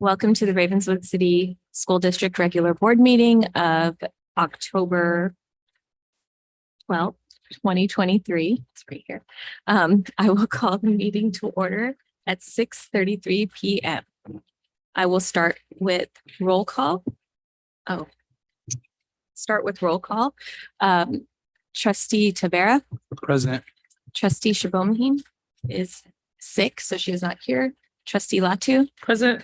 Welcome to the Ravenswood City School District Regular Board Meeting of October 12th, 2023. It's right here. I will call the meeting to order at 6:33 p.m. I will start with roll call. Start with roll call. Trustee Tavera. Present. Trustee Shabomahin is sick, so she is not here. Trustee Latu. Present.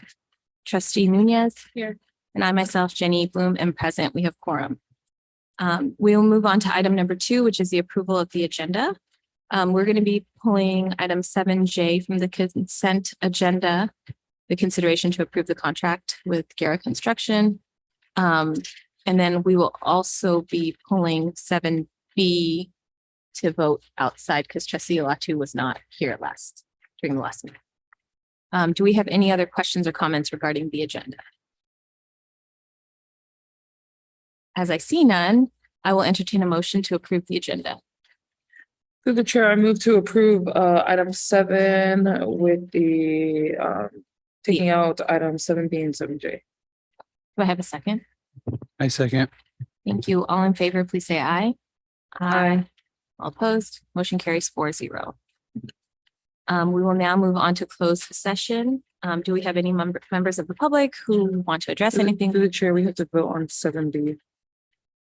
Trustee Nunez. Here. And I myself, Jenny Bloom, am present. We have quorum. We will move on to item number 2, which is the approval of the agenda. We're going to be pulling item 7J from the consent agenda, the consideration to approve the contract with Guerra Construction. And then we will also be pulling 7B to vote outside because Trustee Latu was not here during the last meeting. Do we have any other questions or comments regarding the agenda? As I see none, I will entertain a motion to approve the agenda. Through the chair, I move to approve item 7 with the taking out item 7B and 7J. Do I have a second? I second. Thank you. All in favor, please say aye. Aye. All opposed, motion carries 4-0. We will now move on to closed session. Do we have any members of the public who want to address anything? Through the chair, we have to vote on 7B.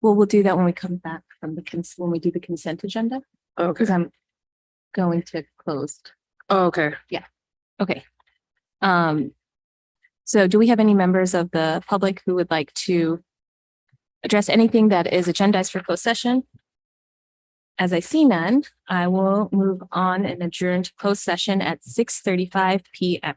Well, we'll do that when we come back from when we do the consent agenda, Okay. because I'm going to closed. Oh, okay. Okay. So do we have any members of the public who would like to address anything that is agendized for closed session? As I see none, I will move on and adjourn to closed session at 6:35 p.m.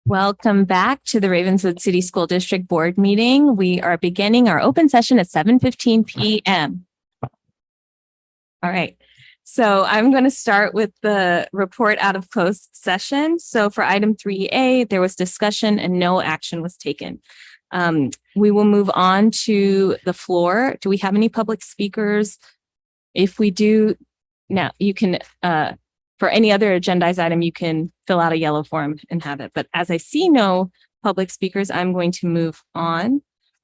Welcome back to the Ravenswood City School District Board meeting. We are beginning our open session at 7:15 p.m. All right. So I'm going to start with the report out of closed session. So for item 3A, there was discussion and no action was taken. We will move on to the floor. Do we have any public speakers? If we do, now you can, for any other agendized item, you can fill out a yellow form and have it. But as I see no public speakers, I'm going to move on.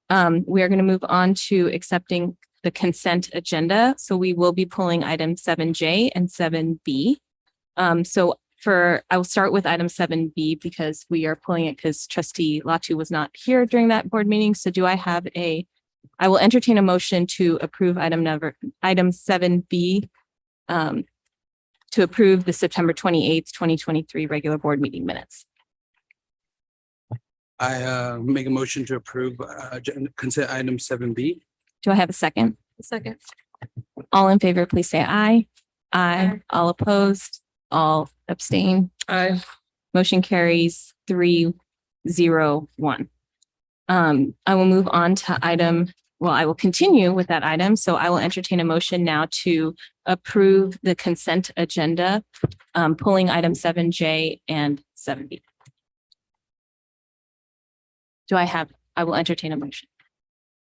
We are going to move on to accepting the consent agenda. So we will be pulling item 7J and 7B. I will start with item 7B because we are pulling it because trustee Latu was not here during that board meeting. So I will entertain a motion to approve item 7B to approve the September 28th, 2023 regular board meeting minutes. I make a motion to approve consent item 7B. Do I have a second? Second. All in favor, please say aye. Aye. All opposed, all abstain. Aye. Motion carries 3-0-1. I will move on to I will continue with that item. So I will entertain a motion now to approve the consent agenda, pulling item 7J and 7B. I will entertain a motion.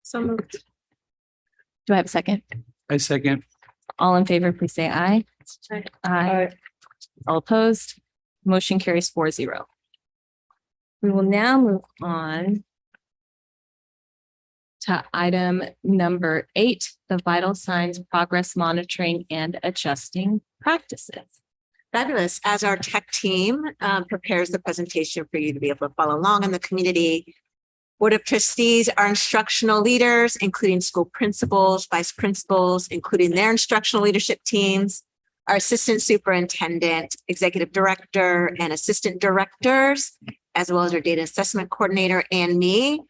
So moved. Do I have a second? I second. All in favor, please say aye. Aye. All opposed, motion carries 4-0. We will now move on to item number 8, the vital signs progress monitoring and adjusting practices. Fabulous. As our tech team prepares the presentation for you to be able to follow along in the community, Board of Trustees are instructional leaders, including school principals, vice principals, including their instructional leadership teams, our assistant superintendent, executive director, and assistant directors, as well as our data assessment coordinator and me,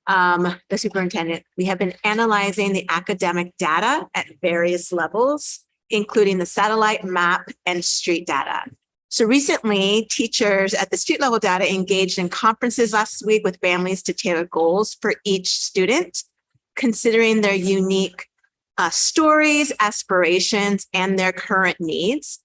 the superintendent. We have been analyzing the academic data at various levels, including the satellite map and street data. So recently, teachers at the street level data engaged in conferences last week with families to tailor goals for each student, considering their unique stories, aspirations, and their current needs.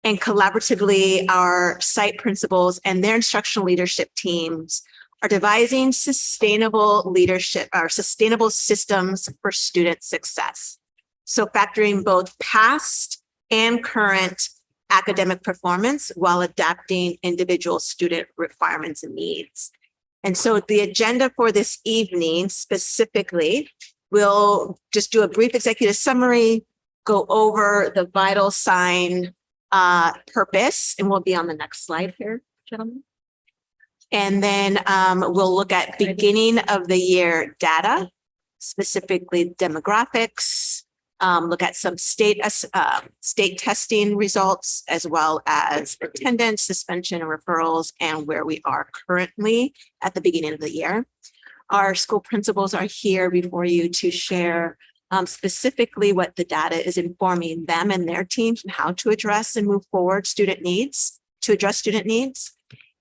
And collaboratively, our site principals and their instructional leadership teams are devising sustainable leadership or sustainable systems for student success. So factoring both past and current academic performance while adapting individual student requirements and needs. And so the agenda for this evening specifically, we'll just do a brief executive summary, go over the vital sign purpose, and we'll be on the next slide here, gentlemen. And then we'll look at beginning of the year data, specifically demographics, look at some state testing results, as well as attendance, suspension, and referrals, and where we are currently at the beginning of the year. Our school principals are here before you to share specifically what the data is informing them and their teams and how to address and move forward student needs, to address student needs.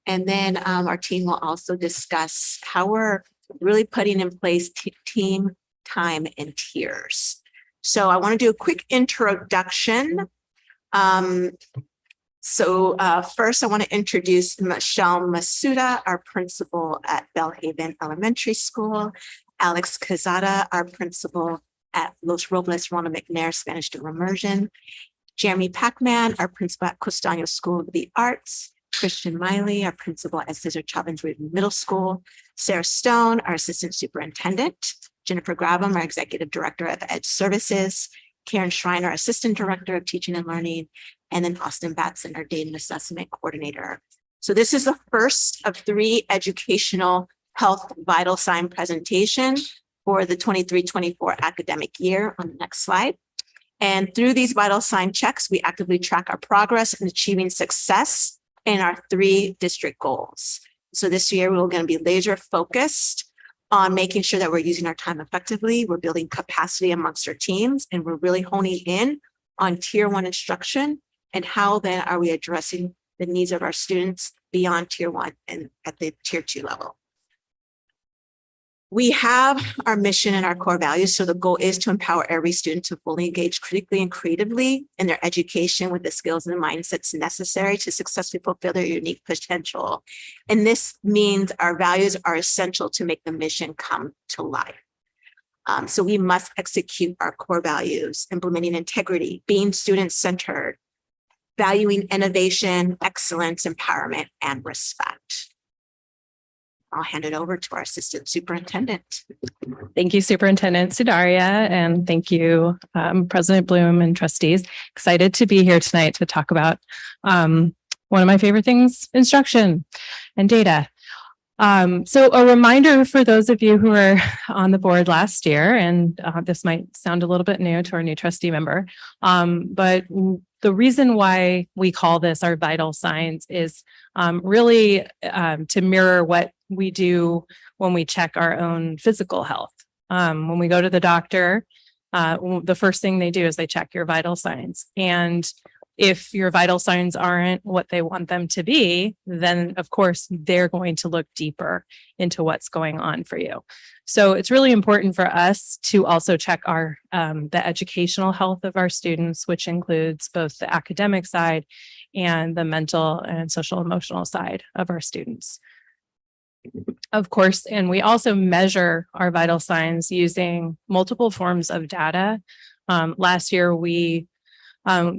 And then our team will also discuss how we're really putting in place team time and tiers. So I want to do a quick introduction. First, I want to introduce Michelle Masuda, our principal at Bellhaven Elementary School, Alex Cazada, our principal at Los Robles Ronald McNair Spanish to Immersion, Jeremy Pacman, our principal at Costaño School of the Arts, Christian Miley, our principal at Cesar Chavez Middle School, Sarah Stone, our assistant superintendent, Jennifer Grabham, our executive director of Ed Services, Karen Schreiner, assistant director of teaching and learning, and then Austin Batson, our data and assessment coordinator. So this is the first of 3 educational health vital sign presentation for the 23-24 academic year. On the next slide. And through these vital sign checks, we actively track our progress in achieving success in our 3 district goals. So this year, we're going to be laser focused on making sure that we're using our time effectively. We're building capacity amongst our teams, and we're really honing in on tier 1 instruction and how then are we addressing the needs of our students beyond tier 1 and at the tier 2 level. We have our mission and our core values. So the goal is to empower every student to fully engage critically and creatively in their education with the skills and the mindsets necessary to successfully fulfill their unique potential. And this means our values are essential to make the mission come to life. So we must execute our core values, implementing integrity, being student-centered, valuing innovation, excellence, empowerment, and respect. I'll hand it over to our assistant superintendent. Thank you, Superintendent Sudaria, and thank you, President Bloom and trustees. Excited to be here tonight to talk about one of my favorite things, instruction and data. So a reminder for those of you who were on the board last year, and this might sound a little bit new to our new trustee member, but the reason why we call this our vital signs is really to mirror what we do when we check our own physical health. When we go to the doctor, the first thing they do is they check your vital signs. And if your vital signs aren't what they want them to be, then of course they're going to look deeper into what's going on for you. So it's really important for us to also check our the educational health of our students, which includes both the academic side and the mental and social emotional side of our students. Of course, and we also measure our vital signs using multiple forms of data. Last year, we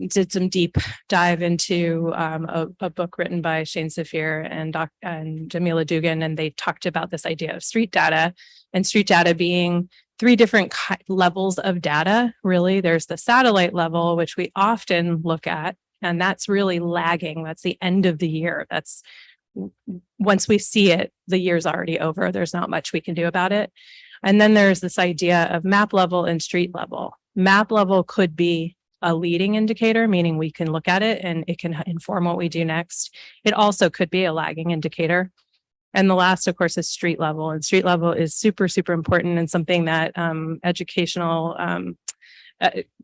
did some deep dive into a book written by Shane Saphir and Jamila Dugan, and they talked about this idea of street data, and street data being 3 different levels of data. Really, there's the satellite level, which we often look at, and that's really lagging. That's the end of the year. That's once we see it, the year's already over. There's not much we can do about it. And then there's this idea of map level and street level. Map level could be a leading indicator, meaning we can look at it and it can inform what we do next. It also could be a lagging indicator. And the last, of course, is street level. And street level is super, super important and something that educational,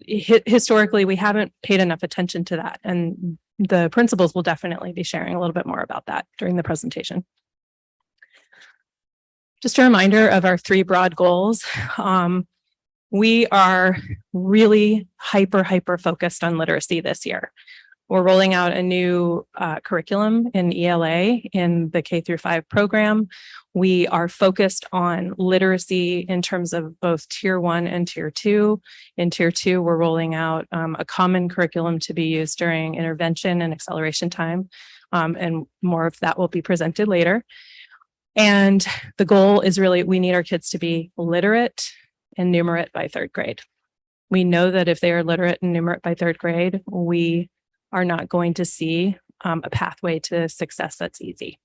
historically, we haven't paid enough attention to that. And the principals will definitely be sharing a little bit more about that during the presentation. Just a reminder of our 3 broad goals. We are really hyper focused on literacy this year. We're rolling out a new curriculum in ELA in the K-5 program. We are focused on literacy in terms of both tier 1 and tier 2. In tier 2, we're rolling out a common curriculum to be used during intervention and acceleration time. And more of that will be presented later. And the goal is really, we need our kids to be literate and numerate by 3rd grade. We know that if they are literate and numerate by 3rd grade, we are not going to see a pathway to success that's easy.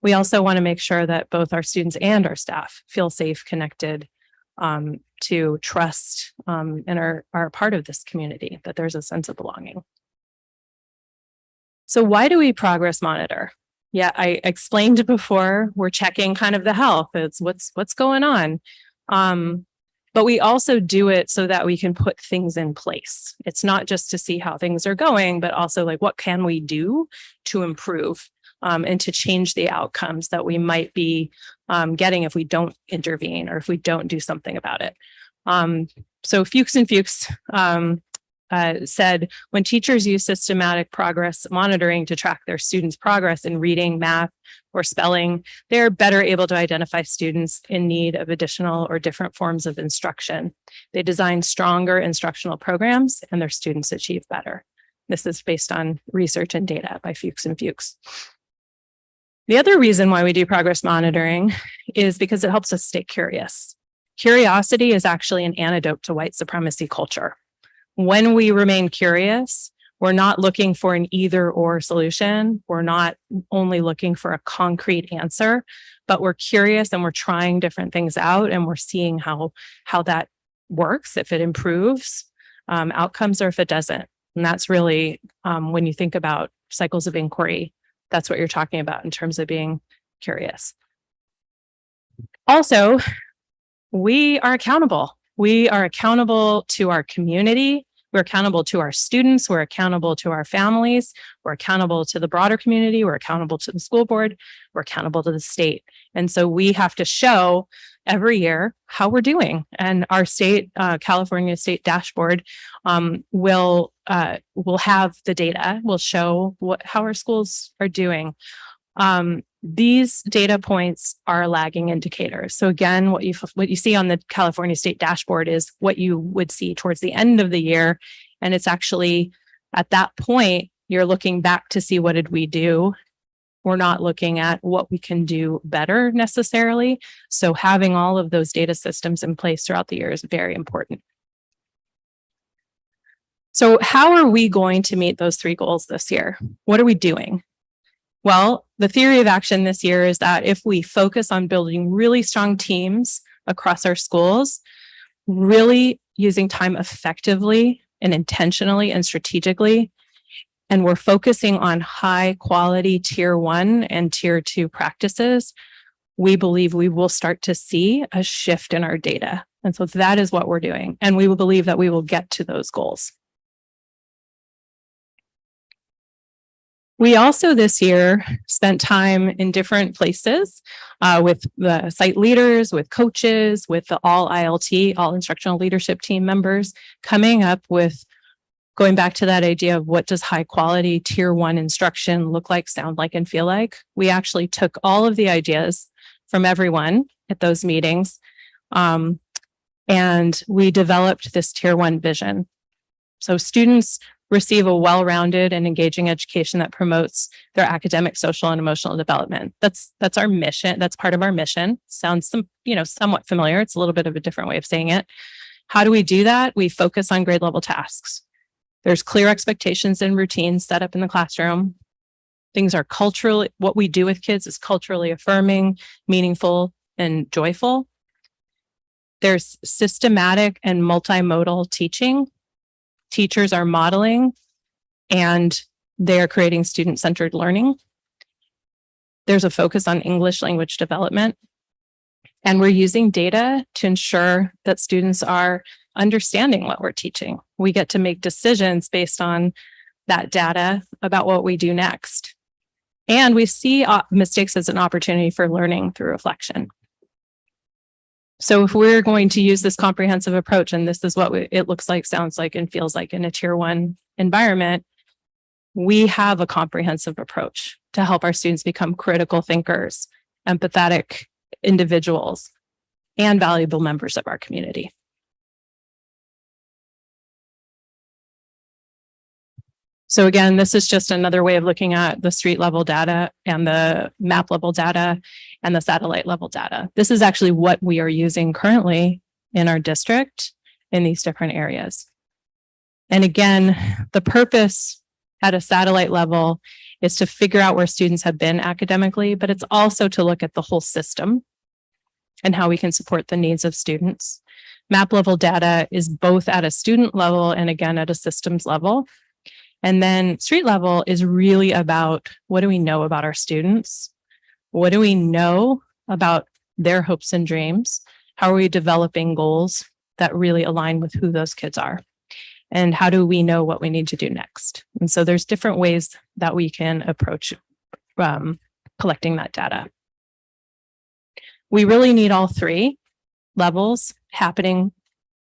We also want to make sure that both our students and our staff feel safe, connected, to trust, and are a part of this community, that there's a sense of belonging. So why do we progress monitor? Yeah, I explained before, we're checking kind of the health. It's what's going on. But we also do it so that we can put things in place. It's not just to see how things are going, but also like, what can we do to improve and to change the outcomes that we might be getting if we don't intervene or if we don't do something about it. So Fuchs and Fuchs said, when teachers use systematic progress monitoring to track their students' progress in reading, math, or spelling, they're better able to identify students in need of additional or different forms of instruction. They design stronger instructional programs and their students achieve better. This is based on research and data by Fuchs and Fuchs. The other reason why we do progress monitoring is because it helps us stay curious. Curiosity is actually an antidote to white supremacy culture. When we remain curious, we're not looking for an either or solution. We're not only looking for a concrete answer, but we're curious and we're trying different things out and we're seeing how that works, if it improves outcomes or if it doesn't. And that's really, when you think about cycles of inquiry, that's what you're talking about in terms of being curious. Also, we are accountable. We are accountable to our community. We're accountable to our students. We're accountable to our families. We're accountable to the broader community. We're accountable to the school board. We're accountable to the state. And so we have to show every year how we're doing. And our state, California state dashboard will have the data, will show how our schools are doing. These data points are lagging indicators. So again, what you see on the California state dashboard is what you would see towards the end of the year. And it's actually at that point, you're looking back to see what did we do. We're not looking at what we can do better necessarily. So having all of those data systems in place throughout the year is very important. So how are we going to meet those 3 goals this year? What are we doing? Well, the theory of action this year is that if we focus on building really strong teams across our schools, really using time effectively and intentionally and strategically, and we're focusing on high quality tier 1 and tier 2 practices, we believe we will start to see a shift in our data. And so that is what we're doing. And we will believe that we will get to those goals. We also this year spent time in different places with the site leaders, with coaches, with the all ILT, all instructional leadership team members, coming up with going back to that idea of what does high quality tier 1 instruction look like, sound like, and feel like. We actually took all of the ideas from everyone at those meetings and we developed this tier 1 vision. So students receive a well-rounded and engaging education that promotes their academic, social, and emotional development. That's our mission. That's part of our mission. Sounds somewhat familiar. It's a little bit of a different way of saying it. How do we do that? We focus on grade level tasks. There's clear expectations and routines set up in the classroom. Things are culturally, what we do with kids is culturally affirming, meaningful, and joyful. There's systematic and multimodal teaching. Teachers are modeling and they are creating student-centered learning. There's a focus on English language development. And we're using data to ensure that students are understanding what we're teaching. We get to make decisions based on that data about what we do next. And we see mistakes as an opportunity for learning through reflection. So if we're going to use this comprehensive approach, and this is what it looks like, sounds like, and feels like in a tier 1 environment, we have a comprehensive approach to help our students become critical thinkers, empathetic individuals, and valuable members of our community. So again, this is just another way of looking at the street level data and the map level data and the satellite level data. This is actually what we are using currently in our district in these different areas. And again, the purpose at a satellite level is to figure out where students have been academically, but it's also to look at the whole system and how we can support the needs of students. Map level data is both at a student level and again at a systems level. And then street level is really about what do we know about our students? What do we know about their hopes and dreams? How are we developing goals that really align with who those kids are? And how do we know what we need to do next? And so there's different ways that we can approach collecting that data. We really need all 3 levels happening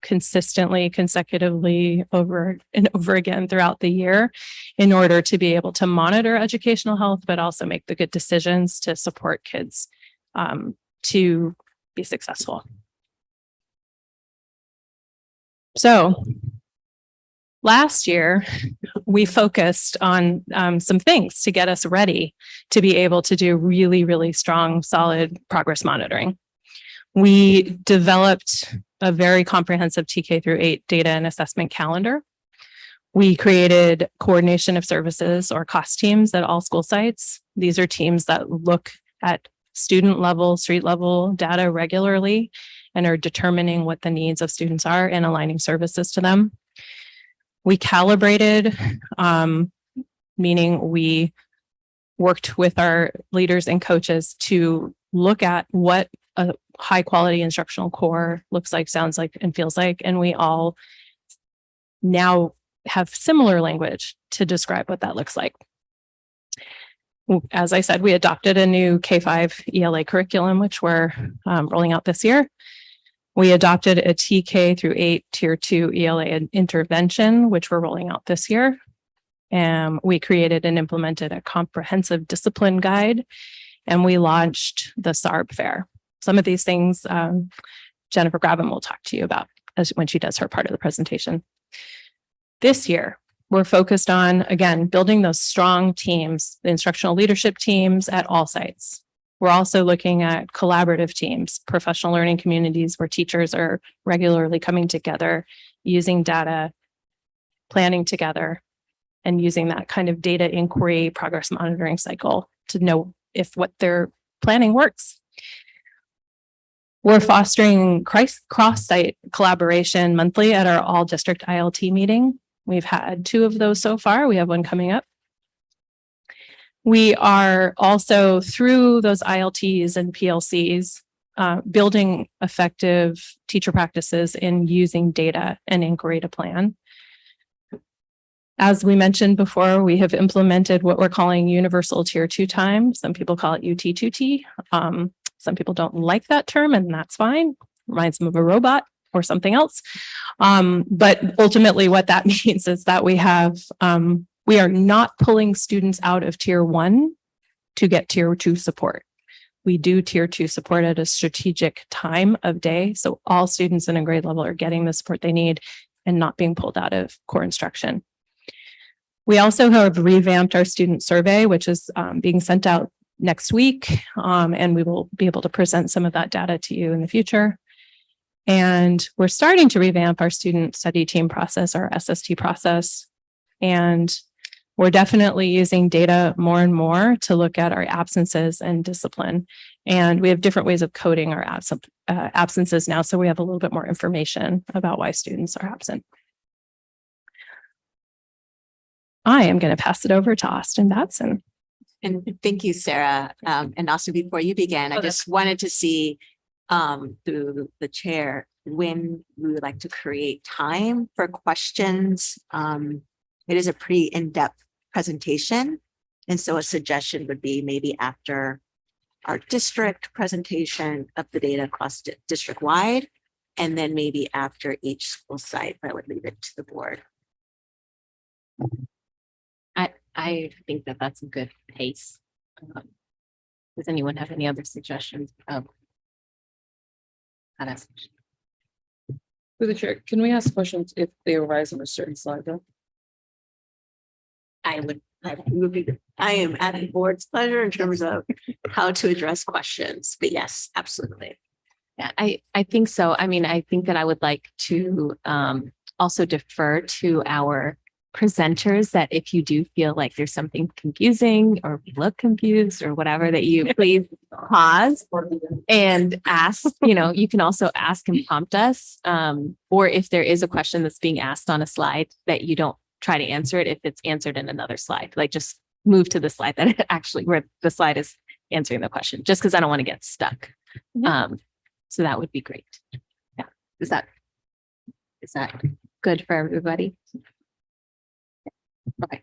consistently, consecutively over and over again throughout the year in order to be able to monitor educational health, but also make the good decisions to support kids to be successful. So last year, we focused on some things to get us ready to be able to do really, really strong, solid progress monitoring. We developed a very comprehensive TK through 8 data and assessment calendar. We created coordination of services or cost teams at all school sites. These are teams that look at student level, street level data regularly and are determining what the needs of students are and aligning services to them. We calibrated, meaning we worked with our leaders and coaches to look at what a high quality instructional core looks like, sounds like, and feels like. And we all now have similar language to describe what that looks like. As I said, we adopted a new K-5 ELA curriculum, which we're rolling out this year. We adopted a TK through 8 Tier 2 ELA intervention, which we're rolling out this year. And we created and implemented a comprehensive discipline guide, and we launched the SARB Fair. Some of these things Jennifer Graben will talk to you about when she does her part of the presentation. This year, we're focused on, again, building those strong teams, the instructional leadership teams at all sites. We're also looking at collaborative teams, professional learning communities where teachers are regularly coming together, using data, planning together, and using that kind of data inquiry progress monitoring cycle to know if what they're planning works. We're fostering cross-site collaboration monthly at our all-district ILT meeting. We've had 2 of those so far. We have one coming up. We are also, through those ILTs and PLCs, building effective teacher practices in using data and inquiry to plan. As we mentioned before, we have implemented what we're calling universal tier 2 time. Some people call it UT2T. Some people don't like that term, and that's fine. Reminds them of a robot or something else. But ultimately what that means is that we are not pulling students out of tier 1 to get tier 2 support. We do tier 2 support at a strategic time of day. So all students in a grade level are getting the support they need and not being pulled out of core instruction. We also have revamped our student survey, which is being sent out next week. And we will be able to present some of that data to you in the future. And we're starting to revamp our student study team process, our SST process. And we're definitely using data more and more to look at our absences and discipline. And we have different ways of coding our absences now. So we have a little bit more information about why students are absent. I am going to pass it over to Austin Batson. And thank you, Sarah. And also before you begin, I just wanted to see through the chair when we would like to create time for questions. It is a pretty in-depth presentation. And so a suggestion would be maybe after our district presentation of the data across district wide, and then maybe after each school site, I would leave it to the board. I think that that's a good pace. Does anyone have any other suggestions? Through the chair, can we ask questions if they arise on a certain slide though? I am at the board's pleasure in terms of how to address questions, but yes, absolutely. Yeah, I think so. I mean, I think that I would like to also defer to our presenters that if you do feel like there's something confusing or look confused or whatever, that you please pause and ask, you can also ask and prompt us. Or if there is a question that's being asked on a slide, that you don't try to answer it if it's answered in another slide, like just move to the slide that it actually where the slide is answering the question, just because I don't want to get stuck. So that would be great. Yeah. Is that good for everybody? Okay.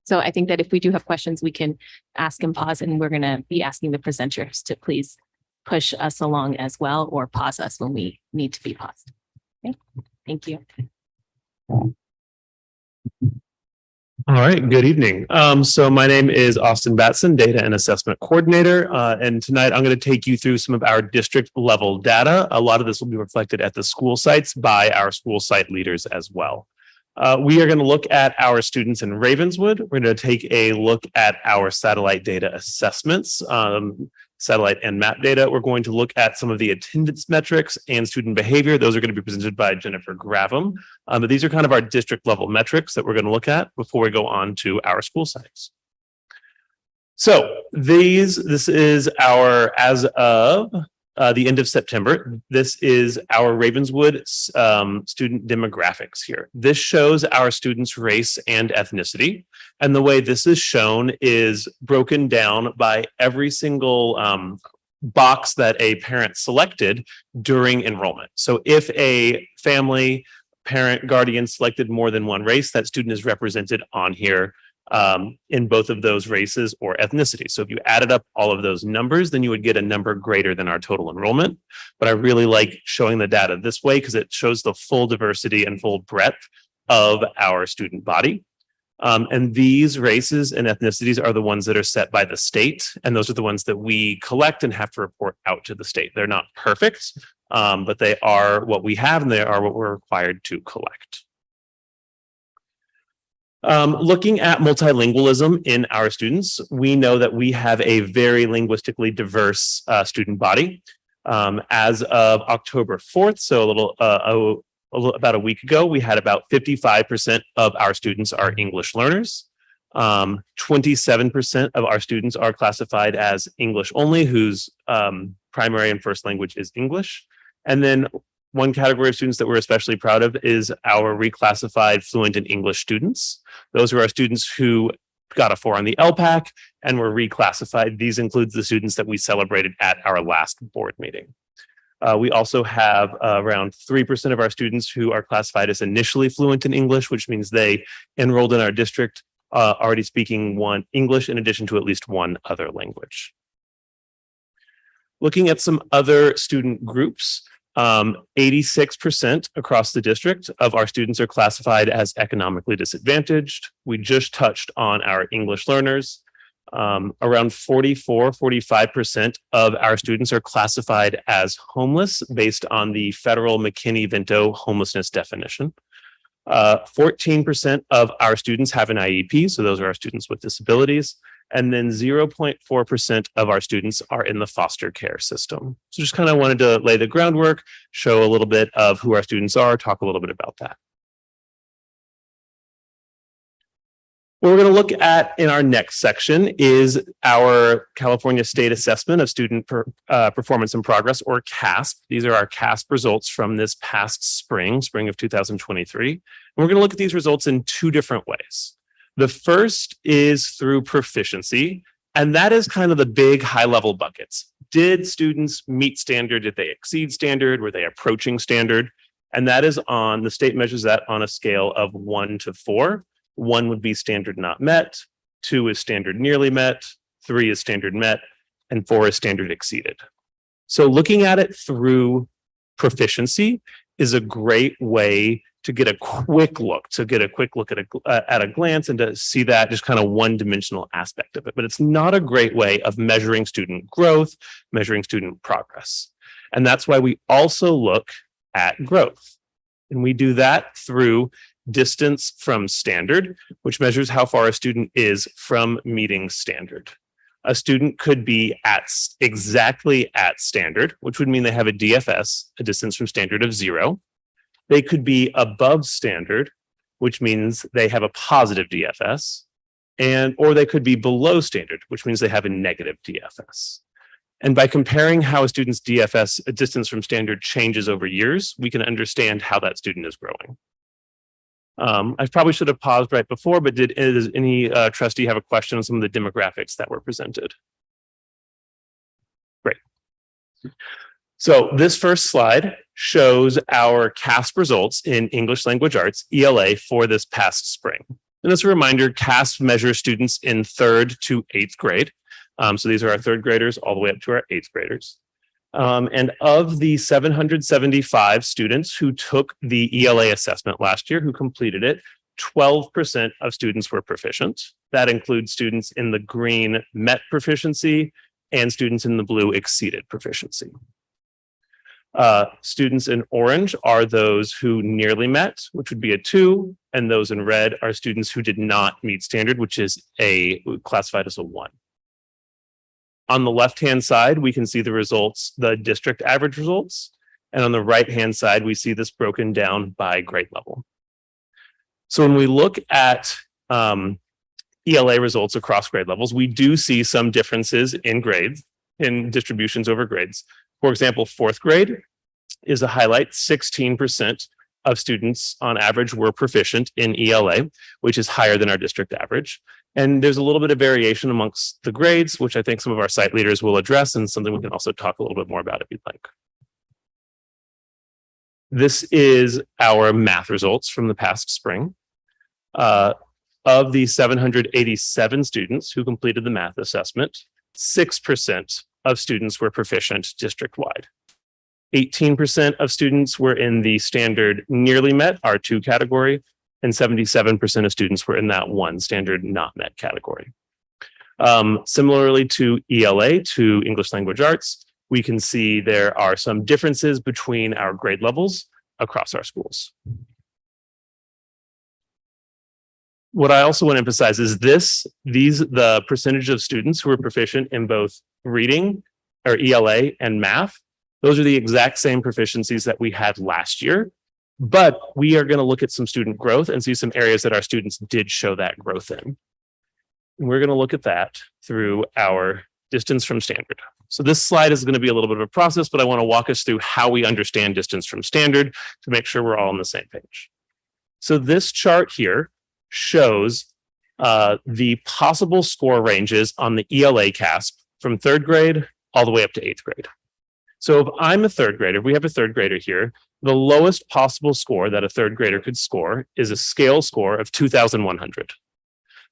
So I think that if we do have questions, we can ask and pause, and we're going to be asking the presenters to please push us along as well, or pause us when we need to be paused. Okay. Thank you. All right, good evening. So my name is Austin Batson, Data and Assessment Coordinator. And tonight I'm going to take you through some of our district level data. A lot of this will be reflected at the school sites by our school site leaders as well. We are going to look at our students in Ravenswood. We're going to take a look at our satellite data assessments, satellite and map data. We're going to look at some of the attendance metrics and student behavior. Those are going to be presented by Jennifer Graben. But these are kind of our district level metrics that we're going to look at before we go on to our school sites. So this is our, as of the end of September, this is our Ravenswood student demographics here. This shows our students' race and ethnicity. And the way this is shown is broken down by every single box that a parent selected during enrollment. So if a family parent, guardian selected more than one race, that student is represented on here in both of those races or ethnicities. So if you added up all of those numbers, then you would get a number greater than our total enrollment. But I really like showing the data this way because it shows the full diversity and full breadth of our student body. And these races and ethnicities are the ones that are set by the state. And those are the ones that we collect and have to report out to the state. They're not perfect, but they are what we have and they are what we're required to collect. Looking at multilingualism in our students, we know that we have a very linguistically diverse student body. As of October 4th, so about a week ago, we had about 55% of our students are English learners. 27% of our students are classified as English only, whose primary and first language is English. And then one category of students that we're especially proud of is our reclassified fluent in English students. Those are our students who got a 4 on the LPAC and were reclassified. These include the students that we celebrated at our last board meeting. We also have around 3% of our students who are classified as initially fluent in English, which means they enrolled in our district already speaking one English in addition to at least one other language. Looking at some other student groups, 86% across the district of our students are classified as economically disadvantaged. We just touched on our English learners. Around 45% of our students are classified as homeless based on the federal McKinney-Vento homelessness definition. 14% of our students have an IEP, so those are our students with disabilities. And then 0.4% of our students are in the foster care system. So just kind of wanted to lay the groundwork, show a little bit of who our students are, talk a little bit about that. What we're going to look at in our next section is our California State Assessment of Student Performance and Progress, or CASP. These are our CASP results from this past spring of 2023. And we're going to look at these results in 2 different ways. The first is through proficiency, and that is kind of the big high-level buckets. Did students meet standard? Did they exceed standard? Were they approaching standard? And that is on, the state measures that on a scale of 1 to 4. 1 would be standard not met, 2 is standard nearly met, 3 is standard met, and 4 is standard exceeded. So looking at it through proficiency is a great way to get a quick look at a glance and to see that just kind of one-dimensional aspect of it. But it's not a great way of measuring student growth, measuring student progress. And that's why we also look at growth. And we do that through distance from standard, which measures how far a student is from meeting standard. A student could be exactly at standard, which would mean they have a DFS, a distance from standard of 0. They could be above standard, which means they have a positive DFS, or they could be below standard, which means they have a negative DFS. And by comparing how a student's DFS, a distance from standard, changes over years, we can understand how that student is growing. I probably should have paused right before, but does any trustee have a question on some of the demographics that were presented? Great. So this first slide shows our CASP results in English Language Arts, ELA, for this past spring. And as a reminder, CASP measures students in 3rd to 8th grade. So these are our 3rd graders all the way up to our 8th graders. And of the 775 students who took the ELA assessment last year, who completed it, 12% of students were proficient. That includes students in the green met proficiency and students in the blue exceeded proficiency. Students in orange are those who nearly met, which would be a 2, and those in red are students who did not meet standard, which is classified as a 1. On the left-hand side, we can see the results, the district average results, and on the right-hand side, we see this broken down by grade level. So when we look at ELA results across grade levels, we do see some differences in grades, in distributions over grades. For example, 4th grade is a highlight. 16% of students on average were proficient in ELA, which is higher than our district average. And there's a little bit of variation amongst the grades, which I think some of our site leaders will address, and something we can also talk a little bit more about if you'd like. This is our math results from the past spring. Of the 787 students who completed the math assessment, 6% of students were proficient district-wide. 18% of students were in the standard nearly met, R2 category, and 77% of students were in that one standard not met category. Similarly to ELA, to English Language Arts, we can see there are some differences between our grade levels across our schools. What I also want to emphasize is the percentage of students who are proficient in both reading or ELA and math. Those are the exact same proficiencies that we had last year, but we are going to look at some student growth and see some areas that our students did show that growth in. And we're going to look at that through our distance from standard. So this slide is going to be a little bit of a process, but I want to walk us through how we understand distance from standard to make sure we're all on the same page. So this chart here shows the possible score ranges on the ELA CASP from 3rd grade all the way up to 8th grade. So if I'm a 3rd grader, we have a 3rd grader here, the lowest possible score that a 3rd grader could score is a scale score of 2,100.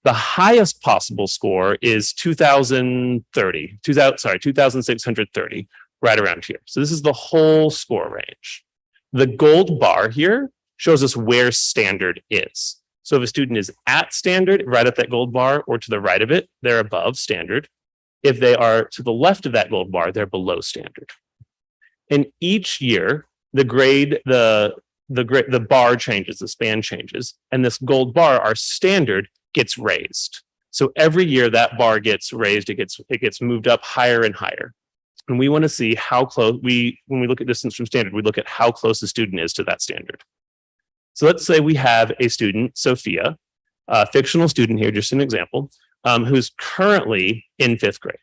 The highest possible score is 2,630, right around here. So this is the whole score range. The gold bar here shows us where standard is. So if a student is at standard, right at that gold bar, or to the right of it, they're above standard. If they are to the left of that gold bar, they're below standard. And each year, the bar changes, the span changes, and this gold bar, our standard, gets raised. So every year that bar gets raised, it gets moved up higher and higher. And we want to see how close when we look at distance from standard, we look at how close the student is to that standard. So let's say we have a student, Sophia, a fictional student here, just an example, who's currently in 5th grade.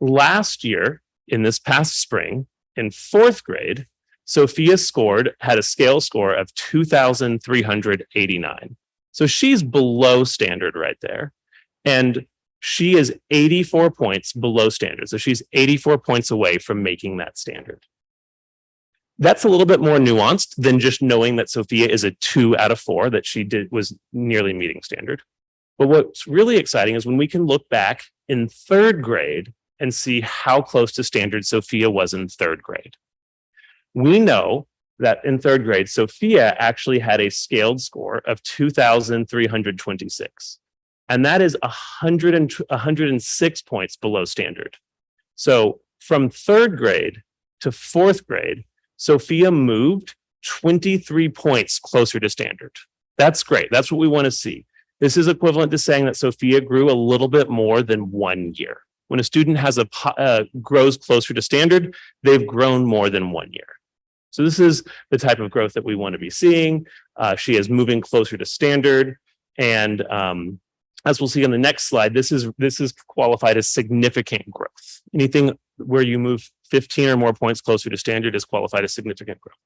Last year, in this past spring, in 4th grade, Sophia had a scale score of 2,389. So she's below standard right there. And she is 84 points below standard. So she's 84 points away from making that standard. That's a little bit more nuanced than just knowing that Sophia is a 2 out of 4, that she was nearly meeting standard. But what's really exciting is when we can look back in 3rd grade and see how close to standard Sophia was in 3rd grade. We know that in 3rd grade, Sophia actually had a scaled score of 2,326. And that is 106 points below standard. So from 3rd grade to 4th grade, Sophia moved 23 points closer to standard. That's great. That's what we want to see. This is equivalent to saying that Sophia grew a little bit more than 1 year. When a student grows closer to standard, they've grown more than 1 year. So this is the type of growth that we want to be seeing. She is moving closer to standard. And as we'll see on the next slide, this is qualified as significant growth. Anything where you move 15 or more points closer to standard is qualified as significant growth.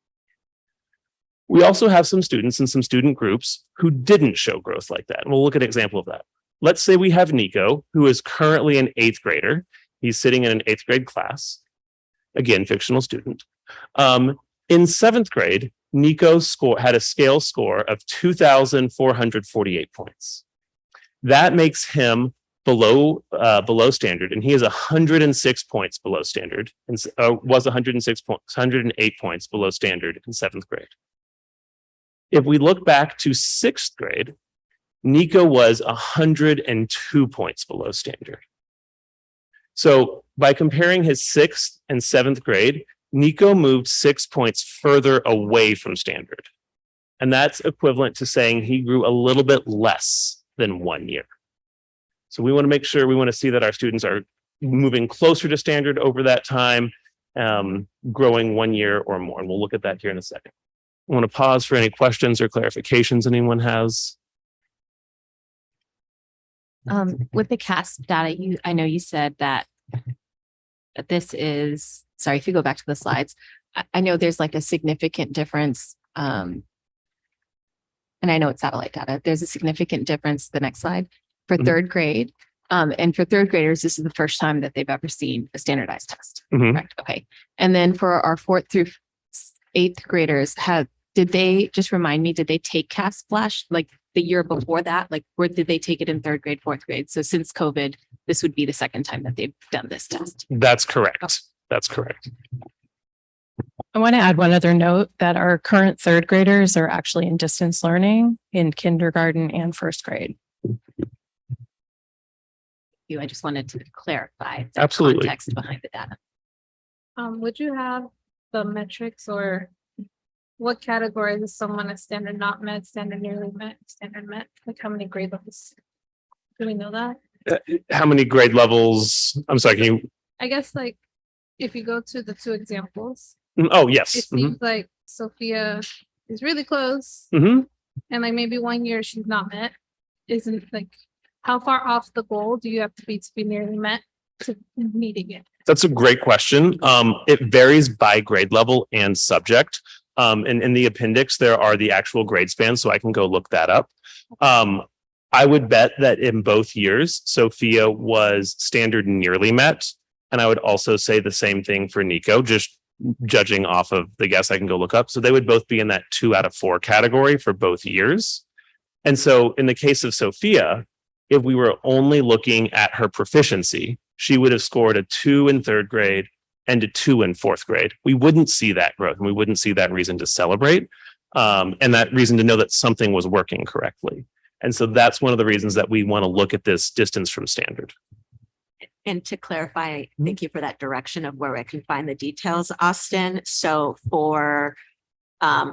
We also have some students and some student groups who didn't show growth like that. And we'll look at an example of that. Let's say we have Nico, who is currently an 8th grader. He's sitting in an 8th grade class. Again, fictional student. In 7th grade, Nico had a scale score of 2,448 points. That makes him below standard, and he is 106 points below standard, and was 108 points below standard in 7th grade. If we look back to 6th grade, Nico was 102 points below standard. So by comparing his 6th and 7th grade, Nico moved 6 points further away from standard. And that's equivalent to saying he grew a little bit less than 1 year. So we want to make sure, we want to see that our students are moving closer to standard over that time, growing 1 year or more. And we'll look at that here in a second. I want to pause for any questions or clarifications anyone has. With the CASP data, I know you said that this is, sorry, if you go back to the slides, I know there's like a significant difference. And I know it's satellite data. There's a significant difference, the next slide, for 3rd grade. And for 3rd graders, this is the first time that they've ever seen a standardized test. Mhm. Correct. Okay. And then for our 4th through eighth graders did they, just remind me, did they take CAS Splash like the year before that? Like, where did they take it in third grade, fourth grade? So since COVID, this would be the second time that they've done this test. That's correct. That's correct. I want to add one other note that our current third graders are actually in distance learning in kindergarten and first grade. I just wanted to clarify the Absolutely. context behind the data. Would you have the metrics or what categories is someone a standard not met, standard nearly met, standard met? Like how many grade levels? Do we know that? How many grade levels? I'm sorry, can you? I guess like if you go to the two examples, Oh, it yes. seems like Sophia is really close Mhm. and like maybe 1 year she's not met. Isn't like how far off the goal do you have to be nearly met to meeting it? That's a great question. It varies by grade level and subject. And in the appendix, there are the actual grade spans, so I can go look that up. I would bet that in both years, Sophia was standard nearly met. And I would also say the same thing for Nico, just judging off of the guess I can go look up. So they would both be in that 2 out of 4 category for both years. And so in the case of Sophia, if we were only looking at her proficiency, she would have scored a 2 in third grade and a 2 in fourth grade. We wouldn't see that growth and we wouldn't see that reason to celebrate and that reason to know that something was working correctly. And so that's one of the reasons that we want to look at this distance from standard. And to clarify, thank you for that direction of where I can find the details, Austin. So for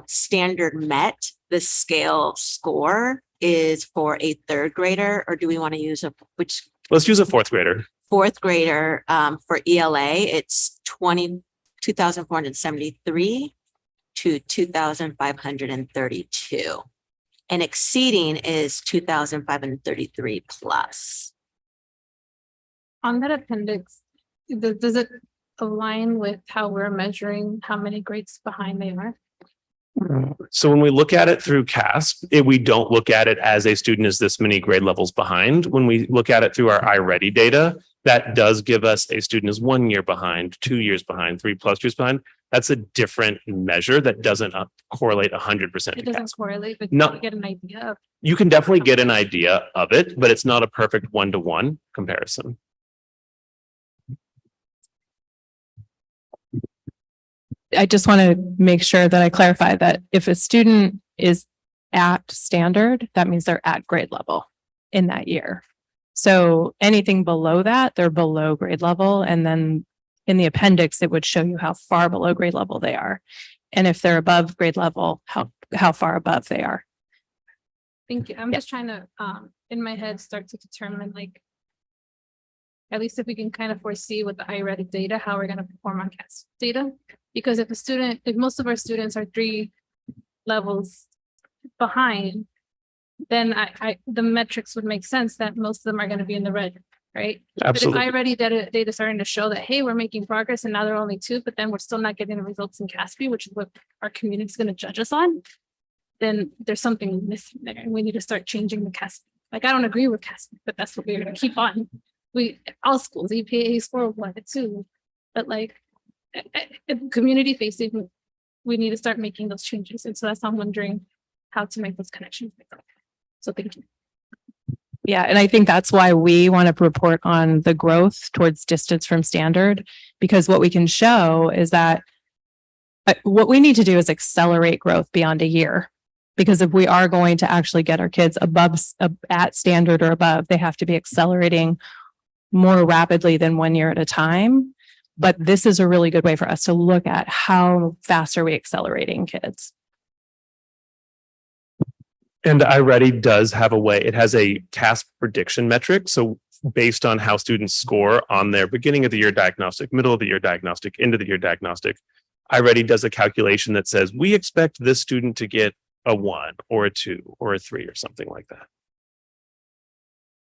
standard met, the scale score is for a third grader, or do we want to use which? Let's use a fourth grader. Fourth grader for ELA, it's 2,473 to 2,532. And exceeding is 2,533 plus. On that appendix, does it align with how we're measuring how many grades behind they are? So when we look at it through CASP, we don't look at it as a student is this many grade levels behind. When we look at it through our iReady data, that does give us a student is 1 year behind, 2 years behind, 3+ years behind. That's a different measure that doesn't correlate 100%. It doesn't correlate, but No. you get an idea of. You can definitely get an idea of it, but it's not a perfect 1-to-1 comparison. I just want to make sure that I clarify that if a student is at standard, that means they're at grade level in that year. So anything below that, they're below grade level. And then in the appendix, it would show you how far below grade level they are. And if they're above grade level, how far above they are. Thank you. I'm Yeah. just trying to, in my head, start to determine like, at least if we can kind of foresee with the iReady data, how we're going to perform on CAS data. Because if most of our students are 3 levels behind, then the metrics would make sense that most of them are going to be in the red, right? Absolutely. But if iReady data starting to show that, hey, we're making progress and now they're only 2, but then we're still not getting the results in CASP, which is what our community is going to judge us on, then there's something missing there and we need to start changing the CASP. Like, I don't agree with CASP, but that's what we're going to keep on. All schools, EPA score 1 and 2, but like community facing, we need to start making those changes. And so that's why I'm wondering how to make those connections. So thank you. Yeah, and I think that's why we want to report on the growth towards distance from standard, because what we can show is that what we need to do is accelerate growth beyond a year. Because if we are going to actually get our kids at standard or above, they have to be accelerating more rapidly than 1 year at a time. But this is a really good way for us to look at how fast are we accelerating kids. And iReady does have a way, it has a CASP prediction metric. So based on how students score on their beginning of the year diagnostic, middle of the year diagnostic, end of the year diagnostic, iReady does a calculation that says, we expect this student to get a 1 or a 2 or a 3 or something like that.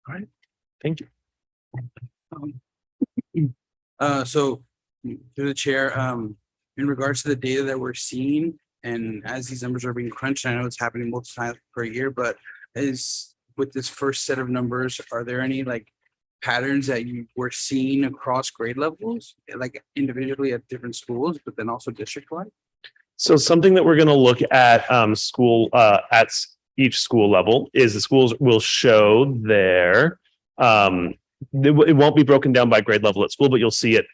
All right, thank you. So through the chair, in regards to the data that we're seeing, and as these numbers are being crunched, I know it's happening multiple times per year, but with this first set of numbers, are there any like patterns that you were seeing across grade levels, like individually at different schools, but then also district-wide? So something that we're going to look at each school level is the schools will show their it won't be broken down by grade level at school, but you'll see it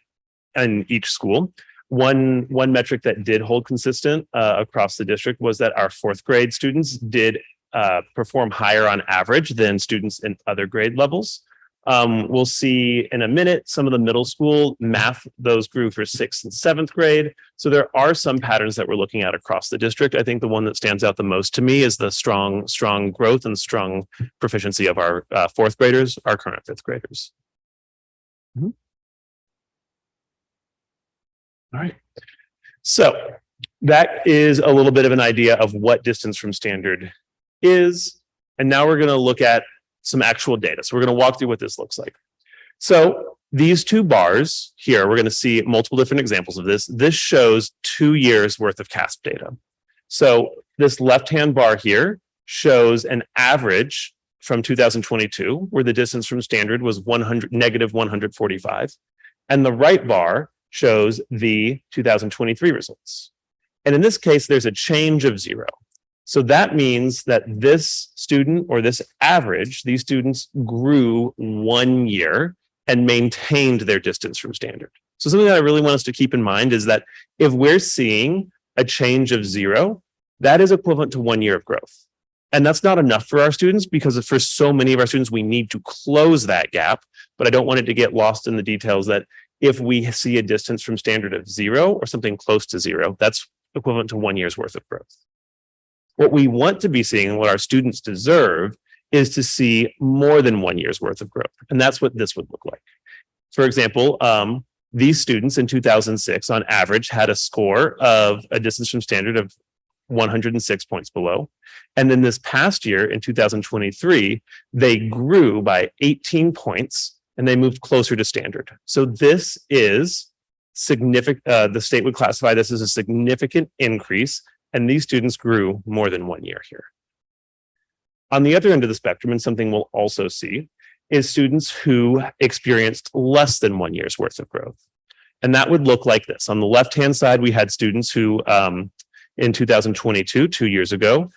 in each school. One metric that did hold consistent across the district was that our fourth grade students did perform higher on average than students in other grade levels. We'll see in a minute some of the middle school math, those grew for sixth and seventh grade. So there are some patterns that we're looking at across the district. I think the one that stands out the most to me is the strong growth and strong proficiency of our fourth graders, our current fifth graders. Mm-hmm. All right. So that is a little bit of an idea of what distance from standard is. And now we're going to look at some actual data. So we're going to walk through what this looks like. So these two bars here, we're going to see multiple different examples of this. This shows 2 years worth of CASP data. So this left-hand bar here shows an average from 2022, where the distance from standard was negative 145. And the right bar shows the 2023 results. And in this case, there's a change of 0. So that means that this student or this average, these students grew 1 year and maintained their distance from standard. So something that I really want us to keep in mind is that if we're seeing a change of 0, that is equivalent to 1 year of growth. And that's not enough for our students because for so many of our students, we need to close that gap. But I don't want it to get lost in the details that if we see a distance from standard of 0 or something close to 0, that's equivalent to 1 year's worth of growth. What we want to be seeing and what our students deserve is to see more than 1 year's worth of growth. And that's what this would look like. For example, these students in 2006 on average had a score of a distance from standard of 106 points below. And then this past year in 2023, they grew by 18 points and they moved closer to standard. So this is significant. The state would classify this as a significant increase. And these students grew more than 1 year here. On the other end of the spectrum, and something we'll also see, is students who experienced less than 1 year's worth of growth. And that would look like this. On the left-hand side, we had students who in 2022, 2 years ago,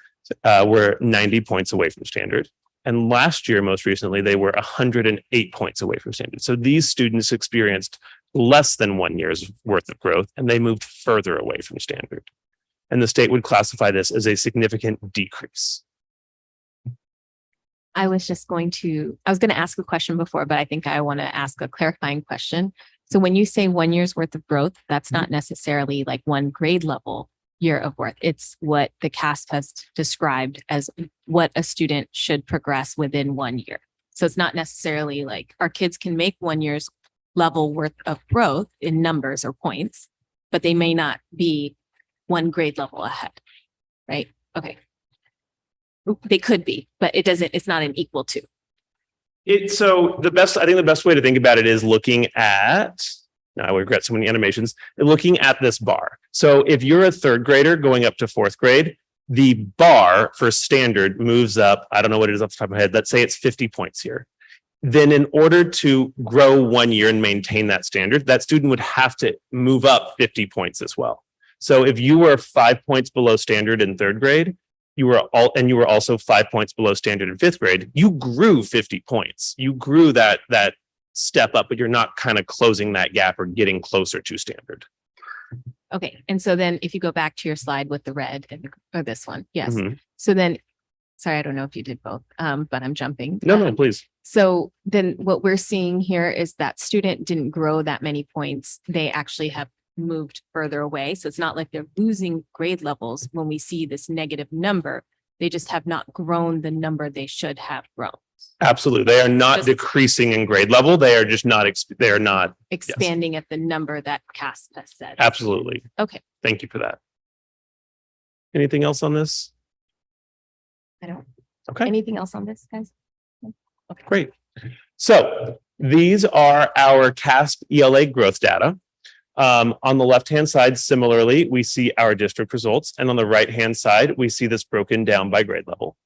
were 90 points away from standard. And last year, most recently, they were 108 points away from standard. So these students experienced less than 1 year's worth of growth, and they moved further away from standard. And the state would classify this as a significant decrease. I was going to ask a question before, but I think I want to ask a clarifying question. So when you say 1 year's worth of growth, that's not necessarily like one grade level year of worth. It's what the CASP has described as what a student should progress within 1 year. So it's not necessarily like our kids can make 1 year's level worth of growth in numbers or points, but they may not be one grade level ahead, right? Okay. They could be, but it's not an equal to. I think the best way to think about it is looking at, now I regret so many animations, looking at this bar. So if you're a third grader going up to fourth grade, the bar for standard moves up, I don't know what it is off the top of my head, let's say it's 50 points here. Then in order to grow 1 year and maintain that standard, that student would have to move up 50 points as well. So if you were 5 points below standard in third grade, you were also 5 points below standard in fifth grade, you grew 50 points. You grew that step up, but you're not kind of closing that gap or getting closer to standard. Okay. And so then if you go back to your slide with the red or this one, yes. Mhm. So then, sorry, I don't know if you did both, but I'm jumping. No, please. So then what we're seeing here is that student didn't grow that many points. They actually have moved further away. So it's not like they're losing grade levels when we see this negative number. They just have not grown the number they should have grown. Absolutely. They are not Just- decreasing in grade level. They are just not, they are not. Expanding at the number that CASP has said. Absolutely. Okay. Thank you for that. Anything else on this? I don't. Okay. Anything else on this, guys? Okay. Great. So these are our CASP ELA growth data. On the left-hand side, similarly, we see our district results. And on the right-hand side, we see this broken down by grade level.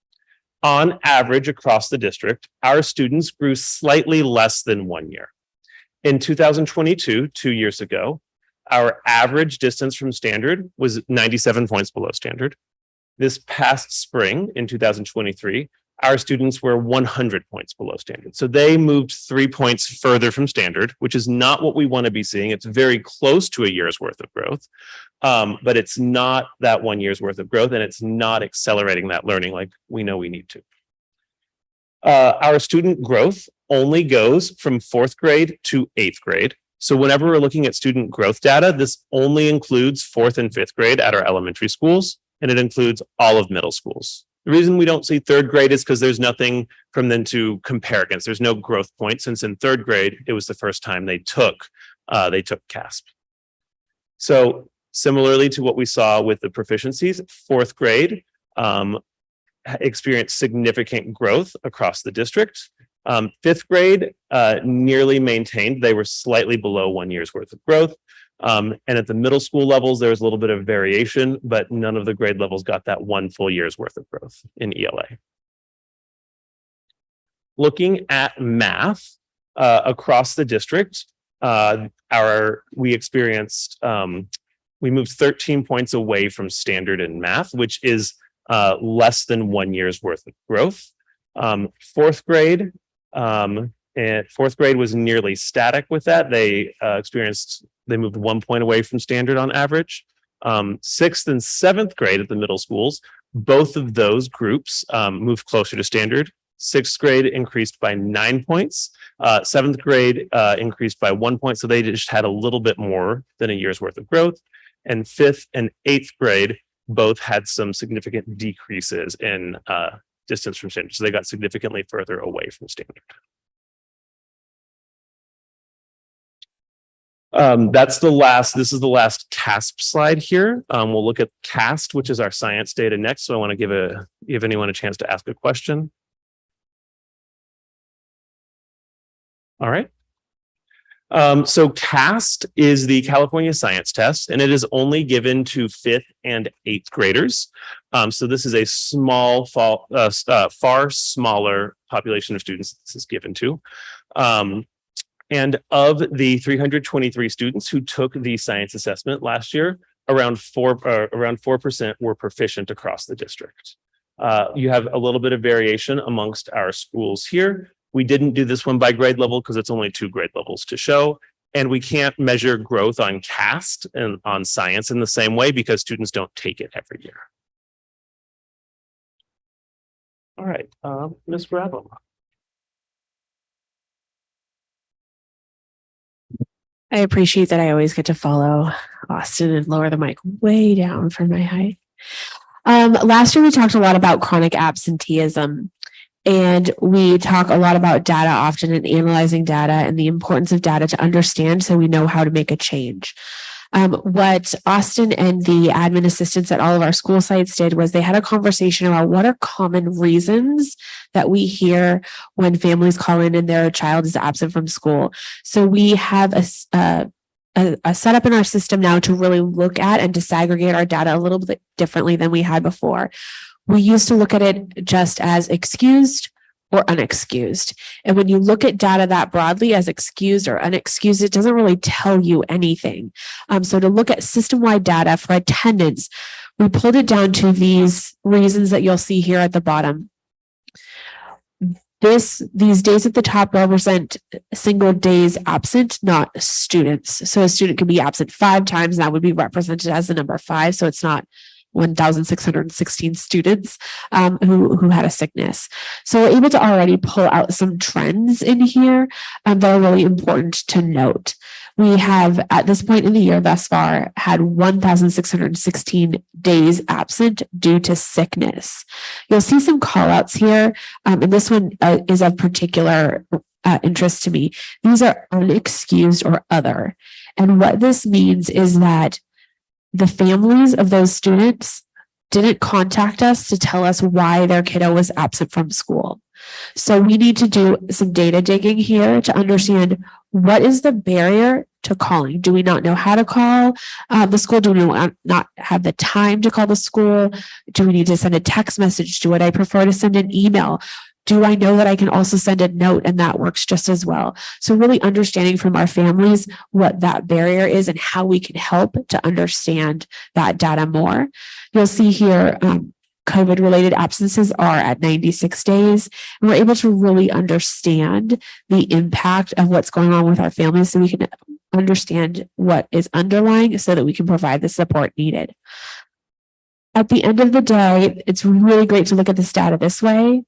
On average across the district, our students grew slightly less than 1 year. In 2022, 2 years ago, Our average distance from standard was 97 points below standard. This past spring in 2023, our students were 100 points below standard. So they moved 3 points further from standard, which is not what we want to be seeing. It's very close to a year's worth of growth, but it's not that 1 year's worth of growth, and it's not accelerating that learning like we know we need to. Our student growth only goes from 4th grade to 8th grade. So whenever we're looking at student growth data, this only includes 4th and 5th grade at our elementary schools, and it includes all of middle schools. The reason we don't see 3rd grade is because there's nothing from them to compare against. There's no growth point, since in 3rd grade, it was the first time they took CASP. So similarly to what we saw with the proficiencies, 4th grade experienced significant growth across the district. 5th grade nearly maintained. They were slightly below 1 year's worth of growth. And at the middle school levels, there was a little bit of variation, but none of the grade levels got that 1 full year's worth of growth in ELA. Looking at math across the district, we moved 13 points away from standard in math, which is less than 1 year's worth of growth. 4th grade, and 4th grade was nearly static with that. They moved 1 point away from standard on average. 6th and 7th grade at the middle schools, both of those groups moved closer to standard. 6th grade increased by 9 points. 7th grade increased by 1 point. So they just had a little bit more than a year's worth of growth. And 5th and 8th grade both had some significant decreases in distance from standard. So they got significantly further away from standard. This is the last CASP slide here. We'll look at CAST, which is our science data next. So I want to give anyone a chance to ask a question. All right. So CAST is the California Science Test, and it is only given to 5th and 8th graders. So this is a far smaller population of students this is given to. And of the 323 students who took the science assessment last year, around 4% were proficient across the district. You have a little bit of variation amongst our schools here. We didn't do this one by grade level because it's only 2 grade levels to show. And we can't measure growth on CAST and on science in the same way because students don't take it every year. All right, Ms. Bravo. I appreciate that I always get to follow Austin and lower the mic way down for my height. Last year, we talked a lot about chronic absenteeism, and we talk a lot about data often and analyzing data and the importance of data to understand so we know how to make a change. What Austin and the admin assistants at all of our school sites did was they had a conversation about what are common reasons that we hear when families call in and their child is absent from school. So we have a setup in our system now to really look at and disaggregate our data a little bit differently than we had before. We used to look at it just as excused or unexcused. And when you look at data that broadly as excused or unexcused, it doesn't really tell you anything. So to look at system-wide data for attendance, we pulled it down to these reasons that you'll see here at the bottom. These days at the top represent single days absent, not students. So a student could be absent 5 times, and that would be represented as the number 5. So it's not 1,616 students who had a sickness. So we're able to already pull out some trends in here that are really important to note. We have, at this point in the year thus far, had 1,616 days absent due to sickness. You'll see some call outs here, and this one is of particular interest to me. These are unexcused or other. And what this means is that the families of those students didn't contact us to tell us why their kiddo was absent from school. So we need to do some data digging here to understand what is the barrier to calling. Do we not know how to call the school? Do we not have the time to call the school? Do we need to send a text message? Would I prefer to send an email? Do I know that I can also send a note and that works just as well? So really understanding from our families what that barrier is and how we can help to understand that data more. You'll see here, COVID related absences are at 96 days. And we're able to really understand the impact of what's going on with our families so we can understand what is underlying so that we can provide the support needed. At the end of the day, it's really great to look at this data this way.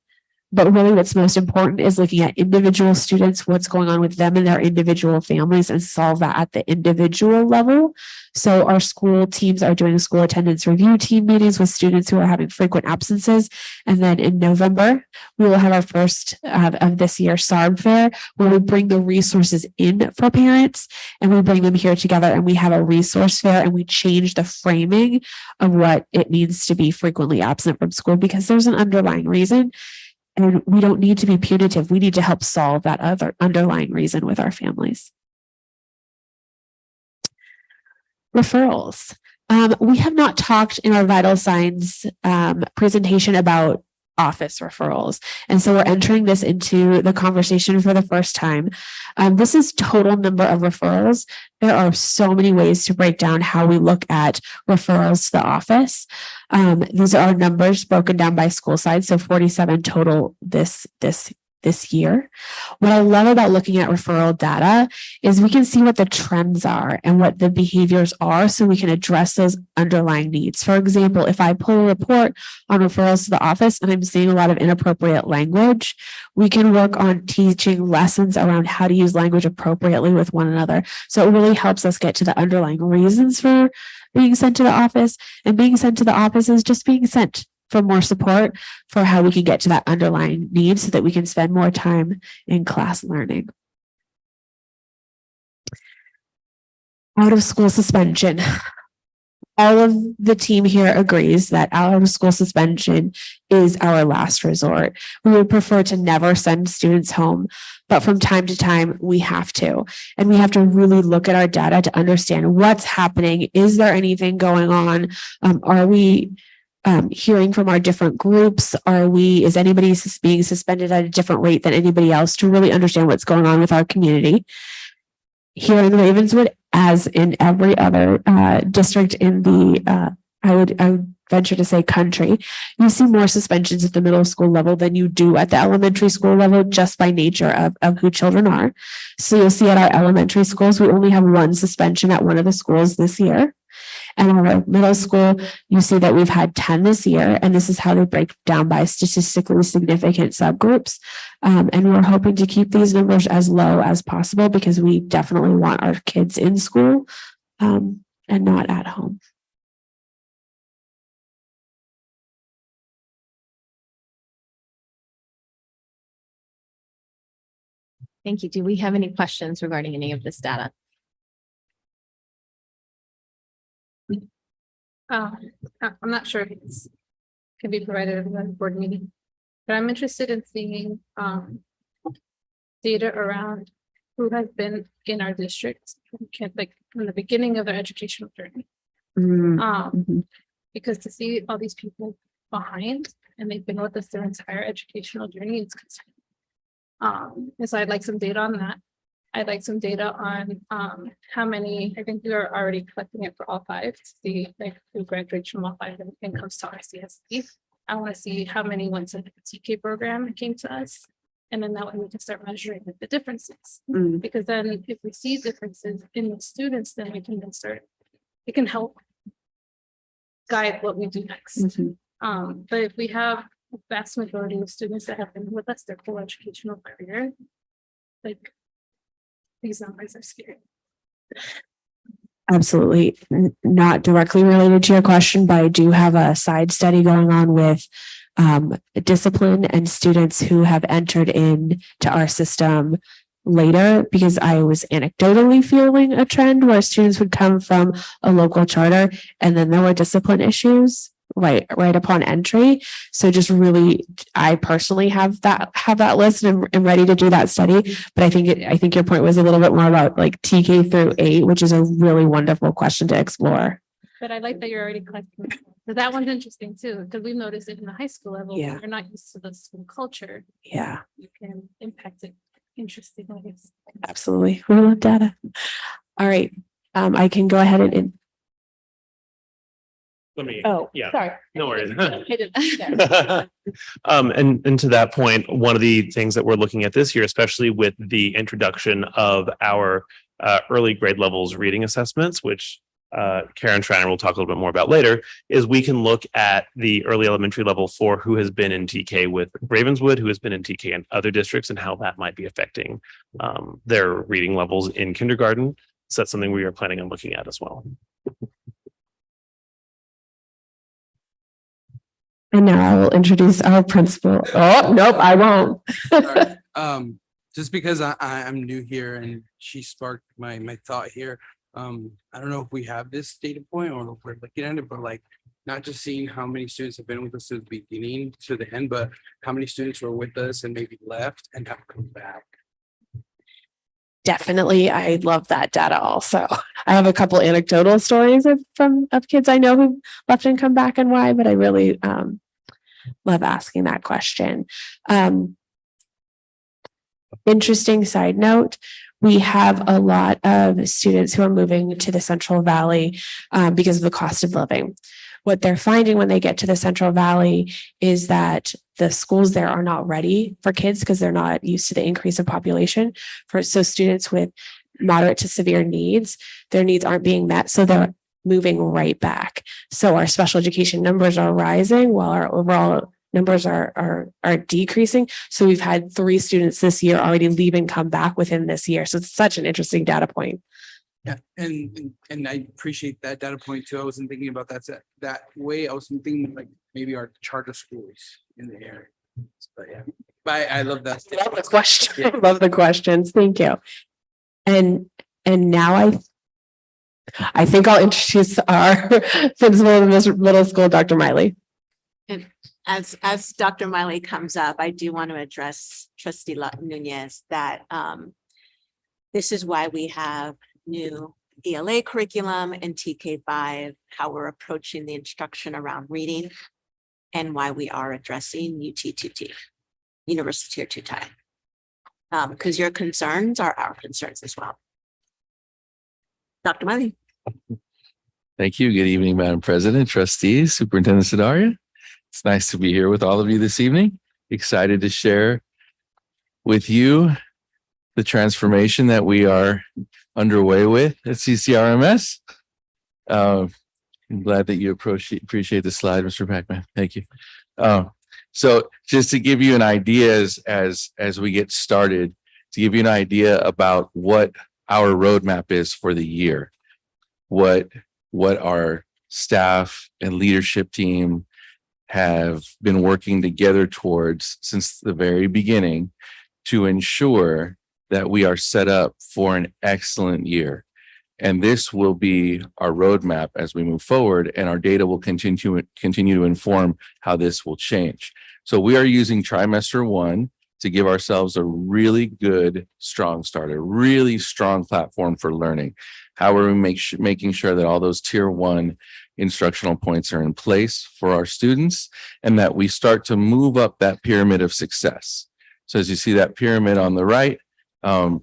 But really what's most important is looking at individual students, what's going on with them and their individual families, and solve that at the individual level. So our school teams are doing school attendance review team meetings with students who are having frequent absences. And then in November, we will have our first of this year SARB fair, where we bring the resources in for parents and we bring them here together and we have a resource fair and we change the framing of what it means to be frequently absent from school, because there's an underlying reason. And we don't need to be punitive. We need to help solve that other underlying reason with our families. Referrals. We have not talked in our vital signs presentation about office referrals. And so we're entering this into the conversation for the first time. This is total number of referrals. There are so many ways to break down how we look at referrals to the office. These are our numbers broken down by school size. So 47 total this year. What I love about looking at referral data is we can see what the trends are and what the behaviors are so we can address those underlying needs. For example, if I pull a report on referrals to the office and I'm seeing a lot of inappropriate language, we can work on teaching lessons around how to use language appropriately with one another. So it really helps us get to the underlying reasons for being sent to the office, and being sent to the office is just being sent for more support for how we can get to that underlying need so that we can spend more time in class learning. Out of school suspension. All of the team here agrees that out of school suspension is our last resort. We would prefer to never send students home, but from time to time we have to. And we have to really look at our data to understand what's happening. Is there anything going on? Are we hearing from our different groups? Is anybody being suspended at a different rate than anybody else, to really understand what's going on with our community? Here in Ravenswood, as in every other district in the, I would venture to say country, you see more suspensions at the middle school level than you do at the elementary school level, just by nature of who children are. So you'll see at our elementary schools, we only have one suspension at one of the schools this year. And our middle school, you see that we've had 10 this year, and this is how they break down by statistically significant subgroups. And we're hoping to keep these numbers as low as possible because we definitely want our kids in school and not at home. Thank you. Do we have any questions regarding any of this data? I'm not sure if it's can be provided at the board meeting, but I'm interested in seeing data around who has been in our district, like from the beginning of their educational journey. Because to see all these people behind and they've been with us their entire educational journey, it's concerning. And so I'd like some data on that. I'd like some data on how many, I think we are already collecting it for all five to see like who graduates from all five and comes to our CSD. I want to see how many went to the TK program and came to us. And then that way we can start measuring the differences. Because then if we see differences in the students, then we can then start, it can help guide what we do next. But if we have a vast majority of students that have been with us their full educational career, like these numbers are scary. Absolutely. Not directly related to your question, but I do have a side study going on with discipline and students who have entered in to our system later, because I was anecdotally feeling a trend where students would come from a local charter and then there were discipline issues right upon entry. So just really, I personally have that list and I'm ready to do that study. But I think your point was a little bit more about like TK through 8, which is a really wonderful question to explore. But I like that you're already collecting. So that one's interesting too, because we've noticed it in the high school level. Yeah. When you're not used to the school culture, Yeah, you can impact it interesting ways. absolutely. We love data. All right. I can go ahead and Let me, oh, yeah, sorry. no worries. Hit it. And to that point, one of the things that we're looking at this year, especially with the introduction of our early grade levels reading assessments, which Karen Schreiner will talk a little bit more about later, is we can look at the early elementary level for who has been in TK with Ravenswood, who has been in TK in other districts, and how that might be affecting their reading levels in kindergarten. So that's something we are planning on looking at as well. And now I will introduce our principal. Oh, nope, I won't. Sorry. Just because I'm new here and she sparked my thought here. I don't know if we have this data point or if we're looking at it, but like not just seeing how many students have been with us to the beginning to the end, but how many students were with us and maybe left and have come back. Definitely, I love that data also. I have a couple anecdotal stories of kids I know who left and come back and why, but I really love asking that question. Interesting side note, we have a lot of students who are moving to the Central Valley because of the cost of living. What they're finding when they get to the Central Valley is that the schools there are not ready for kids because they're not used to the increase of population. So students with moderate to severe needs, their needs aren't being met. So they're moving right back. So our special education numbers are rising while our overall numbers are decreasing. So we've had 3 students this year already leave and come back within this year. So it's such an interesting data point. Yeah, and I appreciate that data point too. I wasn't thinking about that way. I was thinking like maybe our charter schools in the area. But yeah, but I love that. Love the question. Love the questions. Thank you. And now I think I'll introduce our principal of this middle school, Dr. Miley. And as Dr. Miley comes up, I do want to address Trustee Nunez that this is why we have new ELA curriculum and TK5, how we're approaching the instruction around reading, and why we are addressing UT2T, Universal Tier 2 time. Because your concerns are our concerns as well. Dr. Miley. Thank you. Good evening, Madam President, trustees, Superintendent Sidaria. It's nice to be here with all of you this evening. Excited to share with you the transformation that we are underway with at CCRMS. I'm glad that you appreciate the slide, Mr. Pac-Man. Thank you. So just to give you an idea as we get started, to give you an idea about what our roadmap is for the year, what our staff and leadership team have been working together towards since the very beginning to ensure that we are set up for an excellent year. And this will be our roadmap as we move forward, and our data will continue to inform how this will change. So we are using trimester 1 to give ourselves a really good, strong start, a really strong platform for learning. How are we making sure that all those tier 1 instructional points are in place for our students, and that we start to move up that pyramid of success. So as you see that pyramid on the right,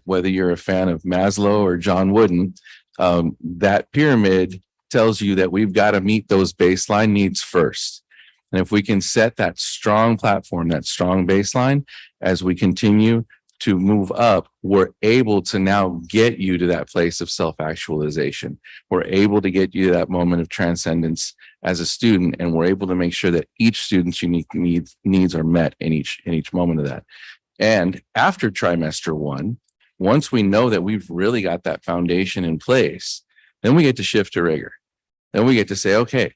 whether you're a fan of Maslow or John Wooden, that pyramid tells you that we've got to meet those baseline needs first. And if we can set that strong platform, that strong baseline, as we continue to move up, we're able to now get you to that place of self-actualization. We're able to get you to that moment of transcendence as a student, and we're able to make sure that each student's unique needs are met in each moment of that. And after trimester 1, once we know that we've really got that foundation in place, then we get to shift to rigor. Then we get to say, okay,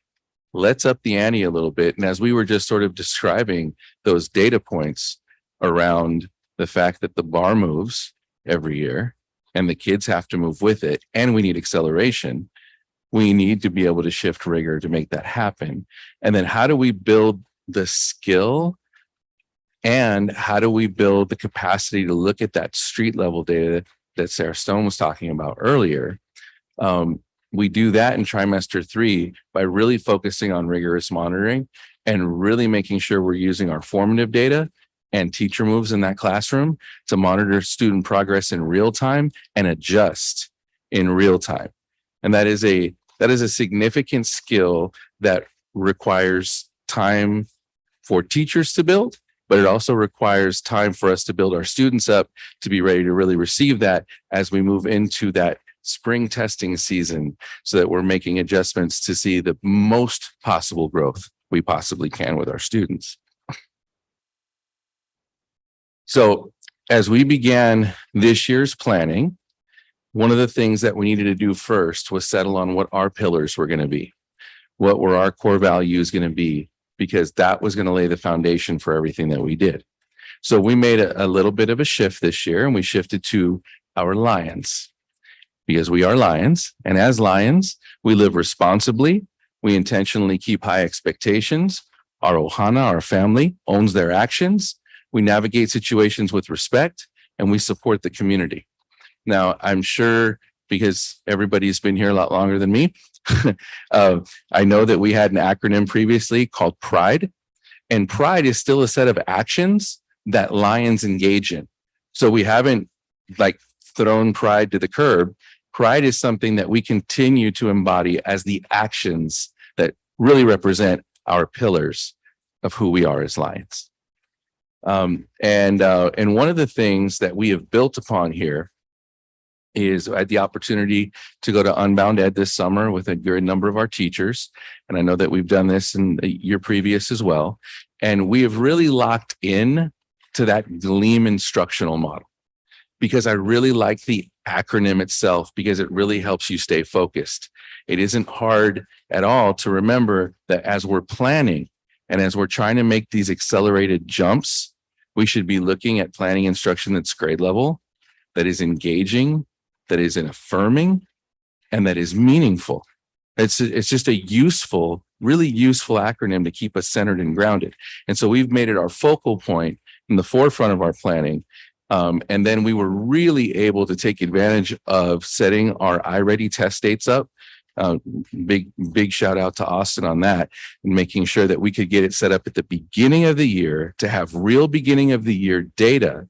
let's up the ante a little bit. And as we were just sort of describing those data points around the fact that the bar moves every year and the kids have to move with it, and we need acceleration, we need to be able to shift rigor to make that happen. And then how do we build the skill, and how do we build the capacity to look at that street level data that Sarah Stone was talking about earlier? We do that in trimester 3 by really focusing on rigorous monitoring and really making sure we're using our formative data and teacher moves in that classroom to monitor student progress in real time and adjust in real time. And that is a significant skill that requires time for teachers to build, but it also requires time for us to build our students up to be ready to really receive that as we move into that spring testing season, so that we're making adjustments to see the most possible growth we possibly can with our students. So as we began this year's planning, one of the things that we needed to do first was settle on what our pillars were going to be. What were our core values going to be? Because that was going to lay the foundation for everything that we did. So we made a little bit of a shift this year, and we shifted to our lions, because we are lions. And as lions, we live responsibly. We intentionally keep high expectations. Our ohana, our family, owns their actions. We navigate situations with respect, and we support the community. Now, I'm sure, because everybody's been here a lot longer than me, I know that we had an acronym previously called PRIDE, and PRIDE is still a set of actions that lions engage in. So we haven't like thrown PRIDE to the curb. PRIDE is something that we continue to embody as the actions that really represent our pillars of who we are as lions. And one of the things that we have built upon here is I had the opportunity to go to Unbound Ed this summer with a good number of our teachers. And I know that we've done this in the year previous as well. And we have really locked in to that GLEAM instructional model, because I really like the acronym itself, because it really helps you stay focused. It isn't hard at all to remember that as we're planning and as we're trying to make these accelerated jumps, we should be looking at planning instruction that's grade level, that is engaging, that is affirming, and that is meaningful. It's just a useful, really useful acronym to keep us centered and grounded. And so we've made it our focal point in the forefront of our planning. And then we were really able to take advantage of setting our iReady test dates up. Big shout out to Austin on that, and making sure that we could get it set up at the beginning of the year to have real beginning of the year data,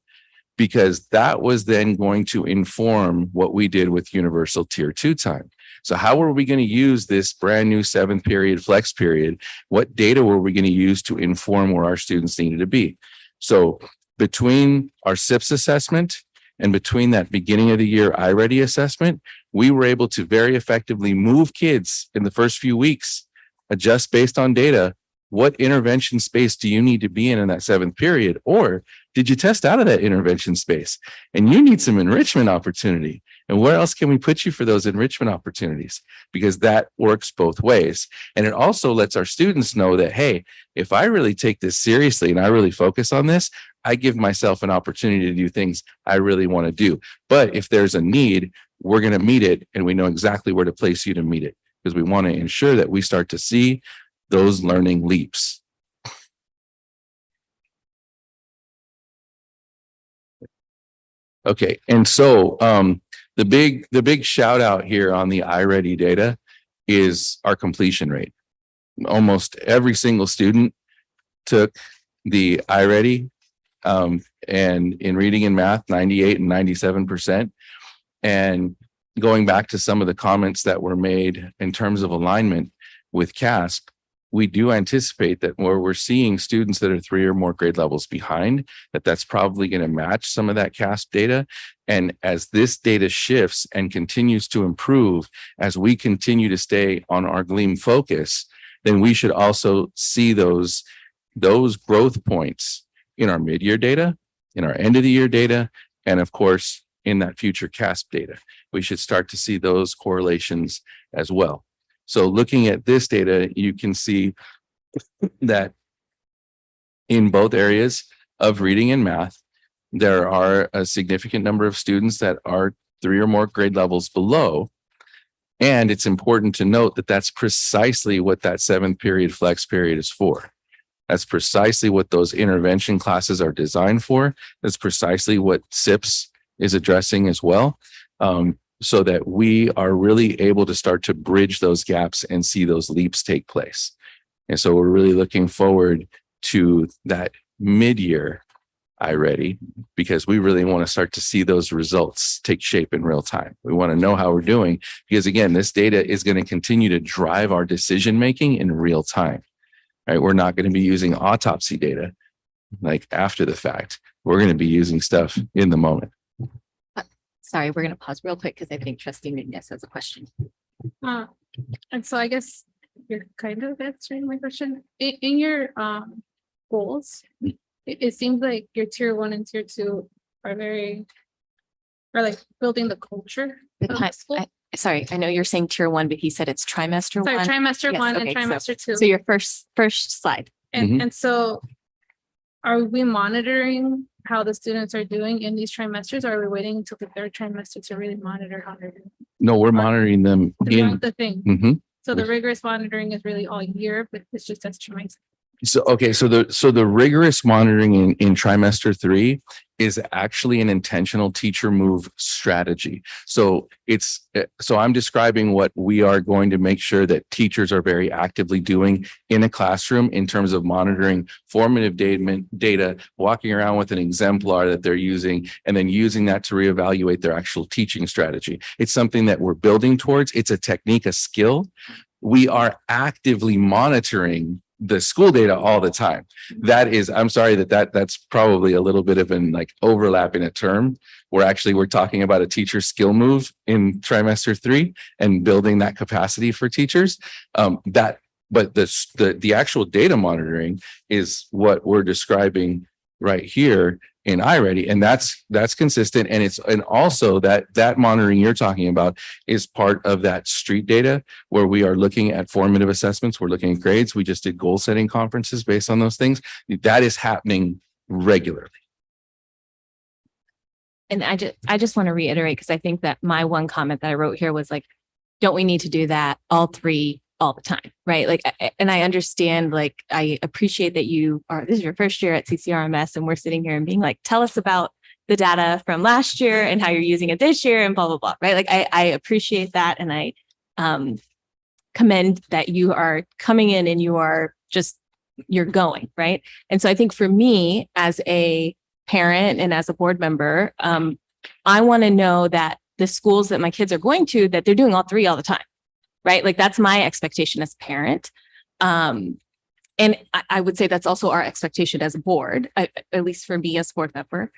because that was then going to inform what we did with Universal Tier 2 time. So how were we going to use this brand new 7th period flex period? What data were we going to use to inform where our students needed to be? So between our SIPS assessment and between that beginning of the year iReady assessment, we were able to very effectively move kids in the first few weeks, adjust based on data. What intervention space do you need to be in that 7th period? Or did you test out of that intervention space and you need some enrichment opportunity? And where else can we put you for those enrichment opportunities? Because that works both ways. And it also lets our students know that, hey, if I really take this seriously and I really focus on this, I give myself an opportunity to do things I really want to do. But if there's a need, we're going to meet it, and we know exactly where to place you to meet it, because we want to ensure that we start to see those learning leaps. Okay, and so the big shout out here on the iReady data is our completion rate. Almost every single student took the iReady, and in reading and math, 98 and 97%. And going back to some of the comments that were made in terms of alignment with CASP, we do anticipate that where we're seeing students that are 3 or more grade levels behind, that's probably going to match some of that CASP data. And as this data shifts and continues to improve, as we continue to stay on our GLEAM focus, then we should also see those growth points in our mid-year data, in our end of the year data, and of course, in that future CASP data. We should start to see those correlations as well. So looking at this data, you can see that in both areas of reading and math, there are a significant number of students that are 3 or more grade levels below. And it's important to note that that's precisely what that 7th period flex period is for. That's precisely what those intervention classes are designed for. That's precisely what SIPS is addressing as well. so that we are really able to start to bridge those gaps and see those leaps take place. And so we're really looking forward to that mid-year iReady, because we really want to start to see those results take shape in real time. We want to know how we're doing, because again, this data is going to continue to drive our decision making in real time. Right? We're not going to be using autopsy data like after the fact. We're going to be using stuff in the moment. Sorry, we're going to pause real quick because I think Trustee Nunez has a question. And so I guess you're kind of answering my question. In your goals, it seems like your tier 1 and tier 2 are like building the culture The of time- school. Sorry, I know you're saying tier 1, but he said it's trimester Sorry, 1. trimester Yes, 1 and okay, trimester 2. So your first slide. And so are we monitoring how the students are doing in these trimesters? Or are we waiting until the 3rd trimester to really monitor how they're doing No, we're monitoring them throughout in. the thing? Mhm. So the rigorous monitoring is really all year, but it's just as trimester. So, okay, so the rigorous monitoring in trimester 3 is actually an intentional teacher move strategy. So I'm describing what we are going to make sure that teachers are very actively doing in a classroom in terms of monitoring formative data, walking around with an exemplar that they're using, and then using that to reevaluate their actual teaching strategy. It's something that we're building towards. It's a technique, a skill. We are actively monitoring the school data all the time. That is, I'm sorry that's probably a little bit of an like overlap in a term, where actually we're talking about a teacher skill move in trimester 3 and building that capacity for teachers. But the actual data monitoring is what we're describing right here in iReady, and that's consistent. And also that monitoring you're talking about is part of that street data, where we are looking at formative assessments. We're looking at grades. We just did goal setting conferences based on those things. That is happening regularly. And I just want to reiterate, because I think that my one comment that I wrote here was like, don't we need to do that all 3 all the time, right? Like, and I understand, like, I appreciate that this is your first year at CCRMS, and we're sitting here and being like, tell us about the data from last year and how you're using it this year and blah, blah, blah, right? Like, I appreciate that. And I commend that you are coming in and you're going, right? And so I think for me as a parent and as a board member, I want to know that the schools that my kids are going to, that they're doing all 3 all the time. Right? Like, that's my expectation as a parent. And I would say that's also our expectation as a board, at least for me as a board member.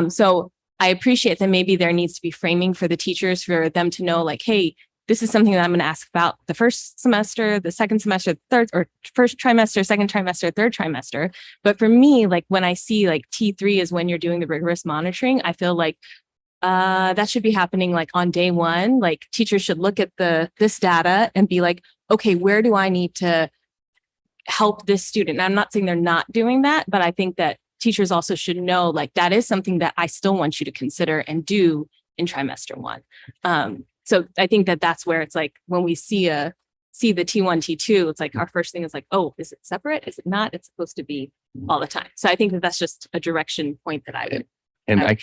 So I appreciate that maybe there needs to be framing for the teachers, for them to know, like, hey, this is something that I'm going to ask about the first semester, the second semester, third, or first trimester, second trimester, third trimester. But for me, like, when I see like T3 is when you're doing the rigorous monitoring, I feel like that should be happening like on day 1. Like, teachers should look at this data and be like, okay, where do I need to help this student? And I'm not saying they're not doing that, but I think that teachers also should know, like, that is something that I still want you to consider and do in trimester 1. So I think that that's where it's like, when we see the T1, T2, it's like our first thing is like, oh, is it separate? Is it not? It's supposed to be all the time. So I think that that's just a direction point that I would. And I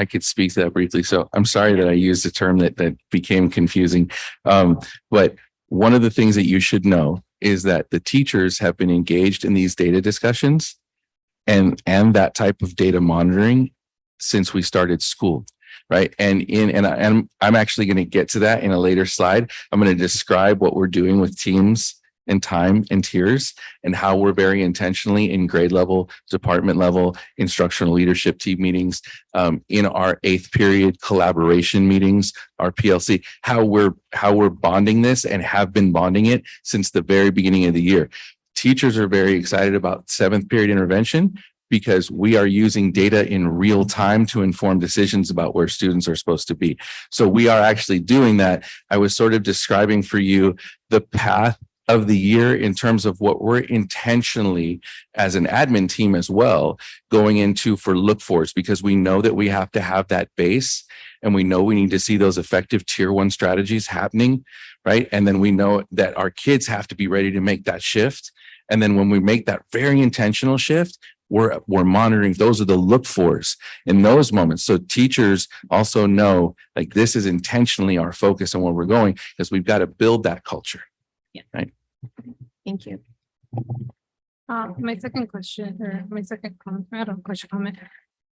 could speak to that briefly. So I'm sorry that I used a term that became confusing. But one of the things that you should know is that the teachers have been engaged in these data discussions and that type of data monitoring since we started school. Right. And I'm actually going to get to that in a later slide. I'm going to describe what we're doing with teams and time and tiers, and how we're very intentionally in grade level, department level, instructional leadership team meetings, in our 8th period collaboration meetings, our PLC, how we're bonding this and have been bonding it since the very beginning of the year. Teachers are very excited about 7th period intervention, because we are using data in real time to inform decisions about where students are supposed to be. So we are actually doing that. I was sort of describing for you the path of the year in terms of what we're intentionally, as an admin team as well, going into for look fors, because we know that we have to have that base, and we know we need to see those effective tier 1 strategies happening, right? And then we know that our kids have to be ready to make that shift. And then when we make that very intentional shift, we're monitoring. Those are the look fors in those moments. So teachers also know like this is intentionally our focus and where we're going because we've got to build that culture. Yeah. Right. Thank you. My second question or my second comment, I don't know, question comment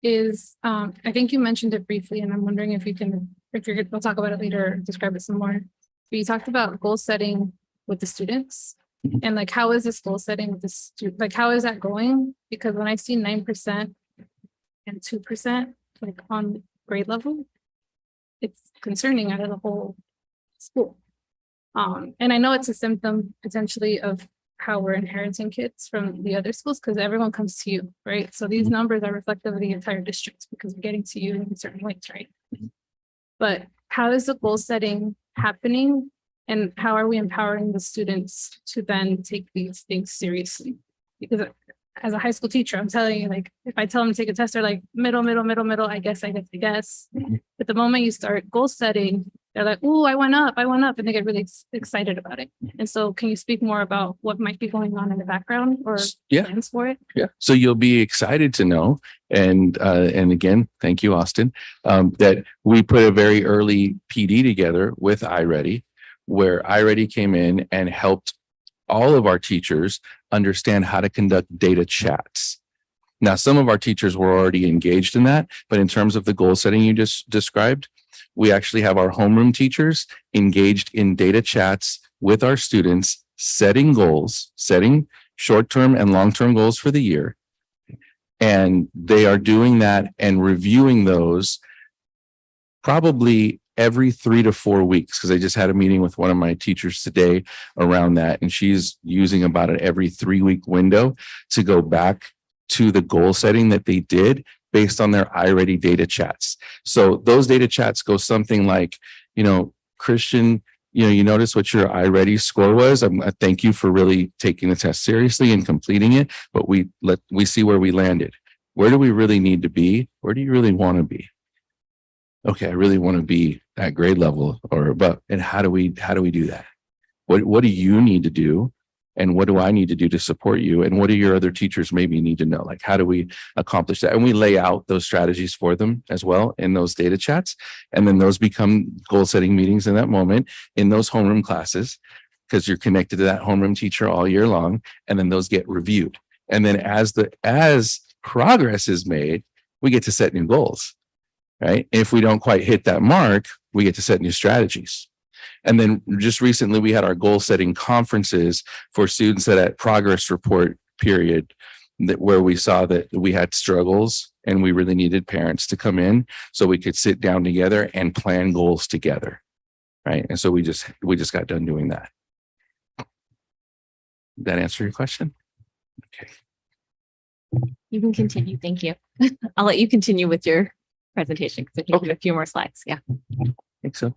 is, I think you mentioned it briefly and I'm wondering if you can, if you're, we'll talk about it later, describe it some more. But you talked about goal setting with the students and like, how is this goal setting with the student? Like, how is that going? Because when I see 9% and 2% like on grade level, it's concerning out of the whole school. And I know it's a symptom potentially of how we're inheriting kids from the other schools because everyone comes to you, right? So these numbers are reflective of the entire district because we're getting to you in certain ways, right? But how is the goal setting happening and how are we empowering the students to then take these things seriously? Because as a high school teacher, I'm telling you, like, if I tell them to take a test, they're like middle, I guess. But the moment you start goal setting, they're like, oh, I went up, and they get really excited about it. And so can you speak more about what might be going on in the background or plans for it? Yeah. So you'll be excited to know. And again, thank you, Austin, that we put a very early PD together with iReady, where iReady came in and helped all of our teachers understand how to conduct data chats. Now, some of our teachers were already engaged in that, but in terms of the goal setting you just described, we actually have our homeroom teachers engaged in data chats with our students, setting goals, setting short-term and long-term goals for the year. And they are doing that and reviewing those probably every 3 to 4 weeks, because I just had a meeting with one of my teachers today around that, and she's using about an every 3-week window to go back to the goal setting that they did based on their iReady data chats. So those data chats go something like, Christian, you notice what your iReady score was. I thank you for really taking the test seriously and completing it, but we see where we landed. Where do we really need to be? Where do you really want to be? Okay, I really want to be at grade level or above. And how do we do that? What do you need to do? And what do I need to do to support you? And what do your other teachers maybe need to know? Like, how do we accomplish that? And we lay out those strategies for them as well in those data chats. And then those become goal setting meetings in that moment in those homeroom classes, because you're connected to that homeroom teacher all year long. And then those get reviewed. And then as progress is made, we get to set new goals, right? And if we don't quite hit that mark, we get to set new strategies. And then just recently, we had our goal setting conferences for students that at progress report period, where we saw that we had struggles and we really needed parents to come in so we could sit down together and plan goals together. Right. And so we just got done doing that. Did that answer your question? Okay. You can continue. Thank you. I'll let you continue with your presentation because I think we have a few more slides. Yeah. I think so.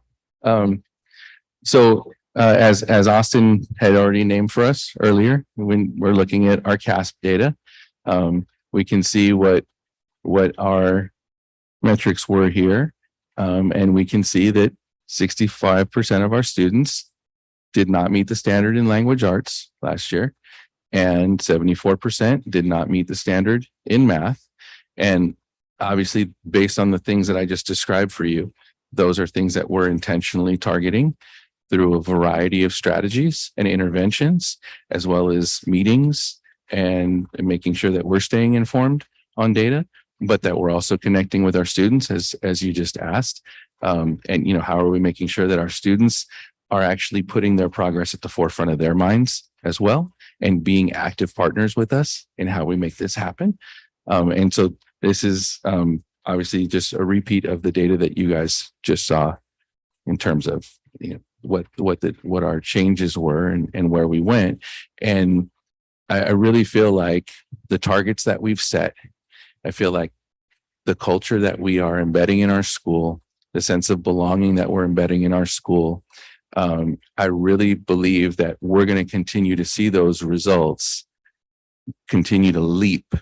As Austin had already named for us earlier, when we're looking at our CASP data, we can see what our metrics were here. And we can see that 65% of our students did not meet the standard in language arts last year, and 74% did not meet the standard in math. And obviously, based on the things that I just described for you, those are things that we're intentionally targeting through a variety of strategies and interventions, as well as meetings and making sure that we're staying informed on data, but that we're also connecting with our students, as you just asked. And how are we making sure that our students are actually putting their progress at the forefront of their minds as well, and being active partners with us in how we make this happen. And so this is obviously just a repeat of the data that you guys just saw in terms of what our changes were and where we went. And I really feel like the targets that we've set, I feel like the culture that we are embedding in our school, the sense of belonging that we're embedding in our school, I really believe that we're going to continue to see those results continue to leap,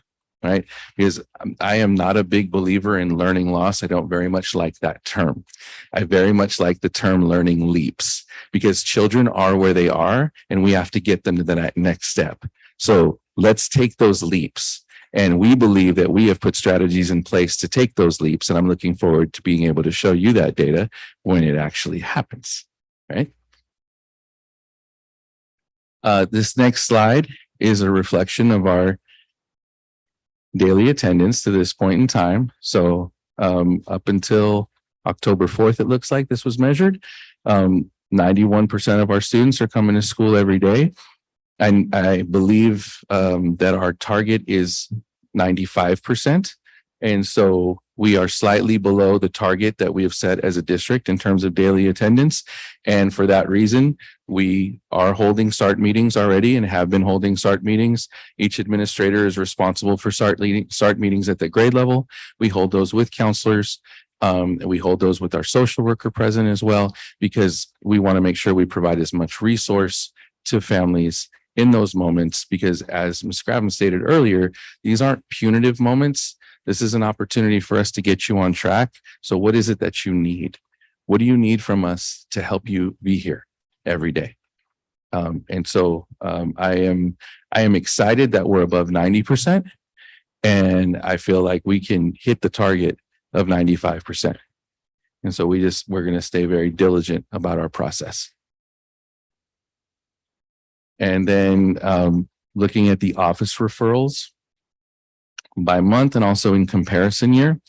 right? Because I am not a big believer in learning loss. I don't very much like that term. I very much like the term learning leaps, because children are where they are and we have to get them to that next step. So let's take those leaps And we believe that we have put strategies in place to take those leaps. And I'm looking forward to being able to show you that data when it actually happens, right? This next slide is a reflection of our daily attendance to this point in time. So up until October 4th, it looks like this was measured. 91% of our students are coming to school every day. And I believe that our target is 95%. And so we are slightly below the target that we have set as a district in terms of daily attendance. And for that reason, we are holding SART meetings already and have been holding SART meetings. Each administrator is responsible for SART meetings at the grade level. We hold those with counselors. And we hold those with our social worker present as well, because we want to make sure we provide as much resource to families in those moments, because as Ms. Graven stated earlier, these aren't punitive moments. This is an opportunity for us to get you on track. So what is it that you need? What do you need from us to help you be here every day? And so I am excited that we're above 90%. And I feel like we can hit the target of 95%. And so we're going to stay very diligent about our process. And then looking at the office referrals by month and also in comparison year.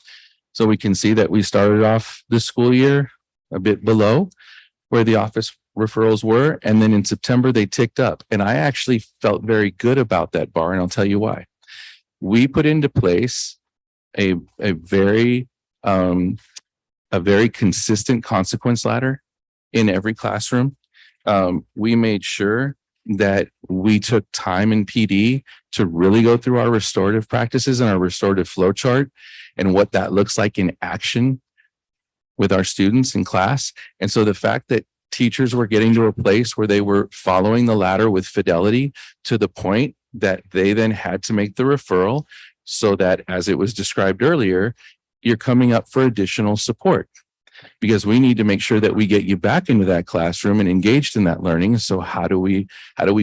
So we can see that we started off the school year a bit below where the office referrals were. And then in September, they ticked up. And I actually felt very good about that bar. And I'll tell you why. We put into place a very consistent consequence ladder in every classroom. We made sure that we took time in PD to really go through our restorative practices and our restorative flow chart and what that looks like in action with our students in class. And so the fact that teachers were getting to a place where they were following the ladder with fidelity to the point that they then had to make the referral, so that, as it was described earlier, you're coming up for additional support, because we need to make sure that we get you back into that classroom and engaged in that learning. So how do we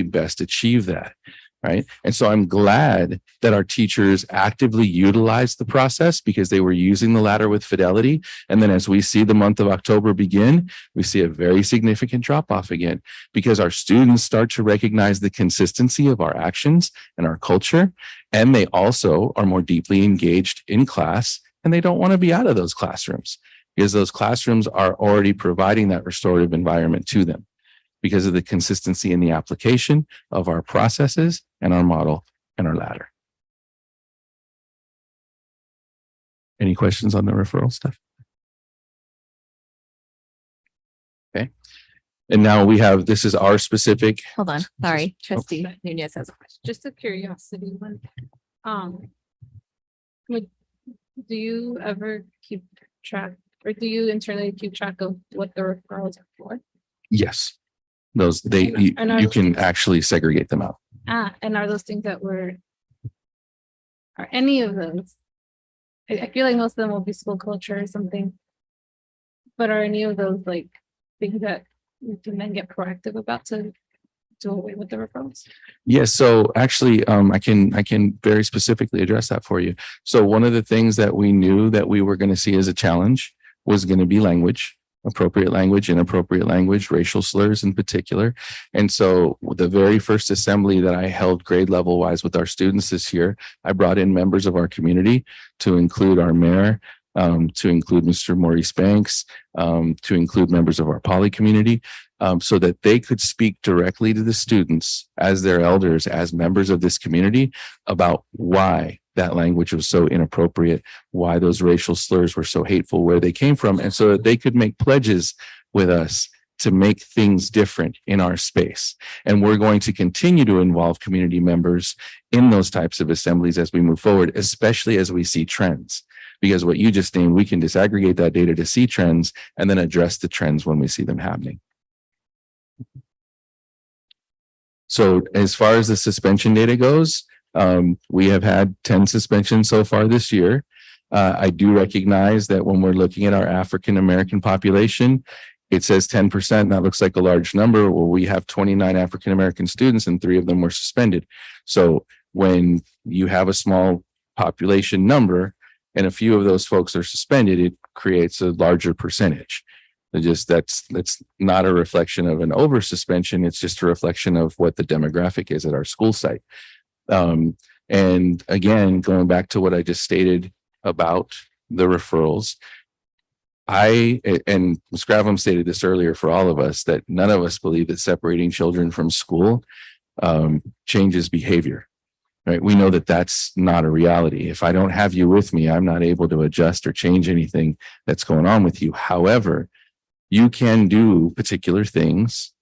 best achieve that? Right. And so I'm glad that our teachers actively utilized the process, because they were using the ladder with fidelity. And then as we see the month of October begin, we see a very significant drop off again, because our students start to recognize the consistency of our actions and our culture. And they also are more deeply engaged in class, and they don't want to be out of those classrooms, because those classrooms are already providing that restorative environment to them because of the consistency in the application of our processes and our model and our ladder. Any questions on the referral stuff? Okay. And now we have, this is our specific. Hold on, sorry, trustee Nunez has a question. Just a curiosity one. Do you ever keep track, or do you internally keep track of what the referrals are for? Yes. Those, you can actually segregate them out. And are those things that are any of those? I feel like most of them will be school culture or something. But are any of those like things that we can then get proactive about to do away with the referrals? Yes. So actually, I can very specifically address that for you. So one of the things that we knew that we were going to see as a challenge was going to be language. Appropriate language, inappropriate language, racial slurs in particular. And so the very first assembly that I held grade level wise with our students this year, I brought in members of our community to include our mayor, to include Mr. Maurice Banks, to include members of our poly community, so that they could speak directly to the students as their elders, as members of this community, about why that language was so inappropriate, why those racial slurs were so hateful, where they came from, and so that they could make pledges with us to make things different in our space. And we're going to continue to involve community members in those types of assemblies as we move forward, especially as we see trends. Because what you just named, we can disaggregate that data to see trends and then address the trends when we see them happening. So as far as the suspension data goes, we have had 10 suspensions so far this year. I do recognize that when we're looking at our African-American population, it says 10%. That looks like a large number. Well, we have 29 African-American students and 3 of them were suspended. So when you have a small population number and a few of those folks are suspended, it creates a larger percentage. That's not a reflection of an over suspension. It's just a reflection of what the demographic is at our school site. And again, going back to what I just stated about the referrals, and Ms. Gravum stated this earlier for all of us, that none of us believe that separating children from school changes behavior, right? We know that that's not a reality. If I don't have you with me, I'm not able to adjust or change anything that's going on with you. However, you can do particular things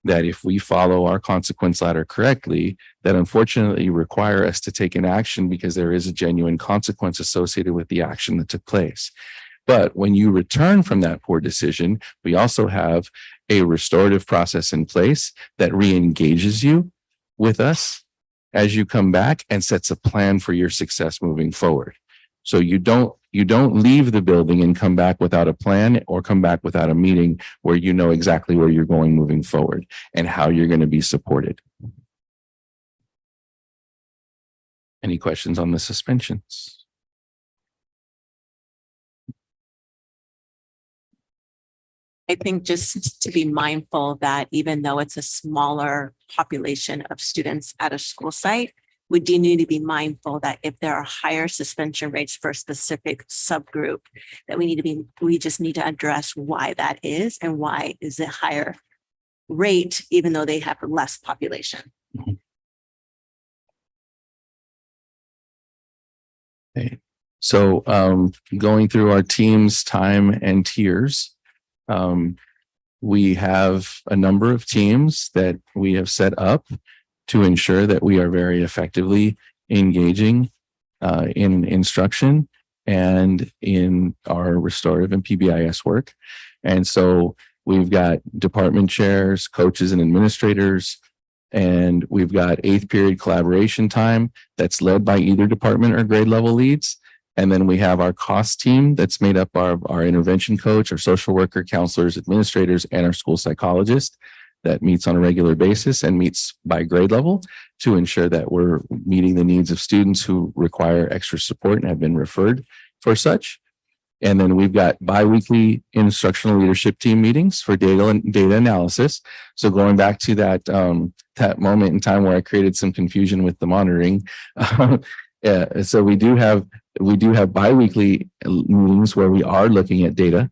that if we follow our consequence ladder correctly, that unfortunately require us to take an action because there is a genuine consequence associated with the action that took place. But when you return from that poor decision, we also have a restorative process in place that re-engages you with us as you come back and sets a plan for your success moving forward. So you don't leave the building and come back without a plan or come back without a meeting where you know exactly where you're going moving forward and how you're going to be supported. Any questions on the suspensions? I think just to be mindful that even though it's a smaller population of students at a school site, we do need to be mindful that if there are higher suspension rates for a specific subgroup, that we just need to address why that is and why is it higher rate, even though they have less population. Okay. So going through our teams, time and tiers, we have a number of teams that we have set up to ensure that we are very effectively engaging in instruction and in our restorative and PBIS work. And so we've got department chairs, coaches and administrators, and we've got 8th period collaboration time that's led by either department or grade level leads. And then we have our cost team that's made up of our intervention coach, our social worker, counselors, administrators, and our school psychologist that meets on a regular basis and meets by grade level to ensure that we're meeting the needs of students who require extra support and have been referred for such. And then we've got bi-weekly instructional leadership team meetings for data analysis. So going back to that moment in time where I created some confusion with the monitoring. So we do have bi-weekly meetings where we are looking at data,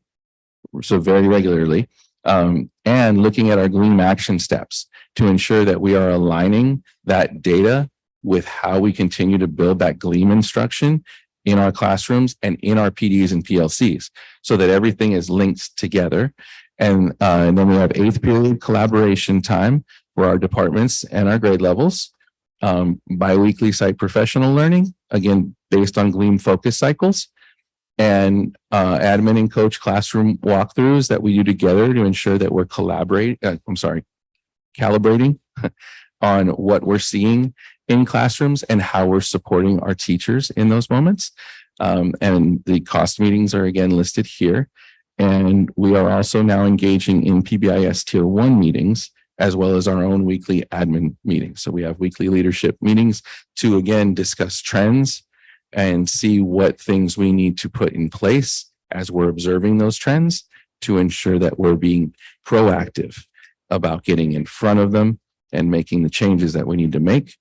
so very regularly, and looking at our GLEAM action steps to ensure that we are aligning that data with how we continue to build that GLEAM instruction in our classrooms and in our PDs and PLCs so that everything is linked together. And then we have 8th period collaboration time for our departments and our grade levels. Bi-weekly site professional learning, again, based on GLEAM focus cycles, and admin and coach classroom walkthroughs that we do together to ensure that we're calibrating on what we're seeing in classrooms and how we're supporting our teachers in those moments. And the cost meetings are again listed here. And we are also now engaging in PBIS Tier 1 meetings, as well as our own weekly admin meetings. So we have weekly leadership meetings to, again, discuss trends and see what things we need to put in place as we're observing those trends to ensure that we're being proactive about getting in front of them and making the changes that we need to make.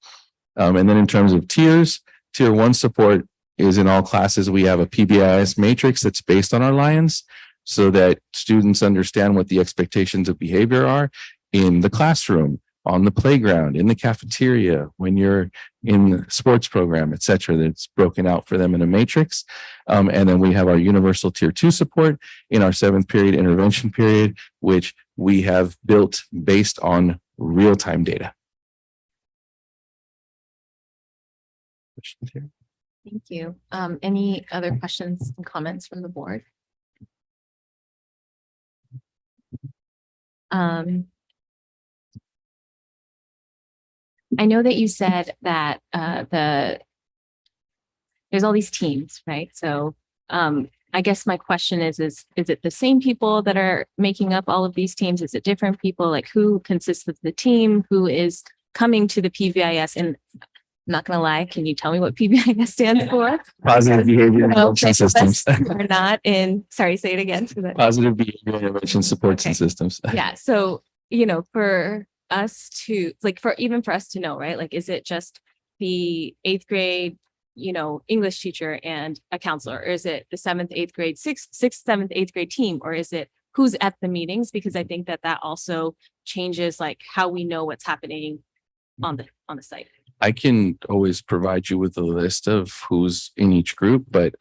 And then in terms of tiers, Tier 1 support is in all classes. We have a PBIS matrix that's based on our Lions so that students understand what the expectations of behavior are in the classroom, on the playground, in the cafeteria, when you're in the sports program, et cetera, that's broken out for them in a matrix. And then we have our universal Tier 2 support in our 7th period intervention period, which we have built based on real-time data. Questions here? Thank you. Any other questions and comments from the board? I know that you said that there's all these teams, right? So I guess my question is it the same people that are making up all of these teams? Is it different people? Like who consists of the team? Who is coming to the PBIS? And not gonna lie, can you tell me what PBIS stands for? Positive behavior No, intervention systems. We're not in, sorry, say it again. So that- Positive behavior intervention supports and Okay. systems. Yeah, so, you know, for us to, like, even for us to know, right? Like, is it just the eighth grade, you know, English teacher and a counselor? Or is it the seventh, eighth grade, sixth, seventh, eighth grade team? Or is it who's at the meetings? Because I think that also changes like how we know what's happening on the site. I can always provide you with a list of who's in each group, but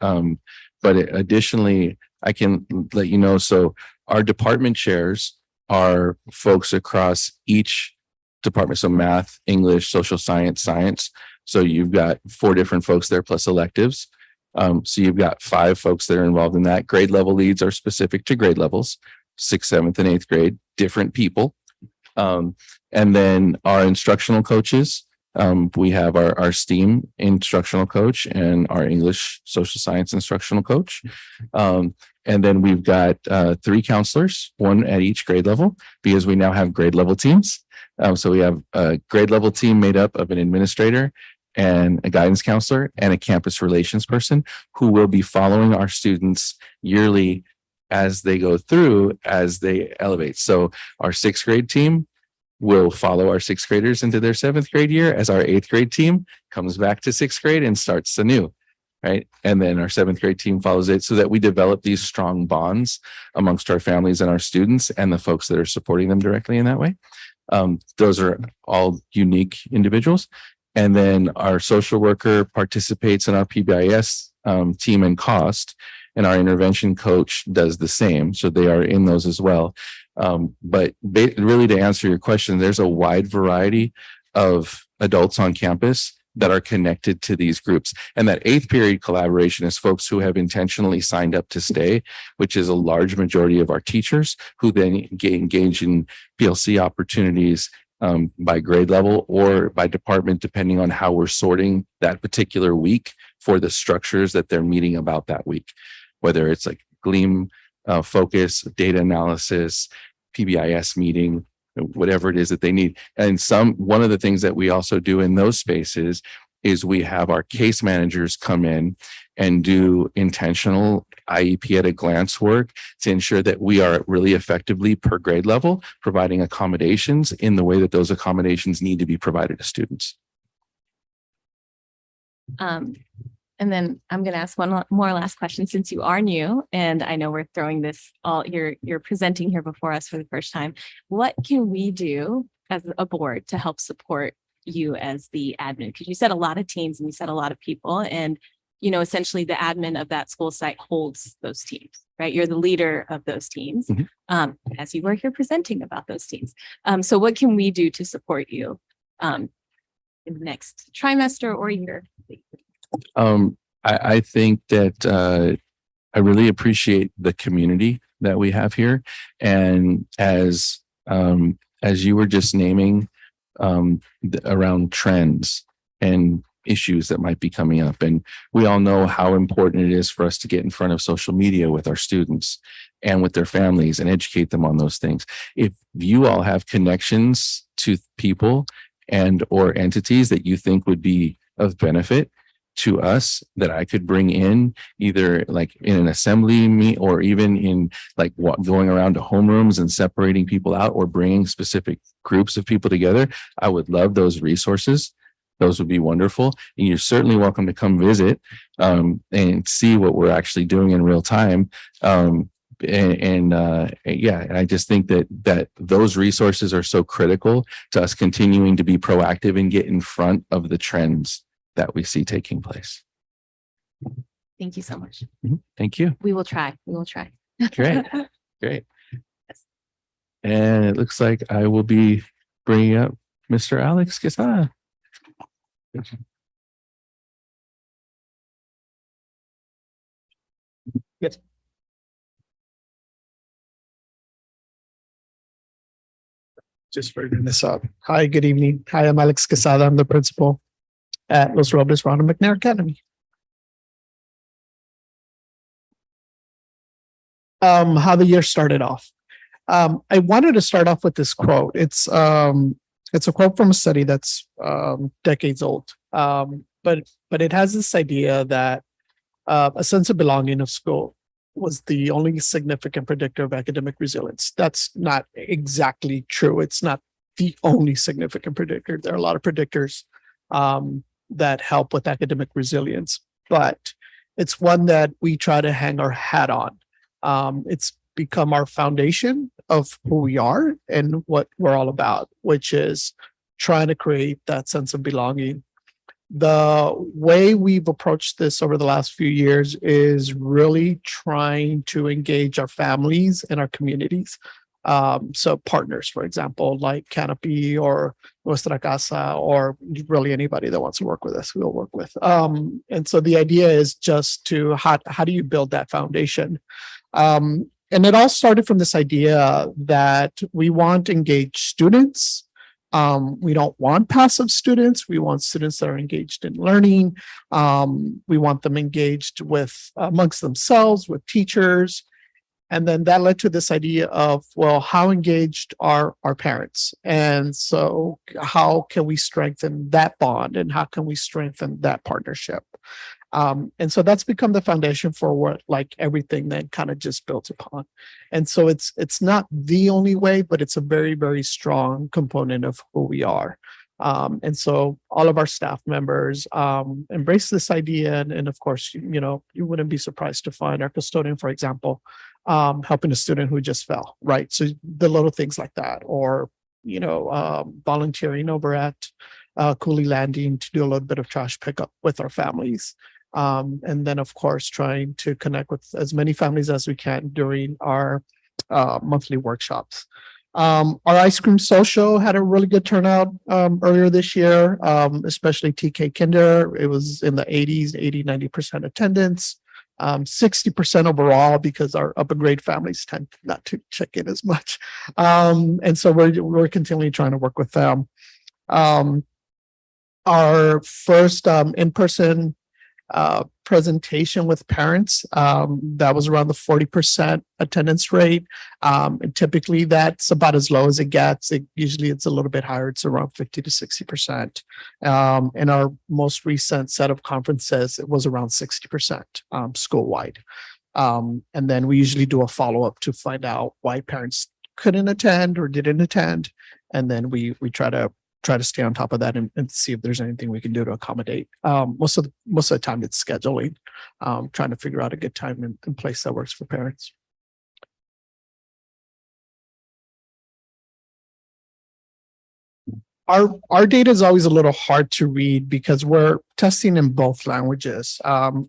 additionally, I can let you know. So our department chairs are folks across each department. So math, English, social science, science. So you've got 4 different folks there plus electives. So you've got 5 folks that are involved in that. Grade level leads are specific to grade levels, 6th, 7th, and 8th grade, different people. And then our instructional coaches, we have our STEAM instructional coach and our English social science instructional coach. And then we've got 3 counselors, 1 at each grade level, because we now have grade level teams. So we have a grade level team made up of an administrator and a guidance counselor and a campus relations person who will be following our students yearly as they go through, as they elevate. So our 6th grade team will follow our 6th graders into their 7th grade year as our 8th grade team comes back to 6th grade and starts anew, right? And then our 7th grade team follows it so that we develop these strong bonds amongst our families and our students and the folks that are supporting them directly in that way. Those are all unique individuals. And then our social worker participates in our PBIS team and cost, and our intervention coach does the same. So they are in those as well. But really, to answer your question, there's a wide variety of adults on campus that are connected to these groups. And that 8th period collaboration is folks who have intentionally signed up to stay, which is a large majority of our teachers who then engage in PLC opportunities by grade level or by department, depending on how we're sorting that particular week for the structures that they're meeting about that week, whether it's like Gleam focus, data analysis, PBIS meeting, whatever it is that they need. And one of the things that we also do in those spaces is we have our case managers come in and do intentional IEP at a glance work to ensure that we are really effectively per grade level providing accommodations in the way that those accommodations need to be provided to students. And then I'm going to ask one more last question since you are new and I know we're throwing this all, you're presenting here before us for the first time. What can we do as a board to help support you as the admin? Because you said a lot of teams and you said a lot of people and, you know, essentially the admin of that school site holds those teams, right? You're the leader of those teams as you were here presenting about those teams. So what can we do to support you in the next trimester or year? I think that I really appreciate the community that we have here. And as you were just naming around trends and issues that might be coming up. And we all know how important it is for us to get in front of social media with our students and with their families and educate them on those things. If you all have connections to people and or entities that you think would be of benefit to us that I could bring in either like in an assembly meet or even in like going around to homerooms and separating people out or bringing specific groups of people together, I would love those resources. Those would be wonderful. And you're certainly welcome to come visit and see what we're actually doing in real time. And I just think that those resources are so critical to us continuing to be proactive and get in front of the trends that we see taking place. Thank you so much. Thank you. We will try. We will try. Great. Great. And it looks like I will be bringing up Mr. Alex Quesada. Yes. Just bringing this up. Hi, good evening. Hi, I'm Alex Quesada. I'm the principal at Los Robles Ronald McNair Academy. How the year started off. I wanted to start off with this quote. It's It's a quote from a study that's decades old. But it has this idea that a sense of belonging of school was the only significant predictor of academic resilience. That's not exactly true. It's not the only significant predictor. There are a lot of predictors that help with academic resilience, but it's one that we try to hang our hat on. It's become our foundation of who we are and what we're all about, which is trying to create that sense of belonging. The way we've approached this over the last few years is really trying to engage our families and our communities. So partners, for example, like Canopy or Nuestra Casa, or really anybody that wants to work with us, we'll work with. And so the idea is just to how do you build that foundation? And it all started from this idea that we want engaged students. We don't want passive students. We want students that are engaged in learning. We want them engaged with amongst themselves, with teachers. And then that led to this idea of, well, how engaged are our parents? And so how can we strengthen that bond and how can we strengthen that partnership? And so that's become the foundation for what, like, everything that kind of just built upon. And so it's not the only way, but it's a very, very strong component of who we are. And so all of our staff members embrace this idea. And of course, you know, you wouldn't be surprised to find our custodian, for example, helping a student who just fell, right? So the little things like that, or, you know, volunteering over at Cooley Landing to do a little bit of trash pickup with our families. And then, of course, trying to connect with as many families as we can during our monthly workshops. Our ice cream social had a really good turnout earlier this year, especially TK Kinder. It was in the 80s, 90% attendance, 60% overall, because our upper grade families tend not to check in as much. And so we're continually trying to work with them. Our first in-person presentation with parents, that was around the 40% attendance rate. And typically that's about as low as it gets. Usually it's a little bit higher. It's around 50 to 60%. In our most recent set of conferences, it was around 60% school-wide. And then we usually do a follow-up to find out why parents couldn't attend or didn't attend. And then we try to stay on top of that and see if there's anything we can do to accommodate. Most of the time it's scheduling, trying to figure out a good time and place that works for parents. Our data is always a little hard to read because we're testing in both languages.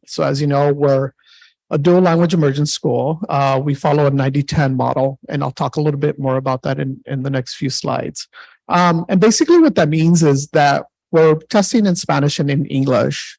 So as you know, we're a dual language immersion school. We follow a 90-10 model, and I'll talk a little bit more about that in the next few slides. And basically what that means is that we're testing in Spanish and in English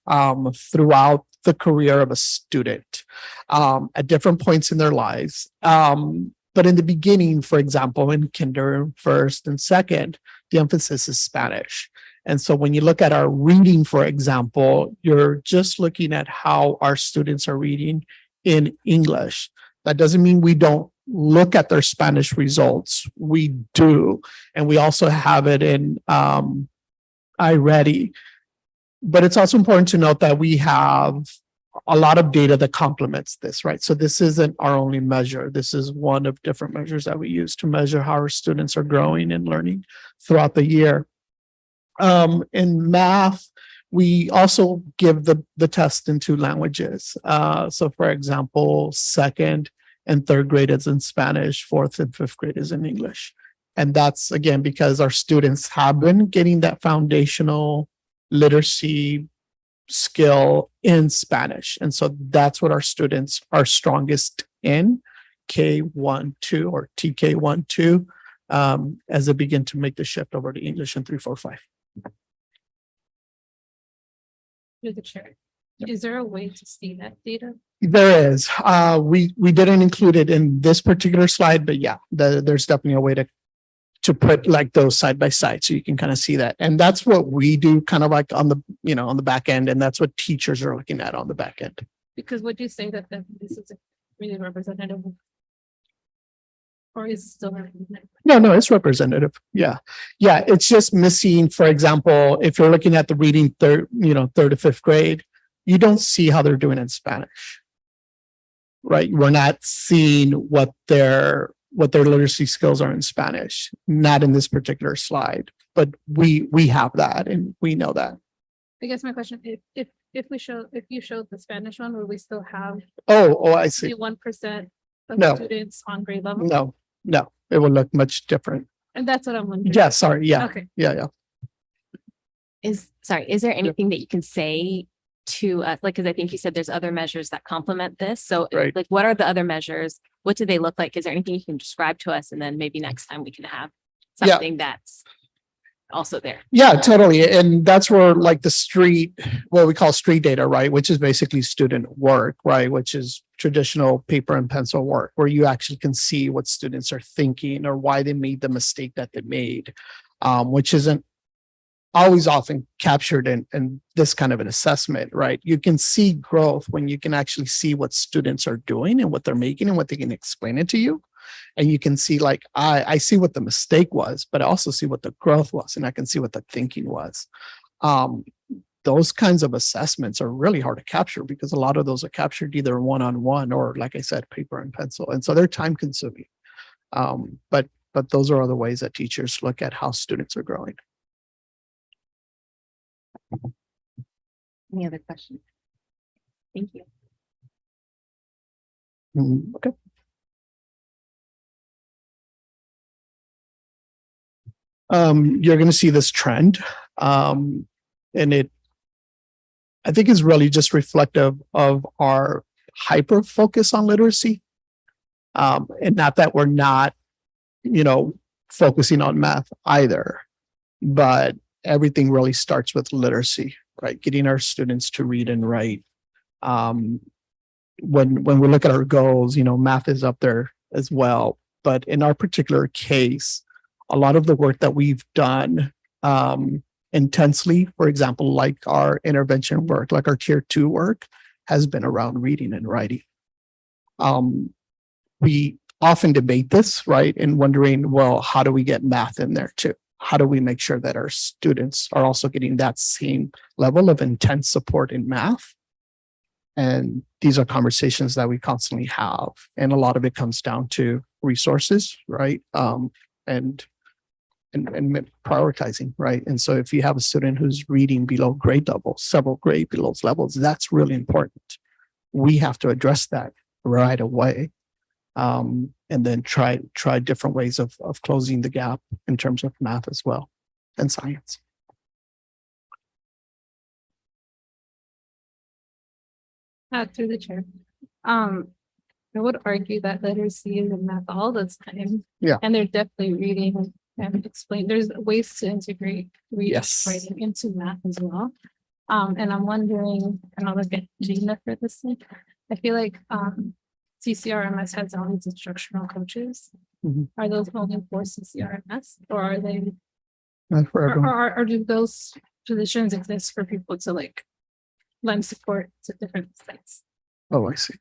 throughout the career of a student at different points in their lives. But in the beginning, for example, in kinder, first and second, the emphasis is Spanish. And so when you look at our reading, for example, you're just looking at how our students are reading in English. That doesn't mean we don't look at their Spanish results. We do. And we also have it in iReady. But it's also important to note that we have a lot of data that complements this, right? So this isn't our only measure. This is one of different measures that we use to measure how our students are growing and learning throughout the year. In math, we also give the test in 2 languages. So for example, second and third grade is in Spanish, fourth and fifth grade is in English. And that's, again, because our students have been getting that foundational literacy skill in Spanish. And so that's what our students are strongest in, K1, 2 or TK1, 2, as they begin to make the shift over to English in 3, 4, 5. Through the chair. Is there a way to see that data? There is. We didn't include it in this particular slide, but yeah, there's definitely a way to put like those side by side so you can kind of see that. And that's what we do kind of like on the, on the back end. And that's what teachers are looking at on the back end. Because would you say that this is really representative of Or is it still? No, it's representative. Yeah. Yeah, it's just missing, for example, if you're looking at the reading third to fifth grade, you don't see how they're doing in Spanish. Right? We're not seeing what their literacy skills are in Spanish, not in this particular slide, but we have that and we know that. I guess my question, if you showed the Spanish one, would we still have Oh, I see. 1% of No. students on grade level? No, it will look much different. And that's what I'm wondering. Yeah, sorry. Yeah, Okay. yeah. Is there anything that you can say to, because I think you said there's other measures that complement this. So Right. like, what are the other measures? What do they look like? Is there anything you can describe to us? And then maybe next time we can have Yeah. something that's also there. Yeah, totally. And that's where like what we call street data, right? Which is basically student work, right? Which is traditional paper and pencil work, where you actually can see what students are thinking or why they made the mistake that they made, which isn't always often captured in this kind of an assessment, right? You can see growth when you can actually see what students are doing and what they're making and what they can explain it to you. And you can see like, I see what the mistake was, but I also see what the growth was, and I can see what the thinking was. Those kinds of assessments are really hard to capture because a lot of those are captured either one-on-one or, like I said, paper and pencil. And so they're time consuming. But those are other ways that teachers look at how students are growing. Any other questions? Thank you. Okay. You're going to see this trend. And I think is really just reflective of our hyper focus on literacy. And not that we're not, focusing on math either, but everything really starts with literacy, right? Getting our students to read and write. When we look at our goals, math is up there as well. But in our particular case, a lot of the work that we've done intensely, for example, like our intervention work, like our tier 2 work, has been around reading and writing. We often debate this, right? And wondering, well, how do we get math in there too? How do we make sure that our students are also getting that same level of intense support in math? And these are conversations that we constantly have. And a lot of it comes down to resources, right? And prioritizing, right? And so if you have a student who's reading below grade level, several grade below levels, that's really important. We have to address that right away. And then try different ways of closing the gap in terms of math as well and science. Through the chair. I would argue that literacy is in math all the time. Yeah. And they're definitely reading and explain. There's ways to integrate reading, Yes. writing into math as well. And I'm wondering, and I'll look at Gina for this one. I feel like CCRMS has all these instructional coaches. Mhm. Are those only for CCRMS, or are they, Not for everyone. or do those positions exist for people to like lend support to different sites? Oh, I see.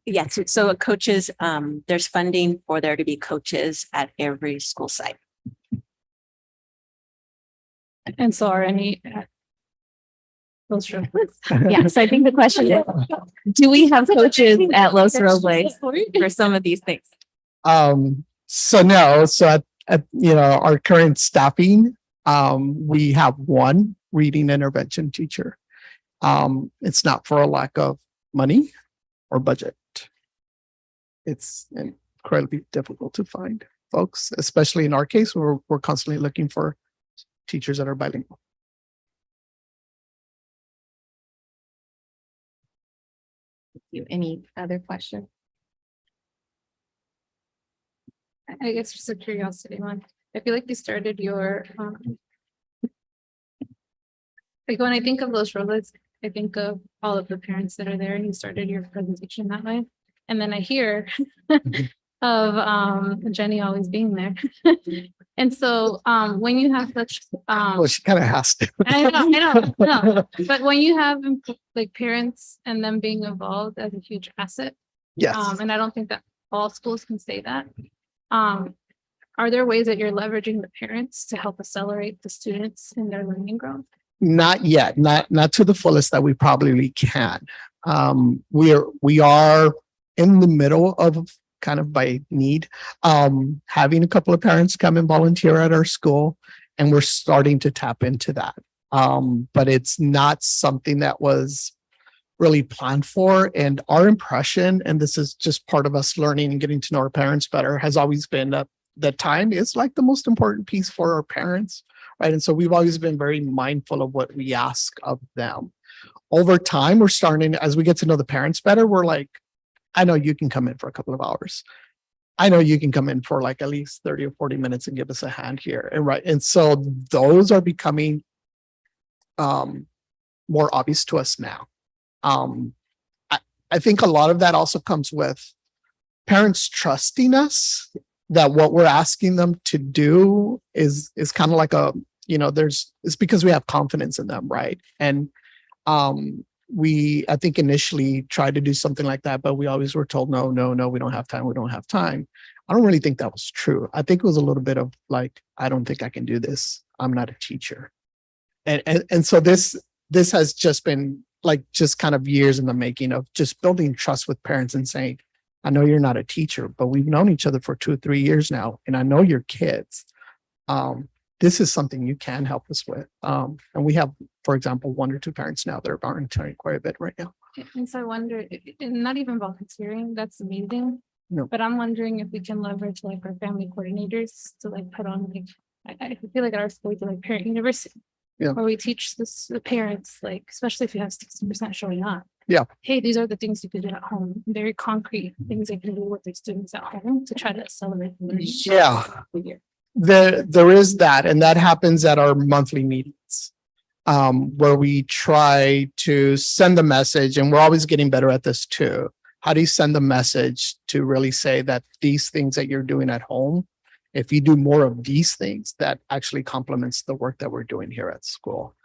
Yes, so coaches, there's funding for there to be coaches at every school site. And so are any those shows? Yeah, so I think the question is, do we have coaches at Los Robles for some of these things? So no, so at our current staffing, we have one reading intervention teacher. It's not for a lack of money or budget. It's incredibly difficult to find folks, especially in our case, where we're constantly looking for teachers that are bilingual. Any other questions? I guess just a curiosity one. I feel like you started your like when I think of those robots, I think of all of the parents that are there, and you started your presentation that way. And then I hear of Jenny always being there. And so when you have such Well, she kind of has to. I know. But when you have like parents and them being involved as a huge asset, Yes. and I don't think that all schools can say that. Are there ways that you're leveraging the parents to help accelerate the students in their learning growth? Not yet, not to the fullest that we probably can. We are in the middle of, kind of by need, having a couple of parents come and volunteer at our school, and we're starting to tap into that. But it's not something that was really planned for. And our impression, and this is just part of us learning and getting to know our parents better, has always been that time is like the most important piece for our parents, right? And so we've always been very mindful of what we ask of them. Over time, we're starting, as we get to know the parents better, we're like, I know you can come in for a couple of hours. I know you can come in for like at least 30 or 40 minutes and give us a hand here. And right. And so those are becoming more obvious to us now. I think a lot of that also comes with parents trusting us, that what we're asking them to do is kind of like it's because we have confidence in them, right? And I think initially tried to do something like that, but we always were told, no, we don't have time. I don't really think that was true. I think it was a little bit of like, I don't think I can do this. I'm not a teacher. And so this has just been like, just kind of years in the making of just building trust with parents and saying, I know you're not a teacher, but we've known each other for 2 or 3 years now, and I know your kids. This is something you can help us with. And we have, for example, 1 or 2 parents now that are volunteering quite a bit right now. And so I wonder, not even volunteering, that's amazing. No. But I'm wondering if we can leverage like our family coordinators to like put on like, I feel like at our school we do like parent university. Yeah. Where we teach the parents, like, especially if you have 60% showing up. Yeah. Hey, these are the things you can do at home, very concrete things they can do with their students at home to try to accelerate the learning. Yeah. There is that, and that happens at our monthly meetings, where we try to send a message, and we're always getting better at this too. How do you send a message to really say that these things that you're doing at home, if you do more of these things, that actually complements the work that we're doing here at school?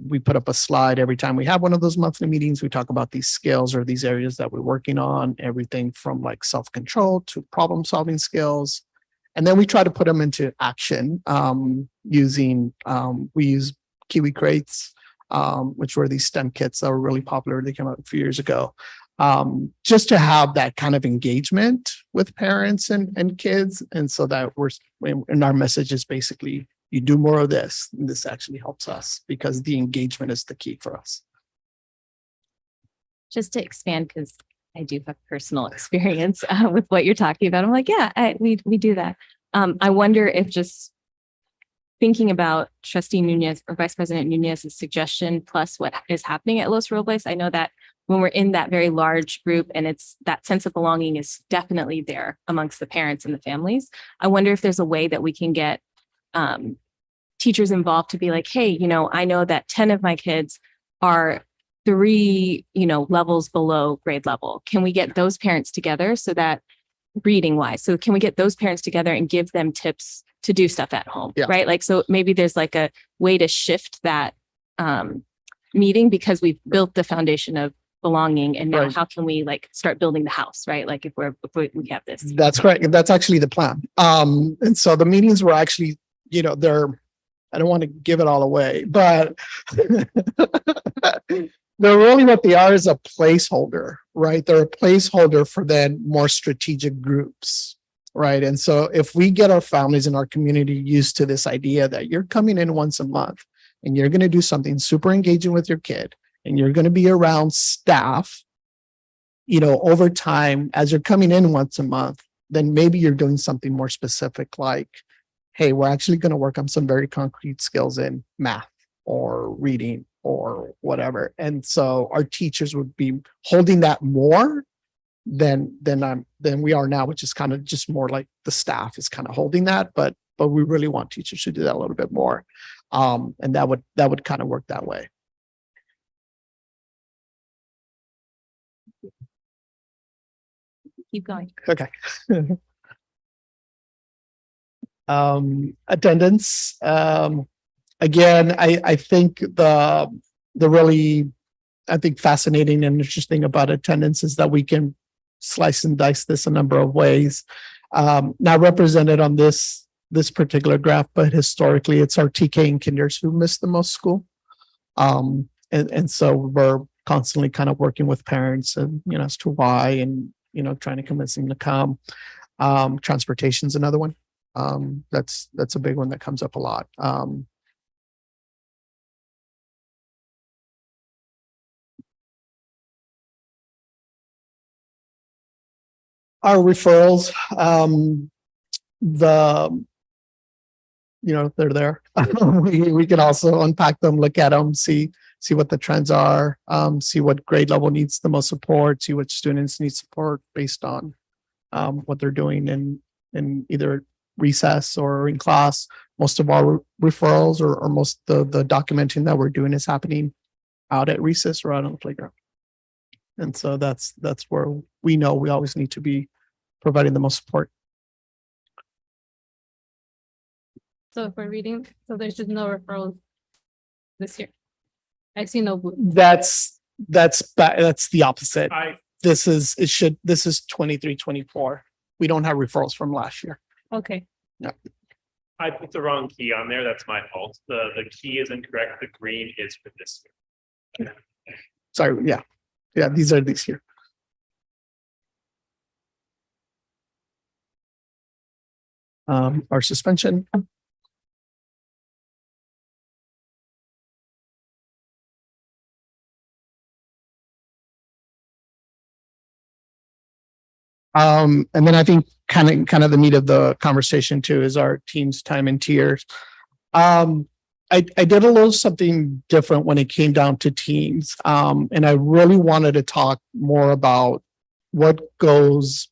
We put up a slide every time we have one of those monthly meetings. We talk about these skills or these areas that we're working on, everything from like self-control to problem-solving skills. And then we try to put them into action using, we use Kiwi crates, which were these STEM kits that were really popular. They came out a few years ago. Just to have that kind of engagement with parents and kids. And so that and our message is basically, you do more of this, and this actually helps us because the engagement is the key for us. Just to expand, because I do have personal experience with what you're talking about. I'm like, yeah, we do that. I wonder if just thinking about Trustee Nunez or Vice President Nunez's suggestion plus what is happening at Los Robles, I know that when we're in that very large group and it's that sense of belonging is definitely there amongst the parents and the families. I wonder if there's a way that we can get teachers involved to be like, hey, I know that 10 of my kids are 3, levels below grade level. Can we get those parents together so that reading wise? So can we get those parents together and give them tips to do stuff at home? Yeah. Right. Like, so maybe there's like a way to shift that meeting because we've built the foundation of belonging. And now Right. how can we like start building the house? Right. Like if we have this. That's correct. That's actually the plan. And so the meetings were actually, I don't want to give it all away, but they're really what they are is a placeholder, right? They're a placeholder for then more strategic groups, right? And so if we get our families and our community used to this idea that you're coming in once a month and you're going to do something super engaging with your kid and you're going to be around staff, over time, as you're coming in once a month, then maybe you're doing something more specific like, hey, we're actually going to work on some very concrete skills in math or reading or whatever. And so our teachers would be holding that more than we are now, which is kind of just more like the staff is kind of holding that. But we really want teachers to do that a little bit more. And that would kind of work that way. Keep going. Okay. Attendance. Again, I think the really, I think fascinating and interesting about attendance is that we can slice and dice this a number of ways. Not represented on this particular graph, but historically it's our TK and kinders who miss the most school. And so we're constantly kind of working with parents and, as to why, and, trying to convince them to come. Transportation's another one. That's a big one that comes up a lot. Our referrals, they're there. we can also unpack them, look at them, see what the trends are, see what grade level needs the most support, see which students need support based on what they're doing in either recess or in class. Most of our referrals or most of the documenting that we're doing is happening out at recess or out on the playground. And so that's where we know we always need to be providing the most support. So if we're reading, so there's just no referrals this year. I see no blue. That's the opposite. This is 23-24. We don't have referrals from last year. Okay. I put the wrong key on there. That's my fault. The key is incorrect. The green is for this year. Sorry. Yeah. These are this year. Our suspension. And then I think kind of the meat of the conversation too is our team's time and tiers. I did a little something different when it came down to teams. And I really wanted to talk more about what goes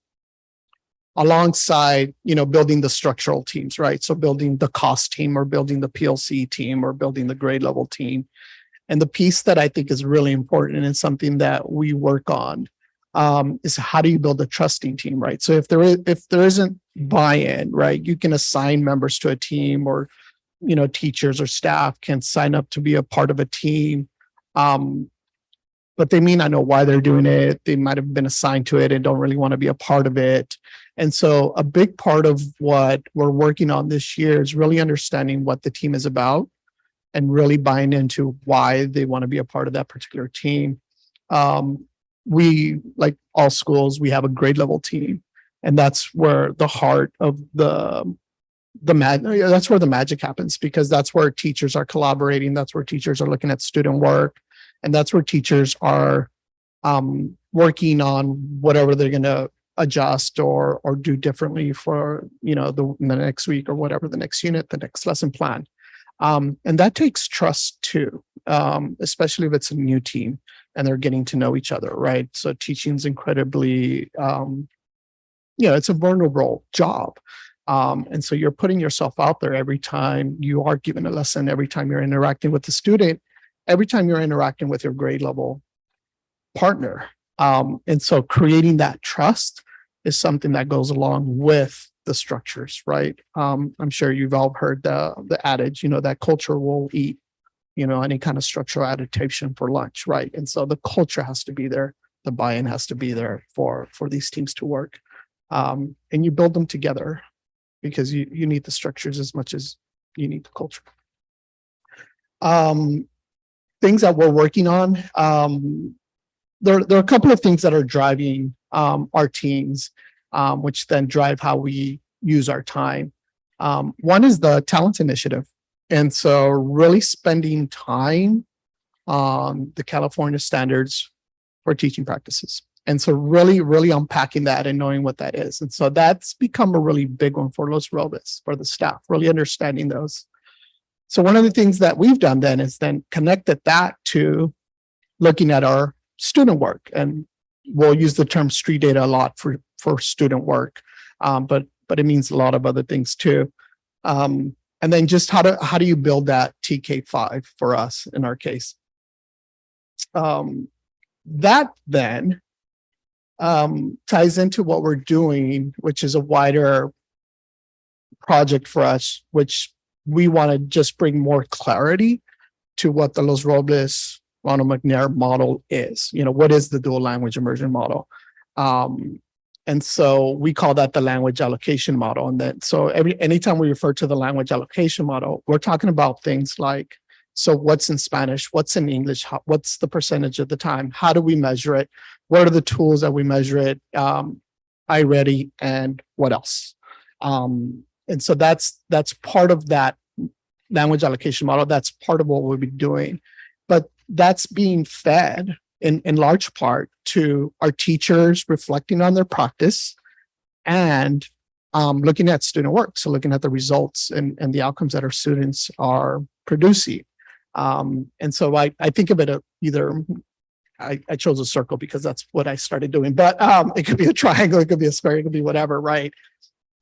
alongside, building the structural teams, right? So building the cost team or building the PLC team or building the grade level team. And the piece that I think is really important and something that we work on is how do you build a trusting team, right? So if there isn't buy-in, right, you can assign members to a team or, teachers or staff can sign up to be a part of a team. But they may not know why they're doing it. They might have been assigned to it and don't really want to be a part of it. And so a big part of what we're working on this year is really understanding what the team is about and really buying into why they want to be a part of that particular team. We, like all schools, we have a grade level team, and that's where the heart of that's where the magic happens, because that's where teachers are collaborating. That's where teachers are looking at student work, and that's where teachers are working on whatever they're going to adjust or do differently for the next week or whatever, the next unit, the next lesson plan. And that takes trust too, especially if it's a new team and they're getting to know each other, right? So teaching is incredibly, it's a vulnerable job. And so you're putting yourself out there every time you are given a lesson, every time you're interacting with the student, every time you're interacting with your grade level partner. And so creating that trust is something that goes along with the structures, right? I'm sure you've all heard the adage, that culture will eat, any kind of structural adaptation for lunch, right? And so the culture has to be there. The buy-in has to be there for these teams to work. And you build them together because you need the structures as much as you need the culture. Things that we're working on. There are a couple of things that are driving our teams, which then drive how we use our time. One is the talent initiative. And so really spending time on the California standards for teaching practices. And so really unpacking that and knowing what that is. And so that's become a really big one for Los Robes, for the staff, really understanding those. So one of the things that we've done then is then connected that to looking at our student work. And we'll use the term street data a lot for student work, but it means a lot of other things too. And then just how do you build that TK5 for us in our case? That then ties into what we're doing, which is a wider project for us, which we want to just bring more clarity to what the Los Robles Ronald McNair model is. What is the dual language immersion model? And so we call that the language allocation model. And then, so anytime we refer to the language allocation model, we're talking about things like, so what's in Spanish, what's in English, what's the percentage of the time, how do we measure it, what are the tools that we measure it, iReady, and what else? And so that's part of that language allocation model. That's part of what we'll be doing, but that's being fed in large part to our teachers reflecting on their practice and looking at student work. So looking at the results and the outcomes that our students are producing. And so I think of it either, I chose a circle because that's what I started doing, but it could be a triangle, it could be a square, it could be whatever, right?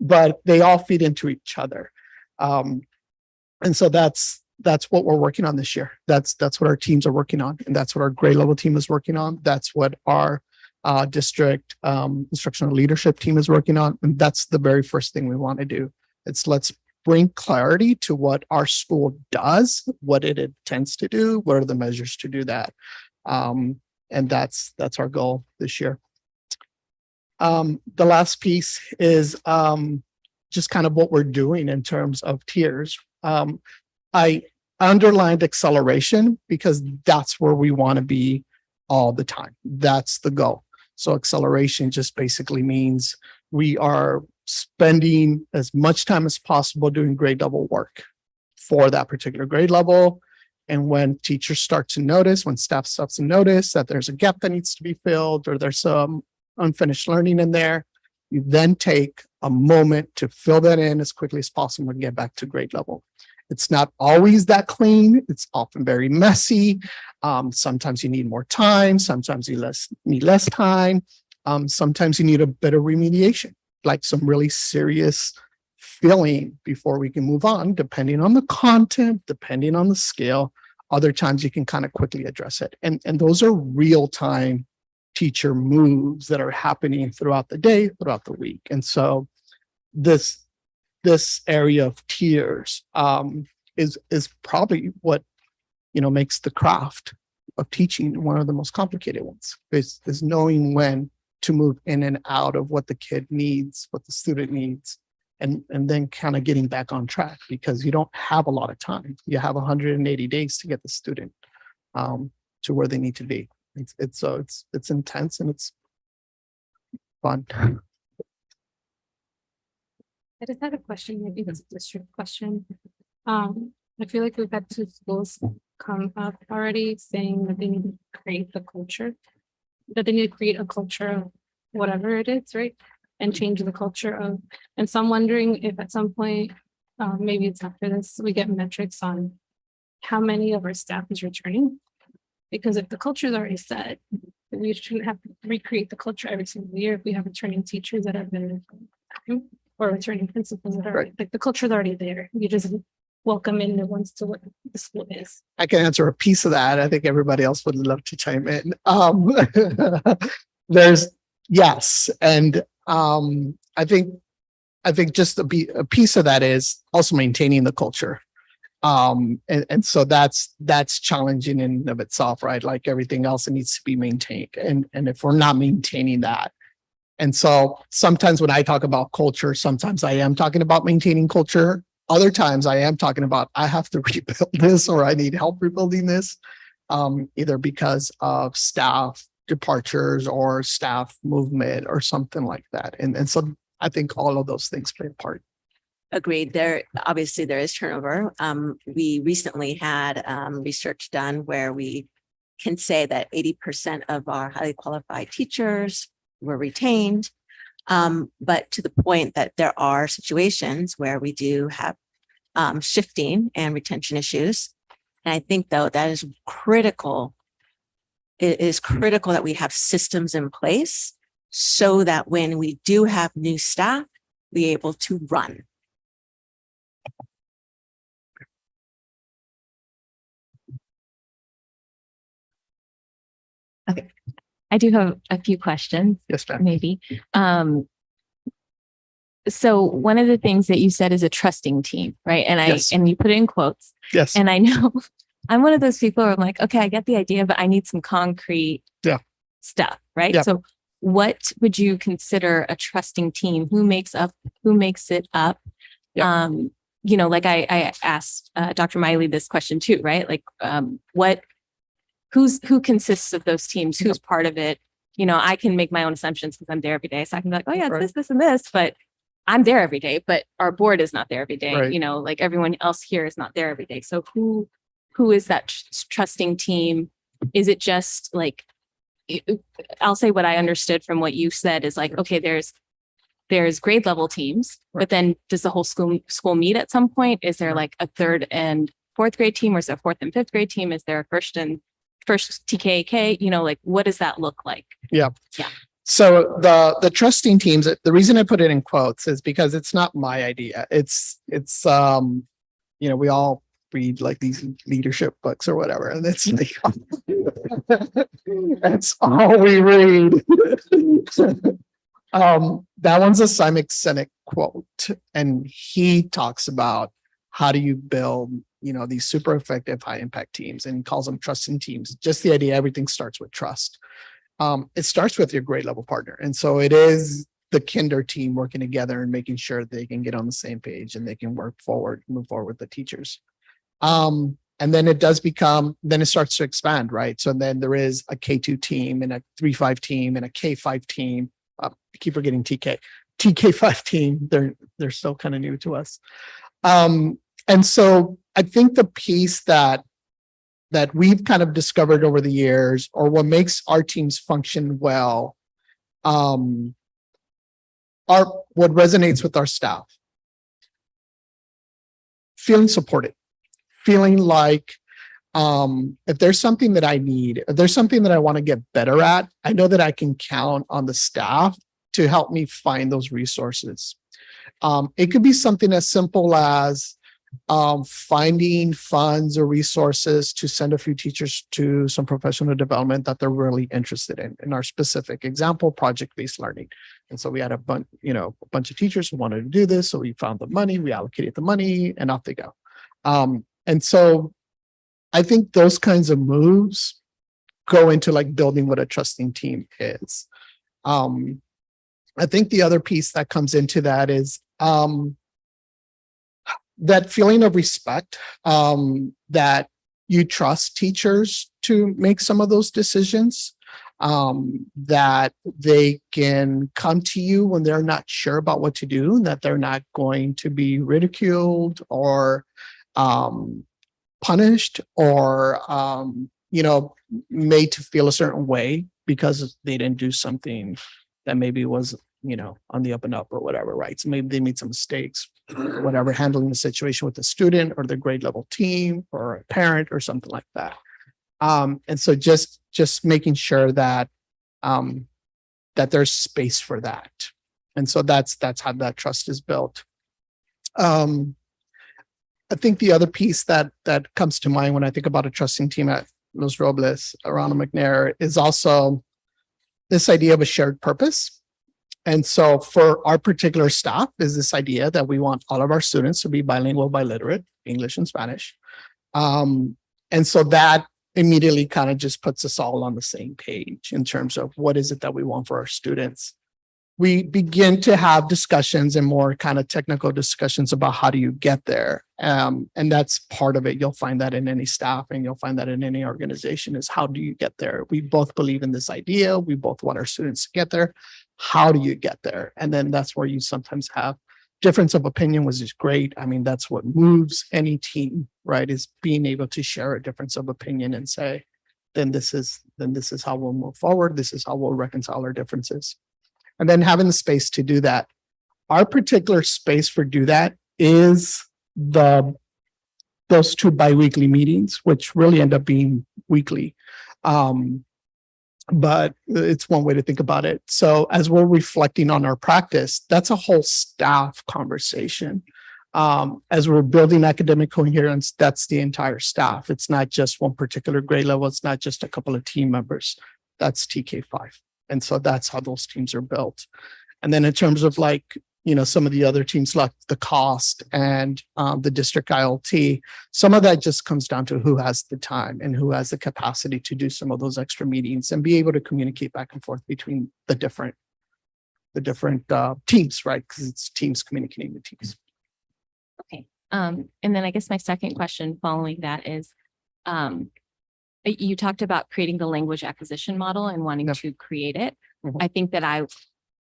But they all feed into each other. And so that's what we're working on this year. That's what our teams are working on, and that's what our grade level team is working on. That's what our district instructional leadership team is working on, and that's the very first thing we want to do. Let's bring clarity to what our school does, what it intends to do, what are the measures to do that, and that's our goal this year. The last piece is just kind of what we're doing in terms of tiers. I underlined acceleration because that's where we want to be all the time. That's the goal. So acceleration just basically means we are spending as much time as possible doing grade level work for that particular grade level. And when teachers start to notice, when staff starts to notice that there's a gap that needs to be filled or there's some unfinished learning in there, you then take a moment to fill that in as quickly as possible and get back to grade level. It's not always that clean. It's often very messy. Sometimes you need more time. Sometimes you need less time. Sometimes you need a bit of remediation, like some really serious filling before we can move on, depending on the content, depending on the scale. Other times you can kind of quickly address it. And those are real-time teacher moves that are happening throughout the day, throughout the week. And so this area of tiers is probably what makes the craft of teaching one of the most complicated ones. Is knowing when to move in and out of what the kid needs, what the student needs, and then kind of getting back on track, because you don't have a lot of time. You have 180 days to get the student to where they need to be. It's intense and it's fun. I just had a question, maybe it's a district question. I feel like we've had 2 schools come up already saying that they need to create the culture, that they need to create a culture of whatever it is, right? And change the culture of, and so I'm wondering if at some point, maybe it's after this, we get metrics on how many of our staff is returning. Because if the culture is already set, then we shouldn't have to recreate the culture every single year if we have returning teachers that have been there for a long time, or returning principals that are like the culture is already there. You just welcome in the ones to what the school is. I can answer a piece of that. I think everybody else would love to chime in. There's yes, and I think just a piece of that is also maintaining the culture. And so that's challenging in and of itself, right? Like everything else, it needs to be maintained. And if we're not maintaining that, and so sometimes when I talk about culture, sometimes I am talking about maintaining culture. Other times I am talking about I have to rebuild this or I need help rebuilding this, either because of staff departures or staff movement or something like that. And so I think all of those things play a part. Agreed. Obviously there is turnover. We recently had research done where we can say that 80% of our highly qualified teachers were retained. But to the point that there are situations where we do have shifting and retention issues. And I think though that is critical. It is critical that we have systems in place so that when we do have new staff, we're able to run. Okay. I do have a few questions. Yes, ma'am. Maybe. So one of the things that you said is a trusting team, right? And Yes. and you put it in quotes. Yes. And I know I'm one of those people where I'm like, okay, I get the idea, but I need some concrete stuff, right? Yeah. So what would you consider a trusting team? Who makes it up? Yeah. You know, like I asked Dr. Miley this question too, right? Like, who consists of those teams? Who's part of it? You know, I can make my own assumptions because I'm there every day. So I can be like, oh yeah, it's Right. this, and this, but I'm there every day, but our board is not there every day. Right. You know, like everyone else here is not there every day. So who is that trusting team? Is it just like, I'll say what I understood from what you said is like, okay, there's grade level teams, but then does the whole school meet at some point? Is there like a third and fourth grade team, or is there a fourth and fifth grade team? Is there a first TKK? You know, like what does that look like? So the trusting teams, the reason I put it in quotes is because it's not my idea. It's you know, we all read like these leadership books or whatever, and it's like that's all we read. That one's a Simon Sinek quote, and he talks about how do you build, you know, these super effective high impact teams, and he calls them trusting teams. Just the idea, everything starts with trust. It starts with your grade level partner. And so it is the kinder team working together and making sure they can get on the same page and they can move forward with the teachers. And then it starts to expand, right? So then there is a K2 team and a 3-5 team and a K5 team. I keep forgetting TK5 team. They're still kind of new to us. And so I think the piece that we've kind of discovered over the years, or what makes our teams function well, are what resonates with our staff. Feeling supported, feeling like if there's something that I need, if there's something that I want to get better at, I know that I can count on the staff to help me find those resources. It could be something as simple as finding funds or resources to send a few teachers to some professional development that they're really interested in our specific example, project-based learning. And so we had a bunch of teachers who wanted to do this. So we found the money, we allocated the money, and off they go. And so I think those kinds of moves go into like building what a trusting team is. I think the other piece that comes into that is that feeling of respect, that you trust teachers to make some of those decisions, that they can come to you when they're not sure about what to do, that they're not going to be ridiculed or punished or, made to feel a certain way because they didn't do something that maybe was, on the up and up or whatever, right? So maybe they made some mistakes, whatever, handling the situation with the student or the grade level team or a parent or something like that. And so just making sure that that there's space for that. And so that's how that trust is built. I think the other piece that comes to mind when I think about a trusting team at Los Robles, around McNair, is also this idea of a shared purpose. And so for our particular staff is this idea that we want all of our students to be bilingual, biliterate, English and Spanish. And so that immediately kind of just puts us all on the same page in terms of what is it that we want for our students. We begin to have discussions and more kind of technical discussions about how do you get there. And that's part of it. You'll find that in any staff and you'll find that in any organization is how do you get there? We both believe in this idea. We both want our students to get there. How do you get there? And then that's where you sometimes have difference of opinion, which is great. I mean, that's what moves any team, right? Is being able to share a difference of opinion and say, then this is how we'll move forward. This is how we'll reconcile our differences. And then having the space to do that. Our particular space for do that is those two biweekly meetings, which really end up being weekly. But it's one way to think about it. So as we're reflecting on our practice, that's a whole staff conversation. As we're building academic coherence, that's the entire staff. It's not just one particular grade level. It's not just a couple of team members. That's TK5. And so that's how those teams are built. And then in terms of like some of the other teams like the cost and the district ILT. Some of that just comes down to who has the time and who has the capacity to do some of those extra meetings and be able to communicate back and forth between the different teams, right? Because it's teams communicating with teams. Okay. And then I guess my second question following that is, you talked about creating the language acquisition model and wanting Yep. to create it. Mhm. I think that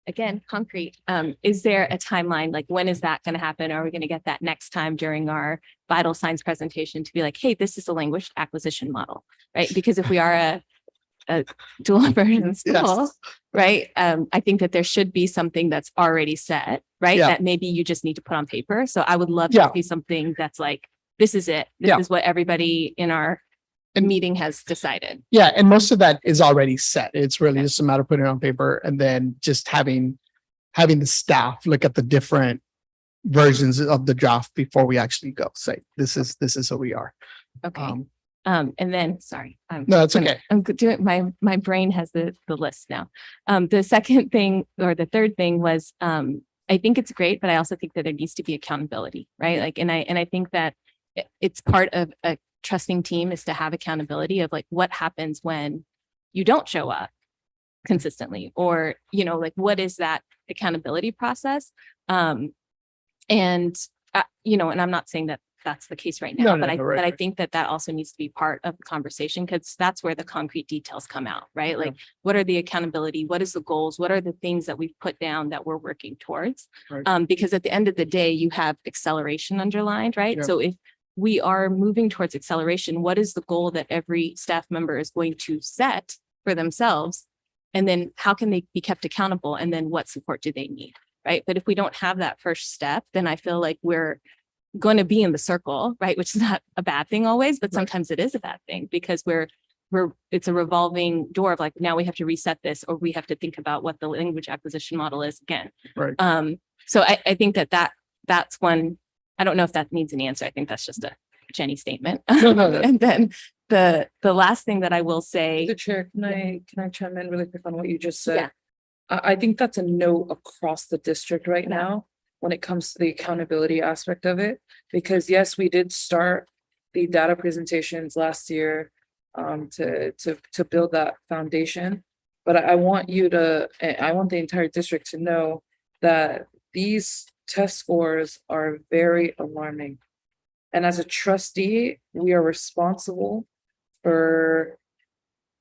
again, concrete, is there a timeline? Like, when is that going to happen? Are we going to get that next time during our vital signs presentation to be like, hey, this is a language acquisition model, right? Because if we are a dual immersion school, Yes. right? I think that there should be something that's already set, right? Yeah. That maybe you just need to put on paper. So I would love Yeah. to see something that's like, this is it. This Yeah. is what everybody in our And- meeting has decided. Yeah, and most of that is already set. It's really just a matter of putting it on paper and then just having the staff look at the different versions of the draft before we actually go say, this is who we are. Okay. And then, sorry. No, that's okay. I'm doing, my brain has the list now. The second thing or the third thing was, I think it's great, but I also think that there needs to be accountability, right? Like, and I think that it's part of a trusting team is to have accountability of like, what happens when you don't show up consistently, or, like, what is that accountability process? And I'm not saying that that's the case right now, No, no, no, right, but I right. think that also needs to be part of the conversation, because that's where the concrete details come out, right? Like, what are the accountability? What is the goals? What are the things that we've put down that we're working towards? Right. Because at the end of the day, you have acceleration underlined, right? Yeah. So if we are moving towards acceleration, what is the goal that every staff member is going to set for themselves? And then how can they be kept accountable? And then what support do they need? Right. But if we don't have that first step, then I feel like we're going to be in the circle, right? Which is not a bad thing always, but sometimes it is a bad thing, because it's a revolving door of like, now we have to reset this, or we have to think about what the language acquisition model is again. Right. So I think that's one. I don't know if that needs an answer. I think that's just a Jenny statement. no. And then the last thing that I will say. The chair, can I chime in really quick on what you just said? Yeah. I think that's a no across the district right now when it comes to the accountability aspect of it, because yes, we did start the data presentations last year to build that foundation. But I want I want the entire district to know that these test scores are very alarming. And as a trustee, we are responsible for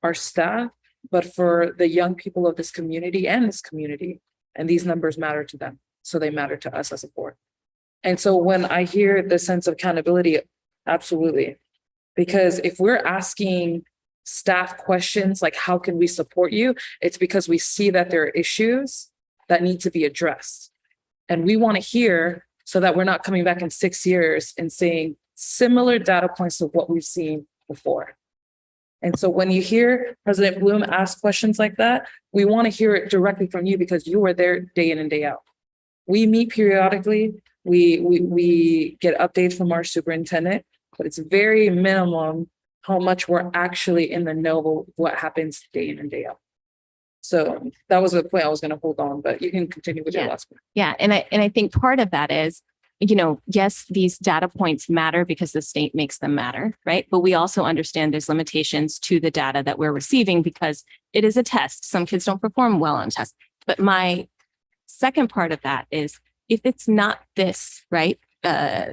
our staff, but for the young people of this community and this community. And these numbers matter to them. So they matter to us as a board. And so when I hear the sense of accountability, absolutely. Because if we're asking staff questions like, how can we support you? It's because we see that there are issues that need to be addressed. And we want to hear, so that we're not coming back in 6 years and saying similar data points of what we've seen before. And so when you hear President Bloom ask questions like that, we want to hear it directly from you, because you are there day in and day out. We meet periodically. We get updates from our superintendent, but it's very minimum how much we're actually in the know of what happens day in and day out. So that was the point I was going to hold on, but you can continue with your last one. Yeah. And I think part of that is, yes, these data points matter because the state makes them matter, right? But we also understand there's limitations to the data that we're receiving because it is a test. Some kids don't perform well on tests. But my second part of that is, if it's not this, right,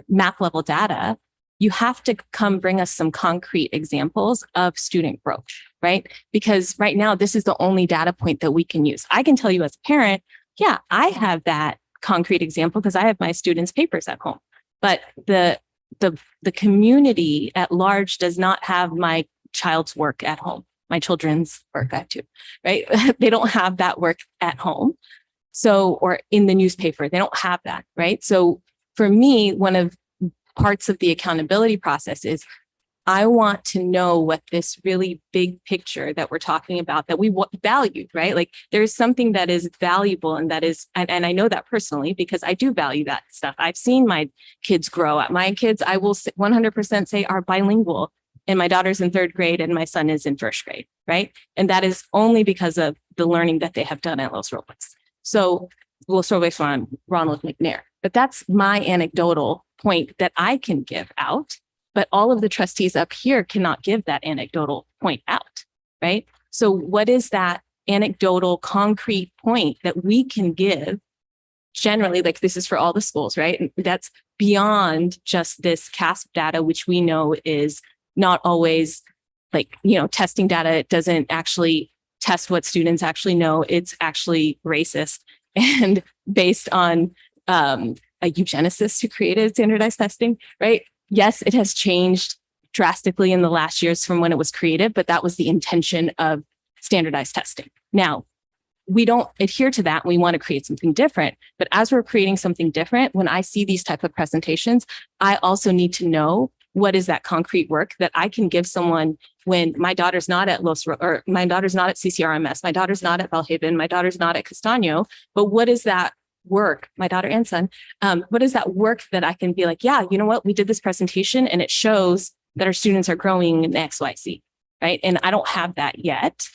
math level data, you have to come bring us some concrete examples of student growth, right? Because right now, this is the only data point that we can use. I can tell you as a parent, yeah, I have that concrete example because I have my students' papers at home. But the community at large does not have my child's work at home. My children's work, I have to, right? They don't have that work at home. So, or in the newspaper, they don't have that, right? So for me, one of parts of the accountability process is I want to know what this really big picture that we're talking about, that we value, right? Like there's something that is valuable and that is, and I know that personally because I do value that stuff. I've seen my kids grow up. My kids, I will 100% say, are bilingual, and my daughter's in 3rd grade and my son is in 1st grade, right? And that is only because of the learning that they have done at Los Robles. So school survey from Ronald McNair. But that's my anecdotal point that I can give out. But all of the trustees up here cannot give that anecdotal point out, right? So what is that anecdotal concrete point that we can give generally, like this is for all the schools, right? And that's beyond just this CASP data, which we know is not always like, testing data. It doesn't actually test what students actually know. It's actually racist and based on a eugenicist who created standardized testing, right? Yes, it has changed drastically in the last years from when it was created, but that was the intention of standardized testing. Now, we don't adhere to that. We want to create something different. But as we're creating something different, when I see these type of presentations, I also need to know what is that concrete work that I can give someone when my daughter's not at or my daughter's not at CCRMS, my daughter's not at Belhaven, my daughter's not at Castaño, but what is that work, my daughter and son, what is that work that I can be like, yeah, you know what, we did this presentation and it shows that our students are growing in XYZ, right? And I don't have that yet.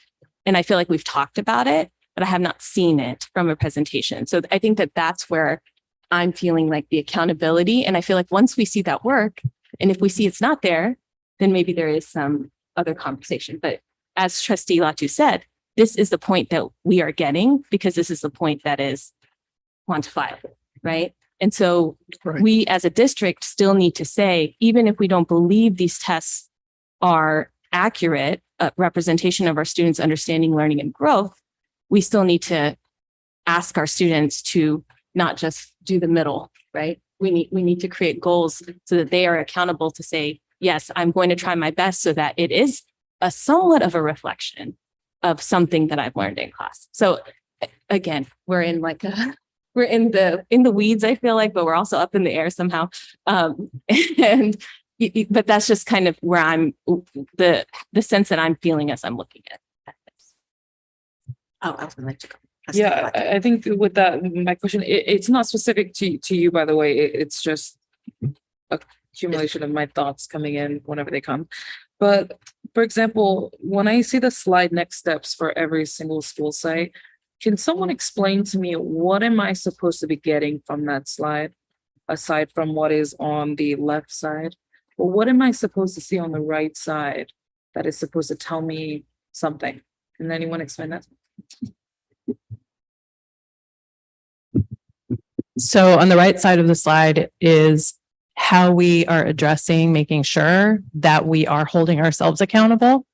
And I feel like we've talked about it, but I have not seen it from a presentation. So I think that that's where I'm feeling like the accountability. And I feel like once we see that work, and if we see it's not there, then maybe there is some other conversation. But as Trustee Latu said, this is the point that we are getting because this is the point that is quantifiable, right? And so Right. we as a district still need to say, even if we don't believe these tests are accurate representation of our students' understanding, learning, and growth, we still need to ask our students to not just do the middle, right? We need to create goals so that they are accountable to say, yes, I'm going to try my best so that it is a somewhat of a reflection of something that I've learned in class. So again, we're in the weeds, I feel like, but we're also up in the air somehow. But that's just kind of where I'm the sense that I'm feeling as I'm looking at this. Oh, I was gonna let you go. Yeah, I think with that, my question, it's not specific to you, by the way. It's just accumulation of my thoughts coming in whenever they come. But for example, when I see the slide next steps for every single school site, can someone explain to me what am I supposed to be getting from that slide, aside from what is on the left side? But what am I supposed to see on the right side that is supposed to tell me something? Can anyone explain that? So on the right side of the slide is how we are addressing, making sure that we are holding ourselves accountable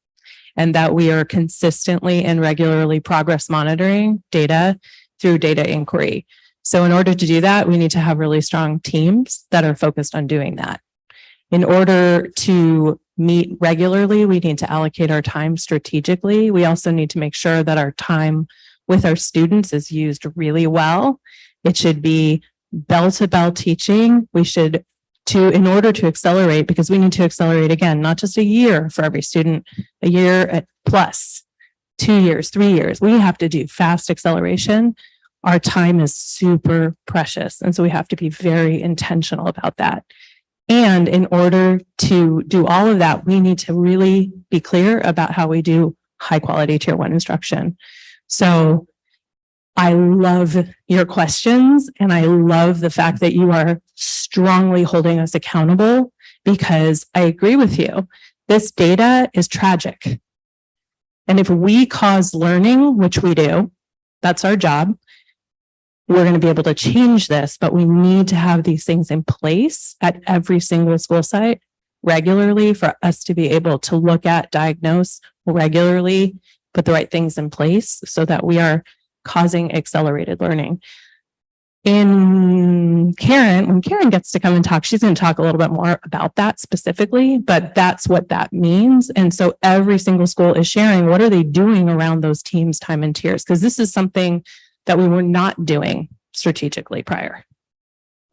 and that we are consistently and regularly progress monitoring data through data inquiry. So in order to do that, we need to have really strong teams that are focused on doing that. In order to meet regularly, we need to allocate our time strategically. We also need to make sure that our time with our students is used really well. It should be bell to bell teaching. We should in order to accelerate, because we need to accelerate again, not just a year for every student, a year at plus 2 years, 3 years. We have to do fast acceleration. Our time is super precious. And so we have to be very intentional about that. And in order to do all of that, we need to really be clear about how we do high quality tier 1 instruction. So I love your questions and I love the fact that you are strongly holding us accountable, because I agree with you. This data is tragic. And if we cause learning, which we do, that's our job, we're going to be able to change this, but we need to have these things in place at every single school site regularly for us to be able to look at, diagnose regularly, put the right things in place so that we are causing accelerated learning. When Karen gets to come and talk, she's going to talk a little bit more about that specifically, but that's what that means. And so every single school is sharing what are they doing around those teams, time and tiers, because this is something that we were not doing strategically prior.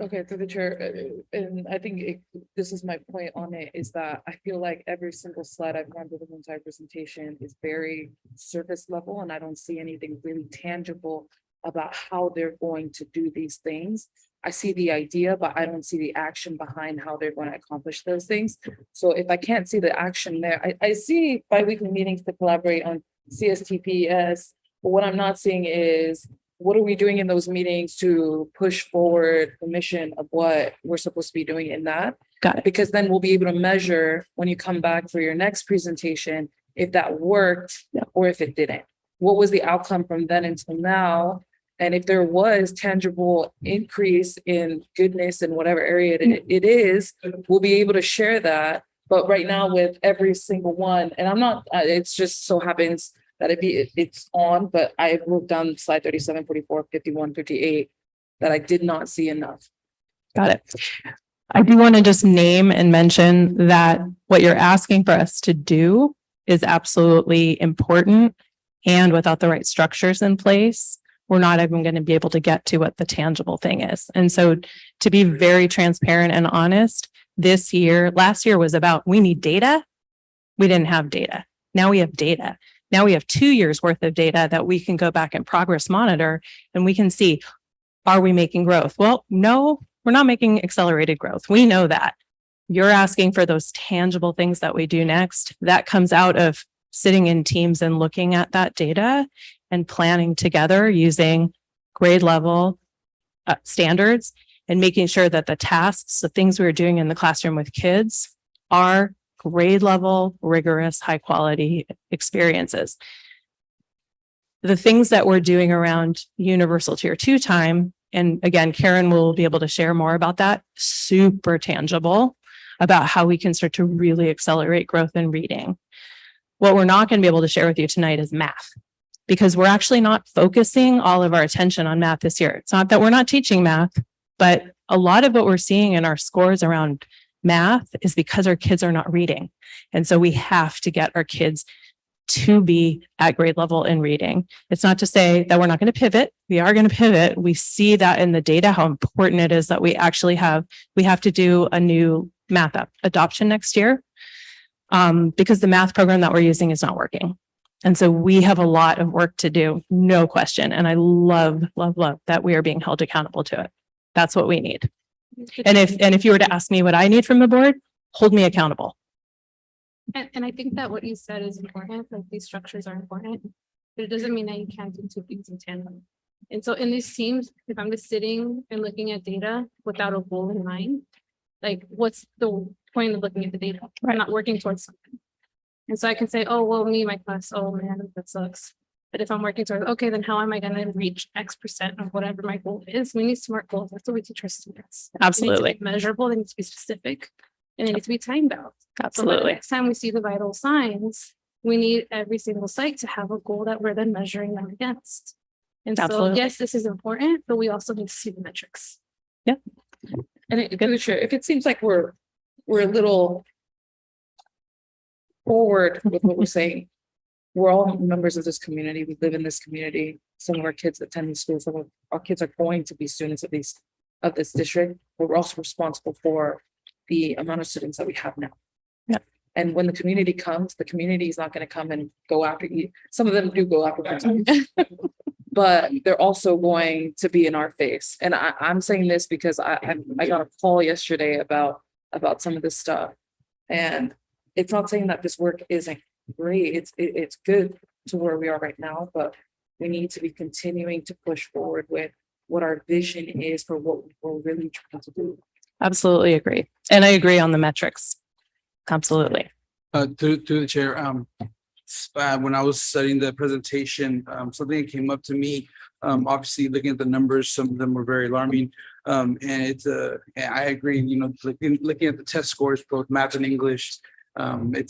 Okay, through the chair, and I think this is my point on it, is that I feel like every single slide I've gone through the entire presentation is very surface level, and I don't see anything really tangible about how they're going to do these things. I see the idea, but I don't see the action behind how they're going to accomplish those things. So if I can't see the action there, I see bi-weekly meetings to collaborate on CSTPS, but what I'm not seeing is what are we doing in those meetings to push forward the mission of what we're supposed to be doing in that? Got it. Because then we'll be able to measure when you come back for your next presentation, if that worked Yeah. or if it didn't. What was the outcome from then until now? And if there was tangible increase in goodness in whatever area it is, we'll be able to share that. But right now with every single one, and I'm not, it's just so happens that it's on, but I wrote down slide 37, 44, 51, 58, that I did not see enough. Got it. I do want to just name and mention that what you're asking for us to do is absolutely important. And without the right structures in place, we're not even going to be able to get to what the tangible thing is. And so to be very transparent and honest, last year was about, we need data. We didn't have data. Now we have data. Now we have 2 years worth of data that we can go back and progress monitor, and we can see, are we making growth? Well, no, we're not making accelerated growth. We know that. You're asking for those tangible things that we do next. That comes out of sitting in teams and looking at that data and planning together using grade level standards and making sure that the tasks, the things we're doing in the classroom with kids are grade level, rigorous, high quality experiences. The things that we're doing around universal tier 2 time, and again, Karen will be able to share more about that, super tangible about how we can start to really accelerate growth in reading. What we're not going to be able to share with you tonight is math, because we're actually not focusing all of our attention on math this year. It's not that we're not teaching math, but a lot of what we're seeing in our scores around math is because our kids are not reading. And so we have to get our kids to be at grade level in reading. It's not to say that we're not going to pivot. We are going to pivot. We see that in the data, how important it is that we have to do a new math adoption next year, because the math program that we're using is not working. And so we have a lot of work to do, no question. And I love that we are being held accountable to it. That's what we need. And if you were to ask me what I need from the board, hold me accountable. And I think that what you said is important, like these structures are important, but it doesn't mean that you can't do two things in tandem. And so in these teams, if I'm just sitting and looking at data without a goal in mind, like what's the point of looking at the data? We're not working towards something. And so I can say, oh, well, me, my class, oh man, that sucks. But if I'm working towards, okay, then how am I going to reach X% of whatever my goal is? We need SMART goals. That's what we teach our students. Absolutely. They need to be measurable, they need to be specific, and they need to be time bound. So by the Absolutely. next time we see the vital signs, we need every single site to have a goal that we're then measuring them against. And so, Absolutely. yes, this is important, but we also need to see the metrics. And if it seems like we're a little forward with what we're saying, we're all members of this community. We live in this community. Some of our kids attend these schools. Some of our kids are going to be students of this district, but we're also responsible for the amount of students that we have now. Yeah. And when the community comes, the community is not going to come and go after you. Some of them do go after you, but they're also going to be in our face. And I'm saying this because I got a call yesterday about some of this stuff. And it's not saying that this work isn't great. It's good to where we are right now, but we need to be continuing to push forward with what our vision is for what we're really trying to do. Absolutely agree. And I agree on the metrics. Absolutely. To the chair, when I was studying the presentation, something that came up to me, obviously looking at the numbers, some of them were very alarming. And it's and I agree, looking at the test scores, both math and English, I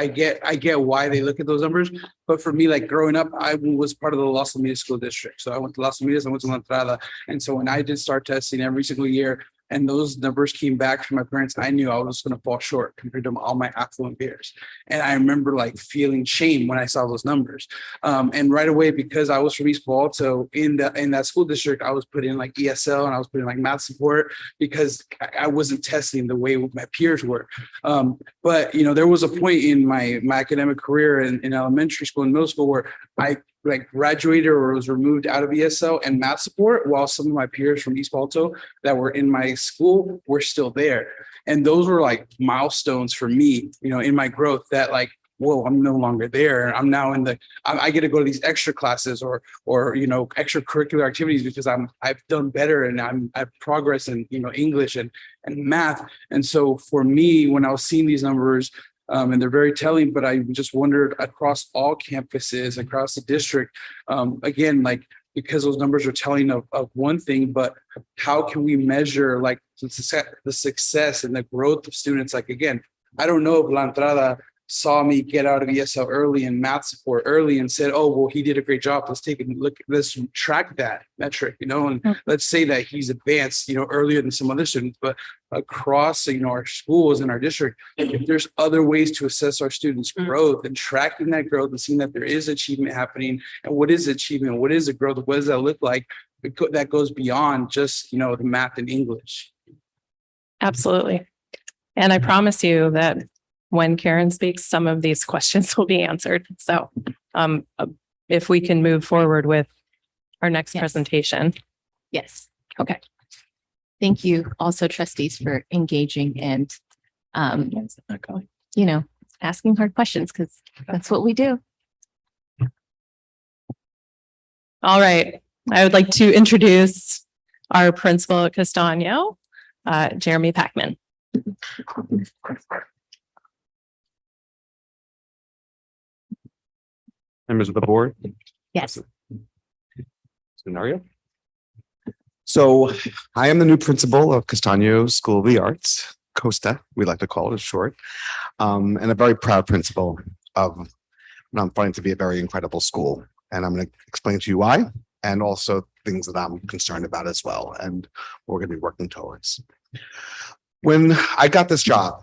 get why they look at those numbers, but for me, like growing up, I was part of the Las Lomitas school district. So I went to Las Lomitas, I went to La Entrada. And so when I did start testing every single year, and those numbers came back from my parents, I knew I was going to fall short compared to all my affluent peers. And I remember like feeling shame when I saw those numbers. And right away, because I was from East Palo Alto, in that school district, I was putting like ESL and I was putting like math support because I wasn't testing the way my peers were. But there was a point in my academic career in elementary school and middle school where I graduated or was removed out of ESL and math support, while some of my peers from East Palo Alto that were in my school were still there. And those were like milestones for me, in my growth, that like whoa, I'm no longer there. I'm now I get to go to these extra classes or extracurricular activities because I've done better and I've progressed in, English and math. And so for me, when I was seeing these numbers, and they're very telling, but I just wondered across all campuses, across the district, again, like, because those numbers are telling of one thing, but how can we measure like the success and the growth of students? Like, again, I don't know if La Entrada saw me get out of ESL early and math support early and said, oh, well, he did a great job. Let's take a look. Let's track that metric, and let's say that he's advanced, earlier than some other students, but across, our schools and our district, if there's other ways to assess our students' growth and tracking that growth and seeing that there is achievement happening, and what is achievement, what is the growth, what does that look like? That goes beyond just, the math and English. Absolutely. And I promise you that when Karen speaks, some of these questions will be answered. So if we can move forward with our next Yes. presentation. Yes. Okay. Thank you also, trustees, for engaging and, asking hard questions, because that's what we do. All right. I would like to introduce our principal at Castano, Jeremy Packman. Members of the board. Yes. Scenario. So I am the new principal of Castano School of the Arts, COSTA, we like to call it short, and a very proud principal of what I'm finding to be a very incredible school. And I'm going to explain to you why, and also things that I'm concerned about as well, and we're going to be working towards. When I got this job,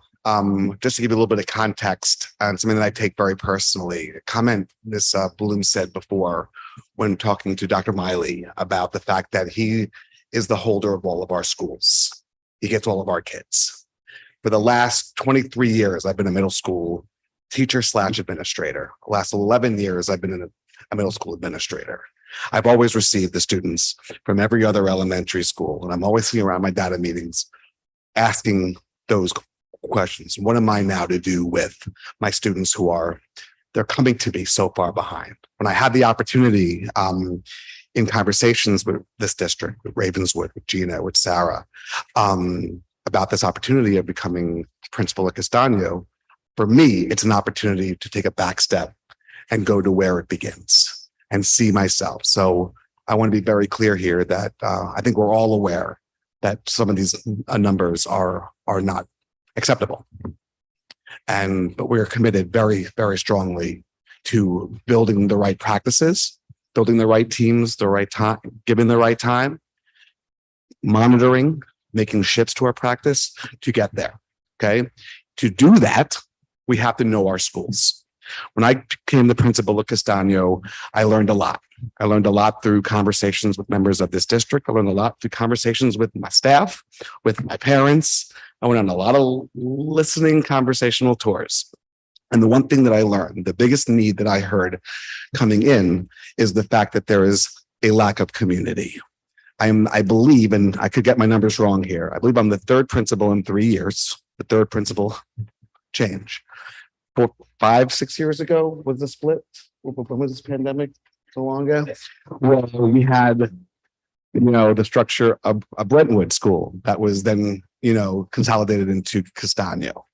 just to give you a little bit of context and something that I take very personally, a comment Ms. Bloom said before when talking to Dr. Miley about the fact that he is the holder of all of our schools. He gets all of our kids. For the last 23 years, I've been a middle school teacher / administrator. The last 11 years, I've been a middle school administrator. I've always received the students from every other elementary school, and I'm always sitting around my data meetings asking those questions. What am I now to do with my students they're coming to me so far behind? When I had the opportunity in conversations with this district, with Ravenswood, with Gina, with Sarah, about this opportunity of becoming principal at Castano, for me, it's an opportunity to take a back step and go to where it begins and see myself. So I want to be very clear here that I think we're all aware that some of these numbers are not acceptable. But we're committed very, very strongly to building the right practices, building the right teams, the right time, giving the right time, monitoring, making shifts to our practice to get there. Okay. To do that, we have to know our schools. When I became the principal of Castano, I learned a lot. I learned a lot through conversations with members of this district. I learned a lot through conversations with my staff, with my parents. I went on a lot of listening conversational tours. And the one thing that I learned, the biggest need that I heard coming in is the fact that there is a lack of community. I believe, and I could get my numbers wrong here, I believe I'm the third principal in 3 years, the third principal change. 5, 6 years ago was the split. When was this pandemic? So long ago? Well, we had, the structure of a Brentwood school that was then, consolidated into Castano.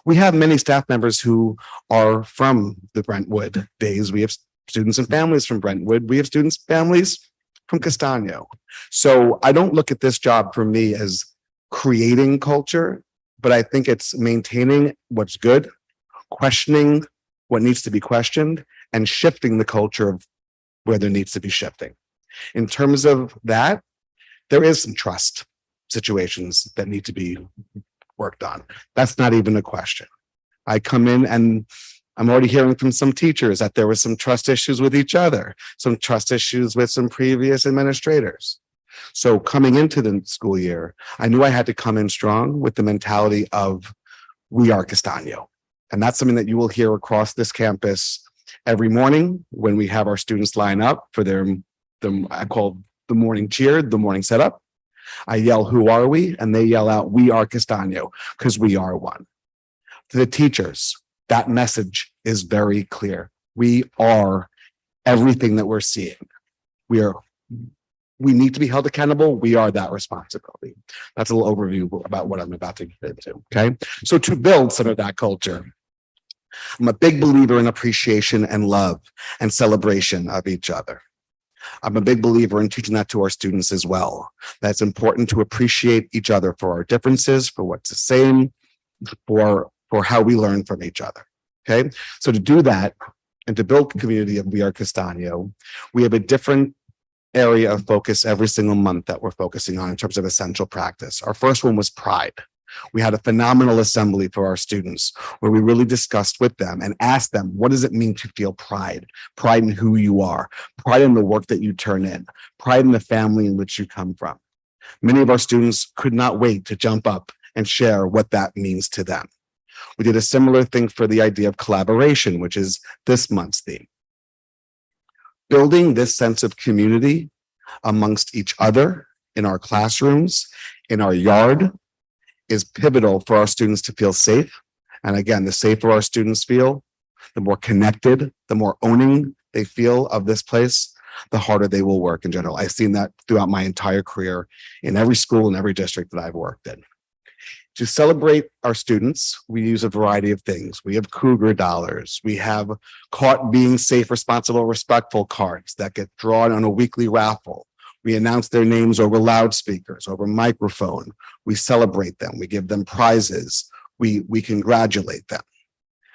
We have many staff members who are from the Brentwood days. We have students and families from Brentwood. We have students, families from Castano. So I don't look at this job for me as creating culture, but I think it's maintaining what's good, questioning what needs to be questioned, and shifting the culture of where there needs to be shifting. In terms of that, there is some trust situations that need to be worked on. That's not even a question. I come in and I'm already hearing from some teachers that there was some trust issues with each other, some trust issues with some previous administrators. So coming into the school year, I knew I had to come in strong with the mentality of we are Castano. And that's something that you will hear across this campus every morning when we have our students line up for I call the morning cheer, the morning setup. I yell, who are we? And they yell out, we are Castano, because we are one. To the teachers, That message is very clear. We are everything that we're seeing. We need to be held accountable. We are that responsibility. That's a little overview about what I'm about to get into. Okay. So to build some of that culture, I'm a big believer in appreciation and love and celebration of each other. I'm a big believer in teaching that to our students as well. That's important to appreciate each other for our differences, for what's the same, for how we learn from each other. Okay. So to do that and to build community of We Are Castanio, we have a different area of focus every single month that we're focusing on in terms of essential practice. Our first one was pride. We had a phenomenal assembly for our students where we really discussed with them and asked them, what does it mean to feel pride? Pride in who you are, pride in the work that you turn in, pride in the family in which you come from. Many of our students could not wait to jump up and share what that means to them. We did a similar thing for the idea of collaboration, which is this month's theme. Building this sense of community amongst each other in our classrooms, in our yard, is pivotal for our students to feel safe. And again, the safer our students feel, the more connected, the more owning they feel of this place, the harder they will work in general. I've seen that throughout my entire career in every school and every district that I've worked in. To celebrate our students, we use a variety of things. We have Cougar dollars. We have Caught Being Safe, Responsible, Respectful cards that get drawn on a weekly raffle. We announce their names over loudspeakers, over microphone. We celebrate them. We give them prizes. We congratulate them.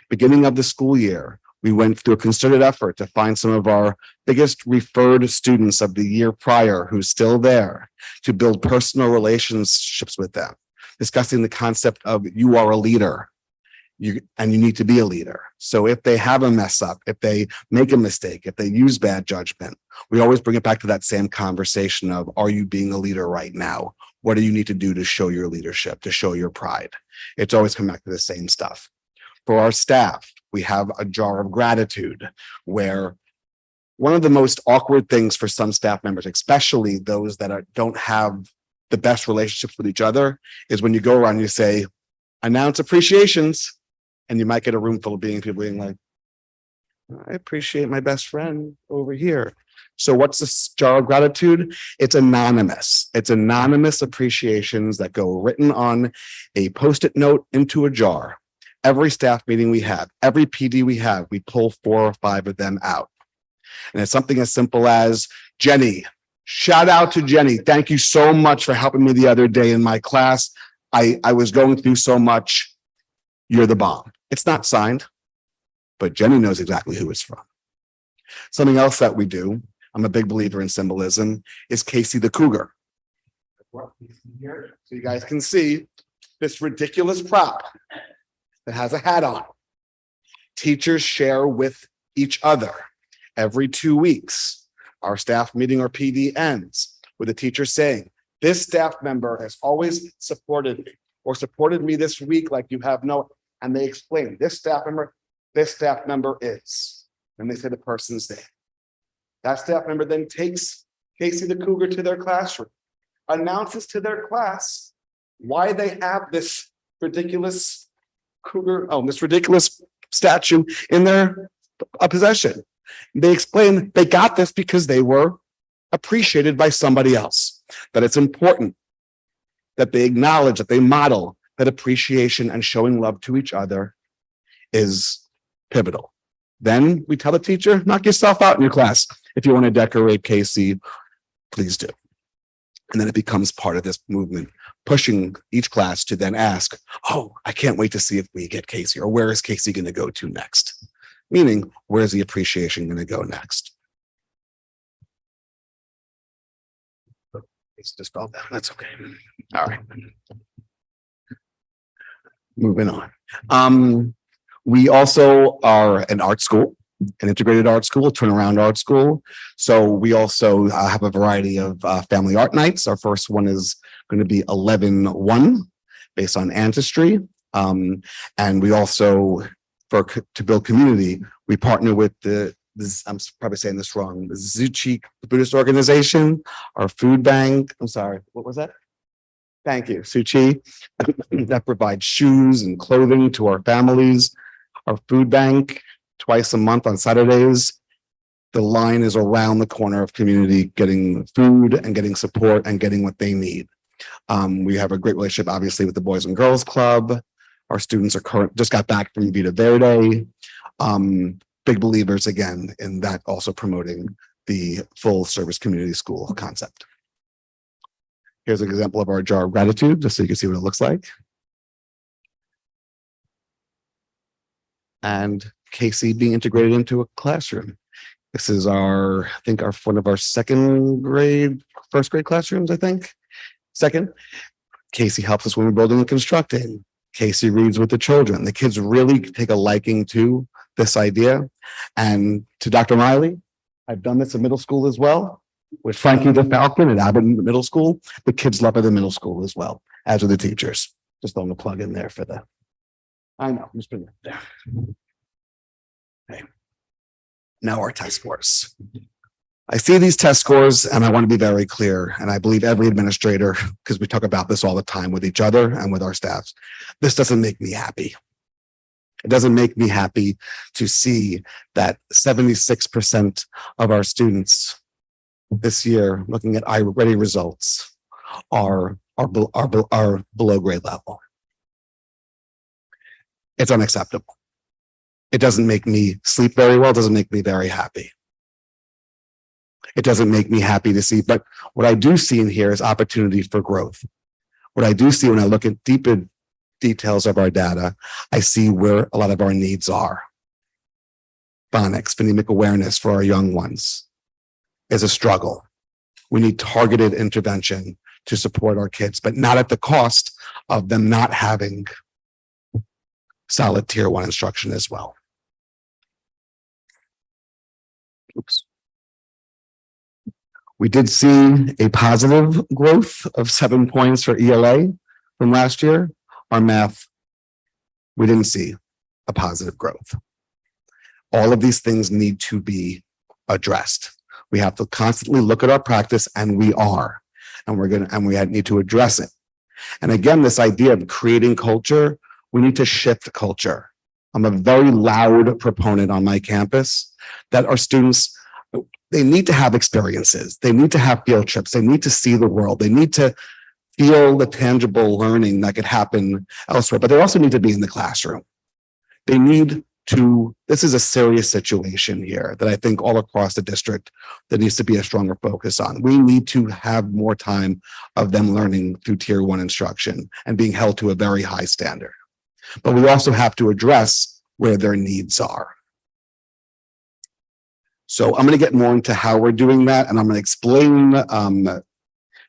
Beginning of the school year, we went through a concerted effort to find some of our biggest referred students of the year prior who's still there, to build personal relationships with them, discussing the concept of you are a leader. And you need to be a leader. So if they have a mess up, if they make a mistake, if they use bad judgment, we always bring it back to that same conversation of, are you being a leader right now? What do you need to do to show your leadership, to show your pride? It's always come back to the same stuff. For our staff, we have a jar of gratitude, where one of the most awkward things for some staff members, especially those that don't have the best relationships with each other, is when you go around and you say, announce appreciations. And you might get a room full of people being like, I appreciate my best friend over here. So what's this jar of gratitude? It's anonymous. It's anonymous appreciations that go written on a Post-it note into a jar. Every staff meeting we have, every PD we have, we pull 4 or 5 of them out. And it's something as simple as, Jenny, shout out to Jenny. Thank you so much for helping me the other day in my class. I was going through so much. You're the bomb. It's not signed, but Jenny knows exactly who it's from. Something else that we do, I'm a big believer in symbolism, is Casey the Cougar. So you guys can see this ridiculous prop that has a hat on. Teachers share with each other every 2 weeks. Our staff meeting or PD ends with a teacher saying, this staff member has always supported me, or supported me this week like you have no, and they explain this staff member is, and they say the person's name. That staff member then takes Casey the Cougar to their classroom, announces to their class why they have this ridiculous cougar, this ridiculous statue in their possession. They explain they got this because they were appreciated by somebody else, that it's important that they acknowledge, that they model that appreciation and showing love to each other is pivotal. Then we tell the teacher, knock yourself out in your class. If you want to decorate Casey, please do. And then it becomes part of this movement, pushing each class to then ask, oh, I can't wait to see if we get Casey, or where is Casey going to go to next? Meaning, where's the appreciation going to go next? It's just fell down. That's okay. All right. Moving on. We also are an art school, an integrated art school, turnaround art school. So we also have a variety of family art nights. Our first one is going to be 11/1 based on ancestry. And we also, to build community, we partner with I'm probably saying this wrong, the Zuchi Buddhist organization, our food bank. I'm sorry, what was that? Thank you, Suchi, that provides shoes and clothing to our families. Our food bank, twice a month on Saturdays. The line is around the corner of community getting food and getting support and getting what they need. We have a great relationship, obviously, with the Boys and Girls Club. Our students are just got back from Vita Verde. Big believers again in that, also promoting the full service community school concept. Here's an example of our jar of gratitude, just so you can see what it looks like. And Casey being integrated into a classroom. This is I think one of our first grade classrooms, I think. Second, Casey helps us when we're building and constructing. Casey reads with the children. The kids really take a liking to this idea. And to Dr. Miley, I've done this in middle school as well. With Frankie the Falcon at Abbott Middle School. The kids love it in middle school as well, as are the teachers. Just throwing a plug in there for the. I know, I'm just putting it there. Okay. Now our test scores. I see these test scores and I want to be very clear, and I believe every administrator, because we talk about this all the time with each other and with our staffs. This doesn't make me happy. It doesn't make me happy to see that 76% of our students this year, looking at I-ready results, are below grade level. It's unacceptable. It doesn't make me sleep very well. It doesn't make me very happy. It doesn't make me happy to see, but what I do see in here is opportunity for growth. What I do see when I look at deeper details of our data, I see where a lot of our needs are. Phonics, phonemic awareness for our young ones is a struggle. We need targeted intervention to support our kids, but not at the cost of them not having solid tier 1 instruction as well. Oops. We did see a positive growth of 7 points for ELA from last year. Our math, we didn't see a positive growth. All of these things need to be addressed. We have to constantly look at our practice, and we are, and we need to address it. And again, this idea of creating culture, we need to shift culture. I'm a very loud proponent on my campus that our students, they need to have experiences. They need to have field trips. They need to see the world. They need to feel the tangible learning that could happen elsewhere, but they also need to be in the classroom. They need to, this is a serious situation here that I think all across the district there needs to be a stronger focus on. We need to have more time of them learning through tier 1 instruction and being held to a very high standard. But we also have to address where their needs are. So I'm going to get more into how we're doing that, and I'm going to explain,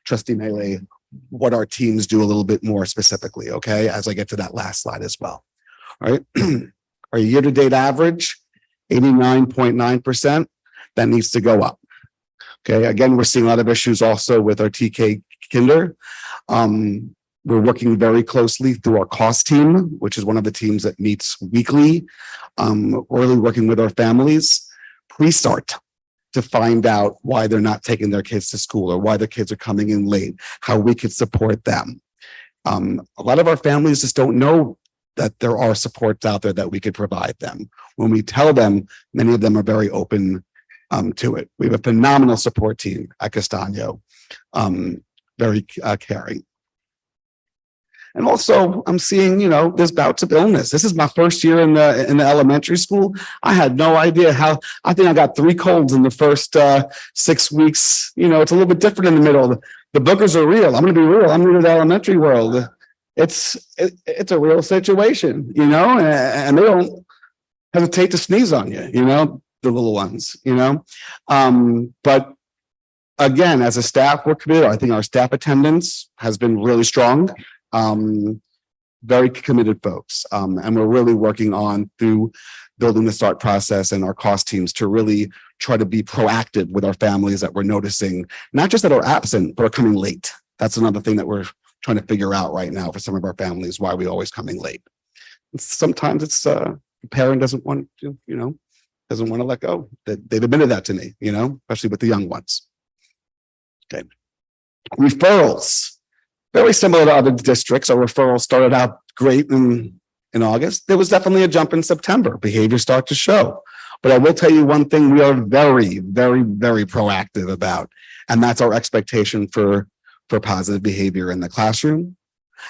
Trustee Melee, what our teams do a little bit more specifically, okay, as I get to that last slide as well. All right. Our year-to-date average, 89.9%, that needs to go up. Okay, again, we're seeing a lot of issues also with our TK Kinder. We're working very closely through our cost team, which is one of the teams that meets weekly, really working with our families, pre-start, to find out why they're not taking their kids to school or why their kids are coming in late, how we could support them. A lot of our families just don't know that there are supports out there that we could provide them. When we tell them, many of them are very open to it. We have a phenomenal support team at Castano, very caring. And also, I'm seeing, there's bouts of illness. This is my first year in the elementary school. I had no idea I think I got 3 colds in the first 6 weeks. It's a little bit different in the middle. The boogers are real. I'm going to be real. I'm new to the elementary world. It's a real situation, and they don't hesitate to sneeze on you, the little ones, but again, as a staff, we're committed. I think our staff attendance has been really strong. Very committed folks. And we're really working on through building the START process and our cost teams to really try to be proactive with our families that we're noticing, not just that are absent, but are coming late. That's another thing that we're trying to figure out right now for some of our families, why we always coming late. Sometimes it's the parent doesn't want to, doesn't want to let go. They've admitted that to me, especially with the young ones. Okay. Referrals. Very similar to other districts. Our referrals started out great in in August. There was definitely a jump in September. Behaviors start to show. But I will tell you one thing we are very, very, very proactive about, and that's our expectation for positive behavior in the classroom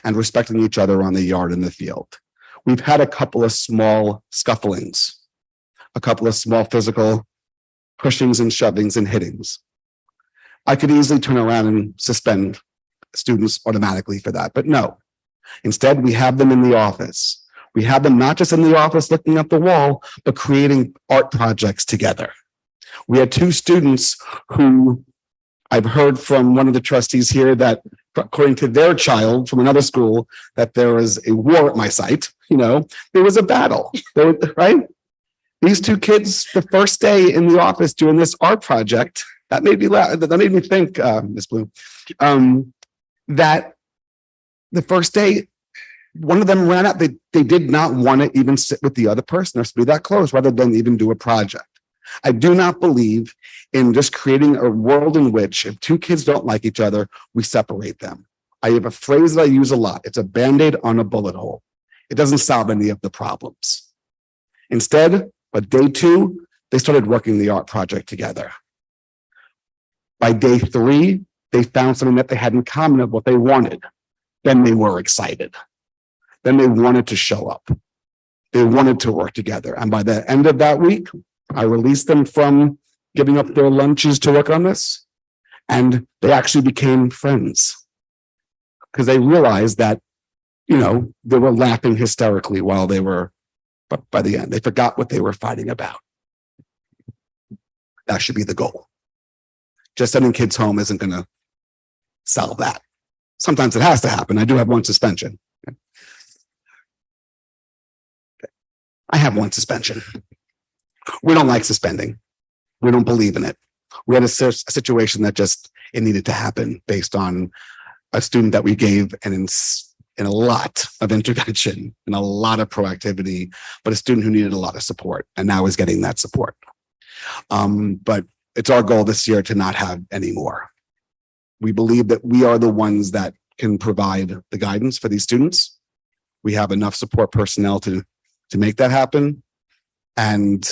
and respecting each other on the yard and the field. We've had a couple of small scufflings, a couple of small physical pushings and shovings and hittings. I could easily turn around and suspend students automatically for that, but no. Instead, we have them in the office. We have them not just in the office looking at the wall, but creating art projects together. We had 2 students who I've heard from one of the trustees here that according to their child from another school, that there was a war at my site, there was a battle, right? These 2 kids, the first day in the office doing this art project, that made me laugh. That made me think, Ms. Bloom, that the first day, one of them ran out. They did not want to even sit with the other person or be that close rather than even do a project. I do not believe in just creating a world in which if 2 kids don't like each other, we separate them. I have a phrase that I use a lot. It's a Band-Aid on a bullet hole. It doesn't solve any of the problems. Instead, by day 2, they started working the art project together. By day 3, they found something that they had in common of what they wanted. Then they were excited. Then they wanted to show up. They wanted to work together. And by the end of that week, I released them from giving up their lunches to work on this. And they actually became friends because they realized that, they were laughing hysterically while they were, but by the end, they forgot what they were fighting about. That should be the goal. Just sending kids home isn't going to solve that. Sometimes it has to happen. I do have 1 suspension. I have 1 suspension. We don't like suspending. We don't believe in it. We had a situation that just, it needed to happen based on a student that we gave in a lot of intervention and a lot of proactivity, but a student who needed a lot of support and now is getting that support. But it's our goal this year to not have any more. We believe that we are the ones that can provide the guidance for these students. We have enough support personnel to make that happen. And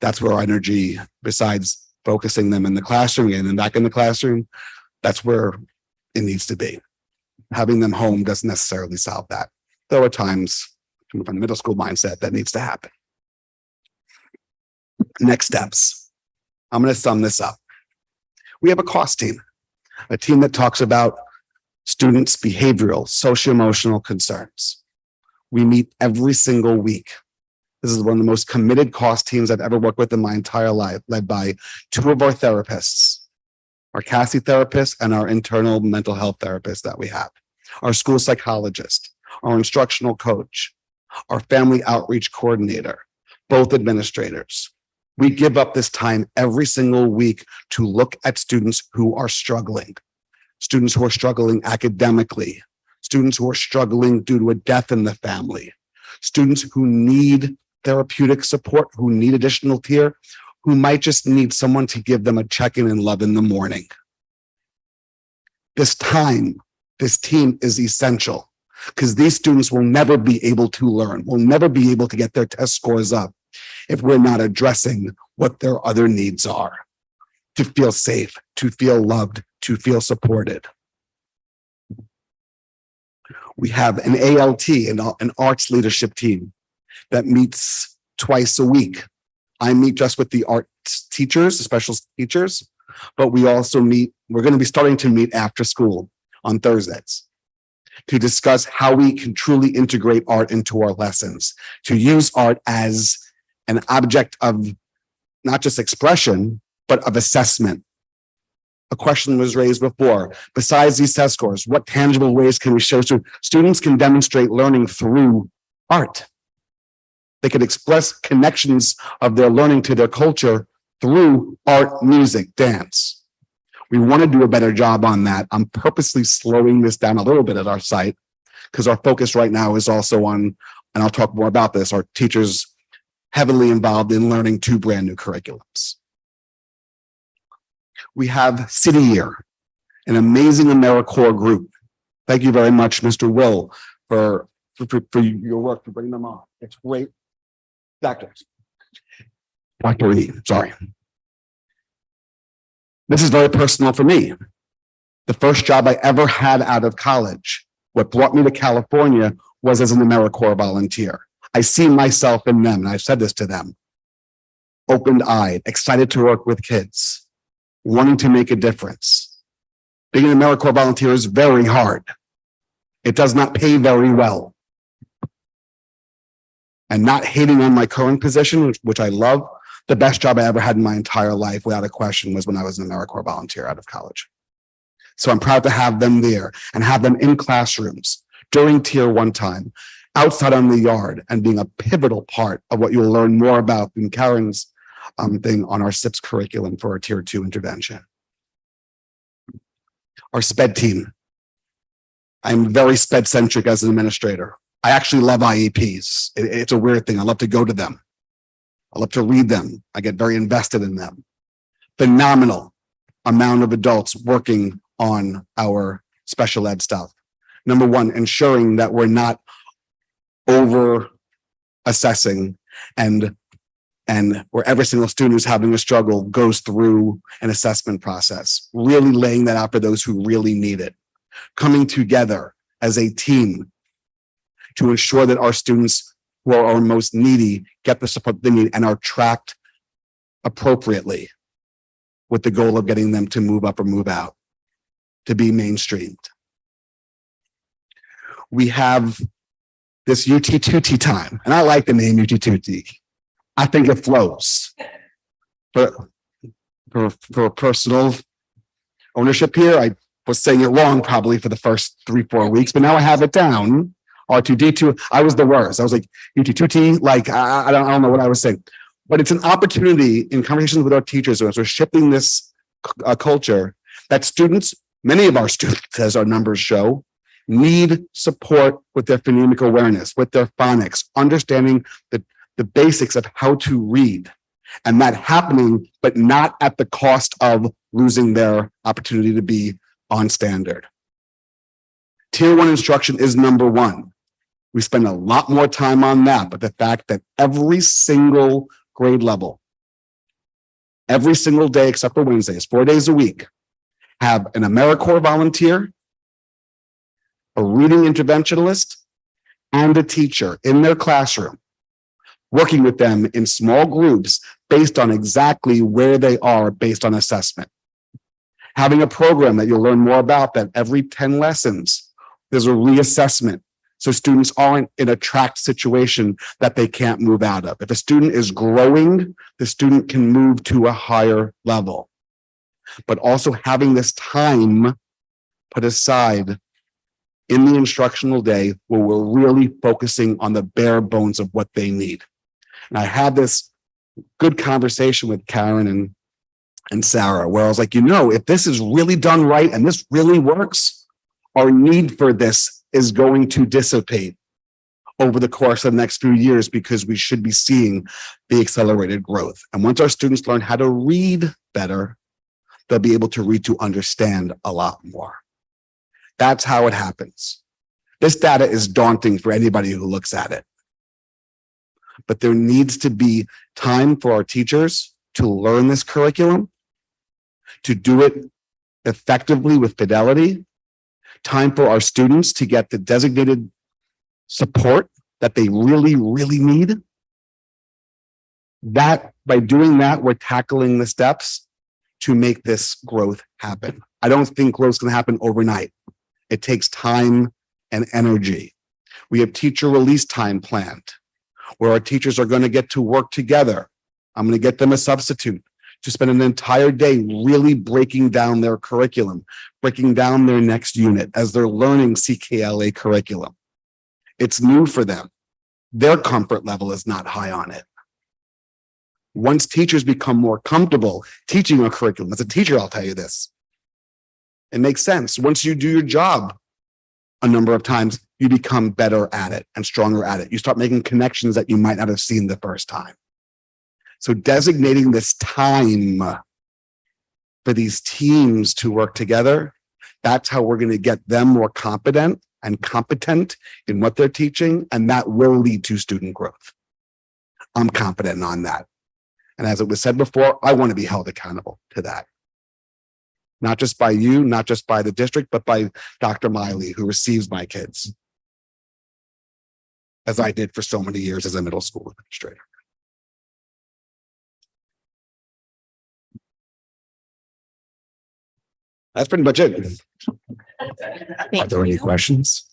that's where our energy, besides focusing them in the classroom and back in the classroom, that's where it needs to be. Having them home doesn't necessarily solve that. Though at times, from the middle school mindset, that needs to happen. Next steps. I'm going to sum this up. We have a cost team, a team that talks about students' behavioral, socio-emotional concerns. We meet every single week. This is one of the most committed cost teams I've ever worked with in my entire life, led by 2 of our therapists, our Cassie therapist and our internal mental health therapist that we have, our school psychologist, our instructional coach, our family outreach coordinator, both administrators. We give up this time every single week to look at students who are struggling academically, students who are struggling due to a death in the family, students who need therapeutic support, who need additional care, who might just need someone to give them a check-in and love in the morning. This team is essential because these students will never be able to learn, will never be able to get their test scores up if we're not addressing what their other needs are, to feel safe, to feel loved, to feel supported. We have an ALT, an arts leadership team that meets twice a week. I meet just with the art teachers, the special teachers, but we're going to be starting to meet after school on Thursdays to discuss how we can truly integrate art into our lessons, to use art as an object of not just expression, but of assessment. A question was raised before. Besides these test scores, what tangible ways can we show students can demonstrate learning through art? They can express connections of their learning to their culture through art, music, dance. We want to do a better job on that. I'm purposely slowing this down a little bit at our site because our focus right now is also on, and I'll talk more about this, our teachers heavily involved in learning 2 brand new curriculums. We have City Year, an amazing AmeriCorps group. Thank you very much, Mr. Will, for for your work, for bringing them on. It's great. Dr. E, sorry. This is very personal for me. The first job I ever had out of college, what brought me to California was as an AmeriCorps volunteer. I see myself in them, and I've said this to them. Open-eyed, excited to work with kids, wanting to make a difference. Being an AmeriCorps volunteer is very hard. It does not pay very well. And not hating on my current position, which I love, the best job I ever had in my entire life, without a question, was when I was an AmeriCorps volunteer out of college. So I'm proud to have them there and have them in classrooms during Tier 1 time, outside on the yard, and being a pivotal part of what you'll learn more about in Karen's thing on our SIPS curriculum for our Tier 2 intervention. Our SPED team. I'm very SPED centric as an administrator. I actually love IEPs. It's a weird thing. I love to go to them. I love to read them. I get very invested in them. Phenomenal amount of adults working on our special ed stuff. Number one, ensuring that we're not over assessing and where every single student who's having a struggle goes through an assessment process, really laying that out for those who really need it. Coming together as a team to ensure that our students who are our most needy get the support they need and are tracked appropriately with the goal of getting them to move up or move out, to be mainstreamed. We have this UT2T time, and I like the name UT2T. I think it flows. But for personal ownership here, I was saying it wrong probably for the first 3-4 weeks, but now I have it down. R2D2, I was the worst. I was like UT2T, like I don't know what I was saying. But it's an opportunity in conversations with our teachers as we're shifting this culture that students, many of our students, as our numbers show, need support with their phonemic awareness, with their phonics, understanding the basics of how to read, and that happening, but not at the cost of losing their opportunity to be on standard. Tier 1 instruction is number one. We spend a lot more time on that, but the fact that every single grade level, every single day except for Wednesdays, 4 days a week, have an AmeriCorps volunteer, a reading interventionist, and a teacher in their classroom, working with them in small groups based on exactly where they are based on assessment. Having a program that you'll learn more about that every 10 lessons, there's a reassessment. So students aren't in a trapped situation that they can't move out of. If a student is growing, the student can move to a higher level. But also having this time put aside in the instructional day where we're really focusing on the bare bones of what they need. And I had this good conversation with Karen and Sarah, where I was like, if this is really done right and this really works, our need for this is going to dissipate over the course of the next few years because we should be seeing the accelerated growth. And once our students learn how to read better, they'll be able to read to understand a lot more. That's how it happens. This data is daunting for anybody who looks at it. But there needs to be time for our teachers to learn this curriculum, to do it effectively with fidelity, time for our students to get the designated support that they really, really need. That by doing that, we're tackling the steps to make this growth happen. I don't think growth is going to happen overnight. It takes time and energy. We have teacher release time planned where our teachers are going to get to work together. I'm going to get them a substitute to spend an entire day really breaking down their curriculum, breaking down their next unit as they're learning CKLA curriculum. It's new for them. Their comfort level is not high on it. Once teachers become more comfortable teaching a curriculum, as a teacher, I'll tell you this, it makes sense. Once you do your job a number of times, you become better at it and stronger at it. You start making connections that you might not have seen the first time. So designating this time for these teams to work together, that's how we're going to get them more competent and competent in what they're teaching, and that will lead to student growth. I'm confident on that. And as it was said before, I want to be held accountable to that. Not just by you, not just by the district, but by Dr. Miley, who receives my kids, as I did for so many years as a middle school administrator. That's pretty much it. Are there any questions?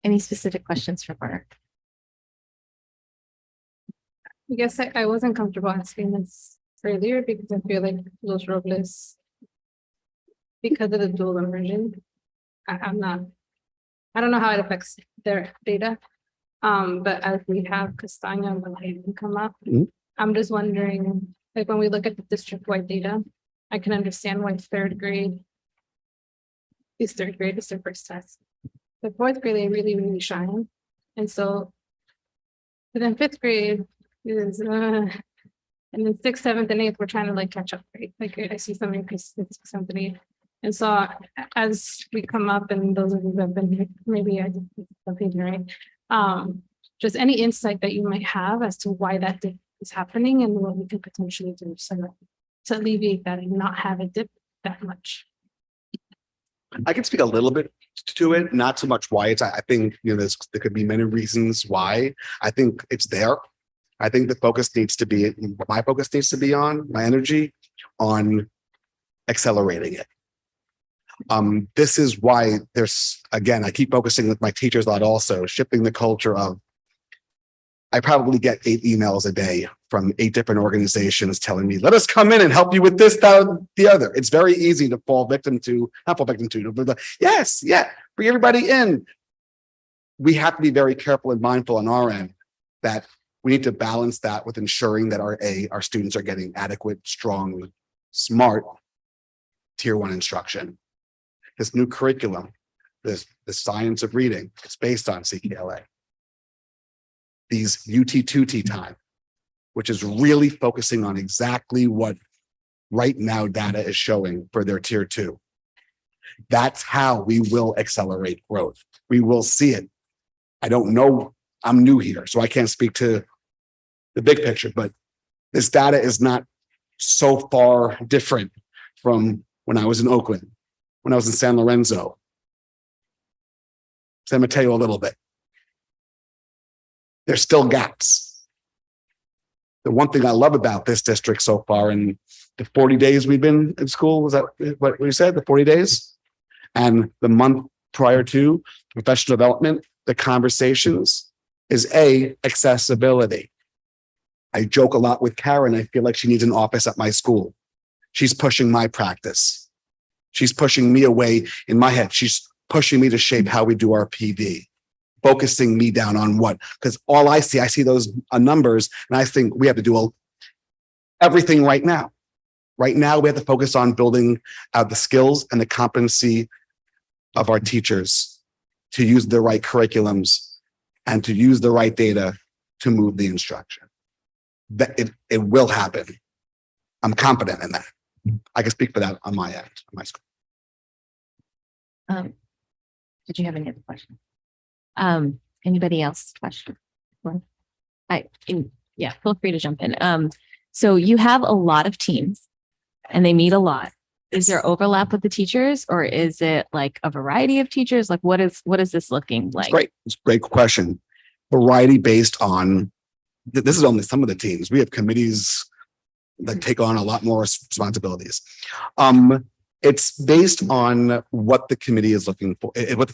Any specific questions for Mark? I guess I wasn't comfortable asking this earlier because I feel like Los Robles, because of the dual immersion, I'm not, I don't know how it affects their data. But as we have Castagna and Vallejo come up, Mhm. I'm just wondering, like, when we look at the district-wide data, I can understand why third grade is their first test. The fourth grade, they really, really shine. And so, but then fifth grade is, and then sixth, seventh, and eighth, we're trying to like catch up, right? Like I see some increases in sixth, seventh, and eighth. And so as we come up, and those of you who have been here, maybe I did something right. Just any insight that you might have as to why that dip is happening and what we could potentially do to alleviate that and not have it dip that much. I can speak a little bit to it, not so much why it's, I think, there could be many reasons why. I think it's there. I think the focus needs to be, my focus needs to be on, my energy on accelerating it. This is why there's, again, I keep focusing with my teachers a lot also, shifting the culture of, I probably get 8 emails a day from 8 different organizations telling me, let us come in and help you with this, that, the other. It's very easy to fall victim to, not fall victim to, but yes, yeah, bring everybody in. We have to be very careful and mindful on our end that we need to balance that with ensuring that our students are getting adequate, strong, smart tier 1 instruction. This new curriculum, the science of reading, it's based on CKLA. These UT2T time, which is really focusing on exactly what right now data is showing for their tier 2. That's how we will accelerate growth. We will see it. I don't know, I'm new here, so I can't speak to the big picture, but this data is not so far different from when I was in Oakland, when I was in San Lorenzo. So I'm gonna tell you a little bit. There's still gaps. The one thing I love about this district so far in the 40 days we've been in school, was that what you said, the 40 days? And the month prior to professional development, the conversations is accessibility. I joke a lot with Karen. I feel like she needs an office at my school. She's pushing my practice. She's pushing me away in my head. She's pushing me to shape how we do our PD, focusing me down on what, because all I see those numbers and I think we have to do everything right now. Right now, we have to focus on building out the skills and the competency of our teachers to use the right curriculums and to use the right data to move the instruction. That it will happen. I'm confident in that. I can speak for that on my end, on my school. Did you have any other questions? Anybody else question? Yeah, feel free to jump in. So you have a lot of teams and they meet a lot. Is there overlap with the teachers or is it like a variety of teachers? Like what is this looking like? It's a great question. Variety based on, this is only some of the teams. We have committees that take on a lot more responsibilities. It's based on what the committee is looking for, what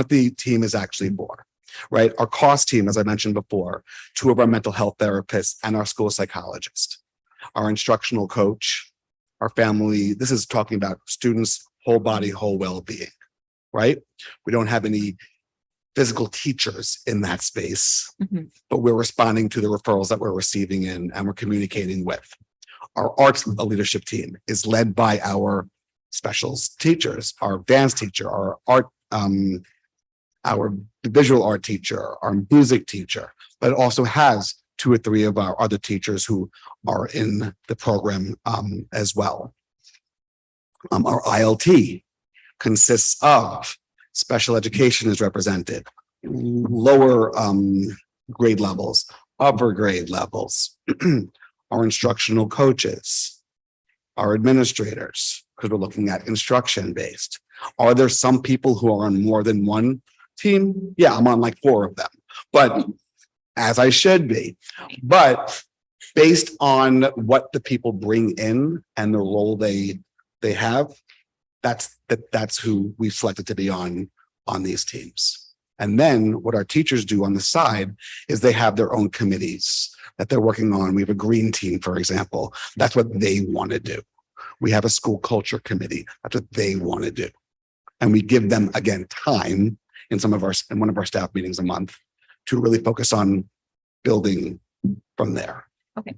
the team is actually for, right? Our cost team, as I mentioned before, 2 of our mental health therapists and our school psychologist, our instructional coach, our family. This is talking about students' whole body, whole well-being, right? We don't have any physical teachers in that space, but we're responding to the referrals that we're receiving in and we're communicating with. Our arts leadership team is led by our specials teachers, our dance teacher, our art, our visual art teacher, our music teacher, but it also has 2 or 3 of our other teachers who are in the program as well. Our ILT consists of special education is represented, lower grade levels, upper grade levels, our instructional coaches, our administrators, because we're looking at instruction based. Are there some people who are on more than one team? Yeah, I'm on like 4 of them, but as I should be. But based on what the people bring in and the role they have, that's who we've selected to be on these teams. And then what our teachers do on the side is they have their own committees that they're working on. We have a green team, for example. That's what they want to do. We have a school culture committee. That's what they want to do. And we give them, again, time in one of our staff meetings a month to really focus on building from there. Okay.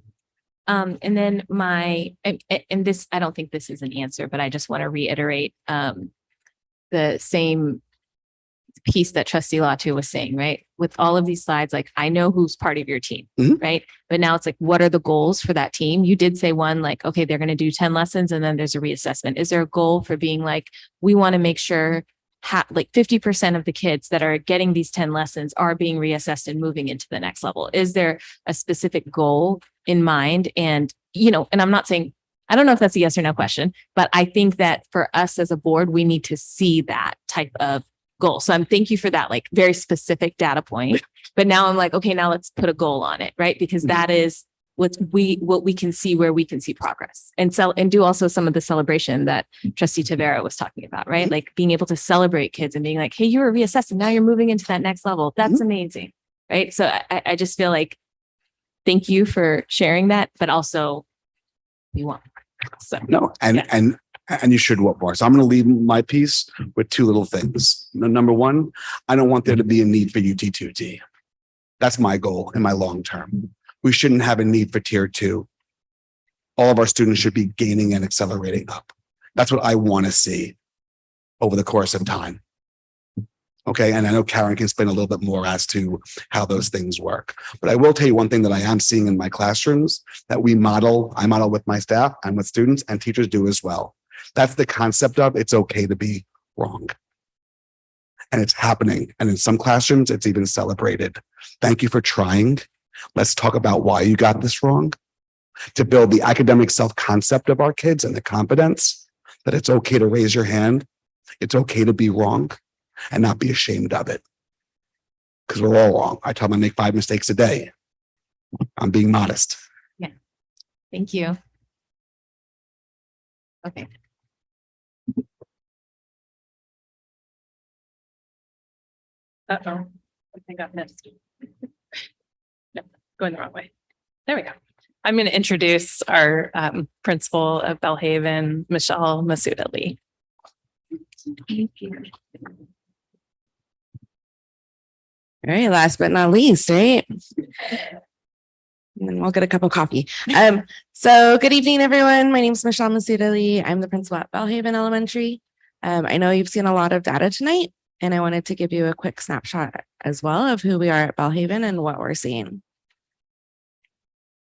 And then and this, I don't think this is an answer, but I just want to reiterate the same piece that Trustee Latu was saying, right? With all of these slides, like I know who's part of your team, right? But now it's like, what are the goals for that team? You did say one, like, okay, they're going to do 10 lessons and then there's a reassessment. Is there a goal for being like, we want to make sure like 50% of the kids that are getting these 10 lessons are being reassessed and moving into the next level? Is there a specific goal in mind? And, and I'm not saying, I don't know if that's a yes or no question, but I think that for us as a board, we need to see that type of goal. So thank you for that, like very specific data point. But now I'm like, okay, now let's put a goal on it, right? Because that is what we can see, where we can see progress, and do also some of the celebration that Trustee Tavera was talking about, right? Like being able to celebrate kids and being like, hey, you were reassessed and now you're moving into that next level. That's amazing, right? So I just feel like, thank you for sharing that, but also we want. So no, and you should want more. So I'm going to leave my piece with 2 little things. Number one, I don't want there to be a need for UT2T. That's my goal in my long term. We shouldn't have a need for tier 2. All of our students should be gaining and accelerating up. That's what I want to see over the course of time. Okay. And I know Karen can explain a little bit more as to how those things work. But I will tell you one thing that I am seeing in my classrooms that I model with my staff and with students, and teachers do as well. That's the concept of it's okay to be wrong. And it's happening. And in some classrooms, it's even celebrated. Thank you for trying. Let's talk about why you got this wrong, to build the academic self-concept of our kids and the confidence that it's okay to raise your hand. It's okay to be wrong and not be ashamed of it. Because we're all wrong. I tell them I make 5 mistakes a day. I'm being modest. Yeah. Thank you. Okay. Uh-oh, I think I've missed. No, going the wrong way. There we go. I'm going to introduce our principal of Belhaven, Michelle Masuda Lee. Thank you. All right, last but not least, right? And then we'll get a cup of coffee. So good evening, everyone. My name is Michelle Masuda Lee. I'm the principal at Belhaven Elementary. I know you've seen a lot of data tonight, and I wanted to give you a quick snapshot as well of who we are at Belhaven and what we're seeing.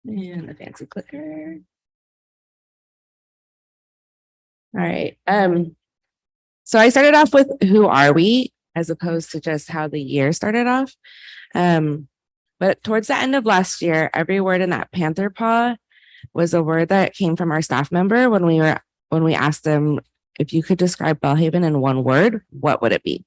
And the fancy clicker. All right. So I started off with who are we, as opposed to just how the year started off. But towards the end of last year, every word in that panther paw was a word that came from our staff member when we asked them, if you could describe Belhaven in one word, what would it be?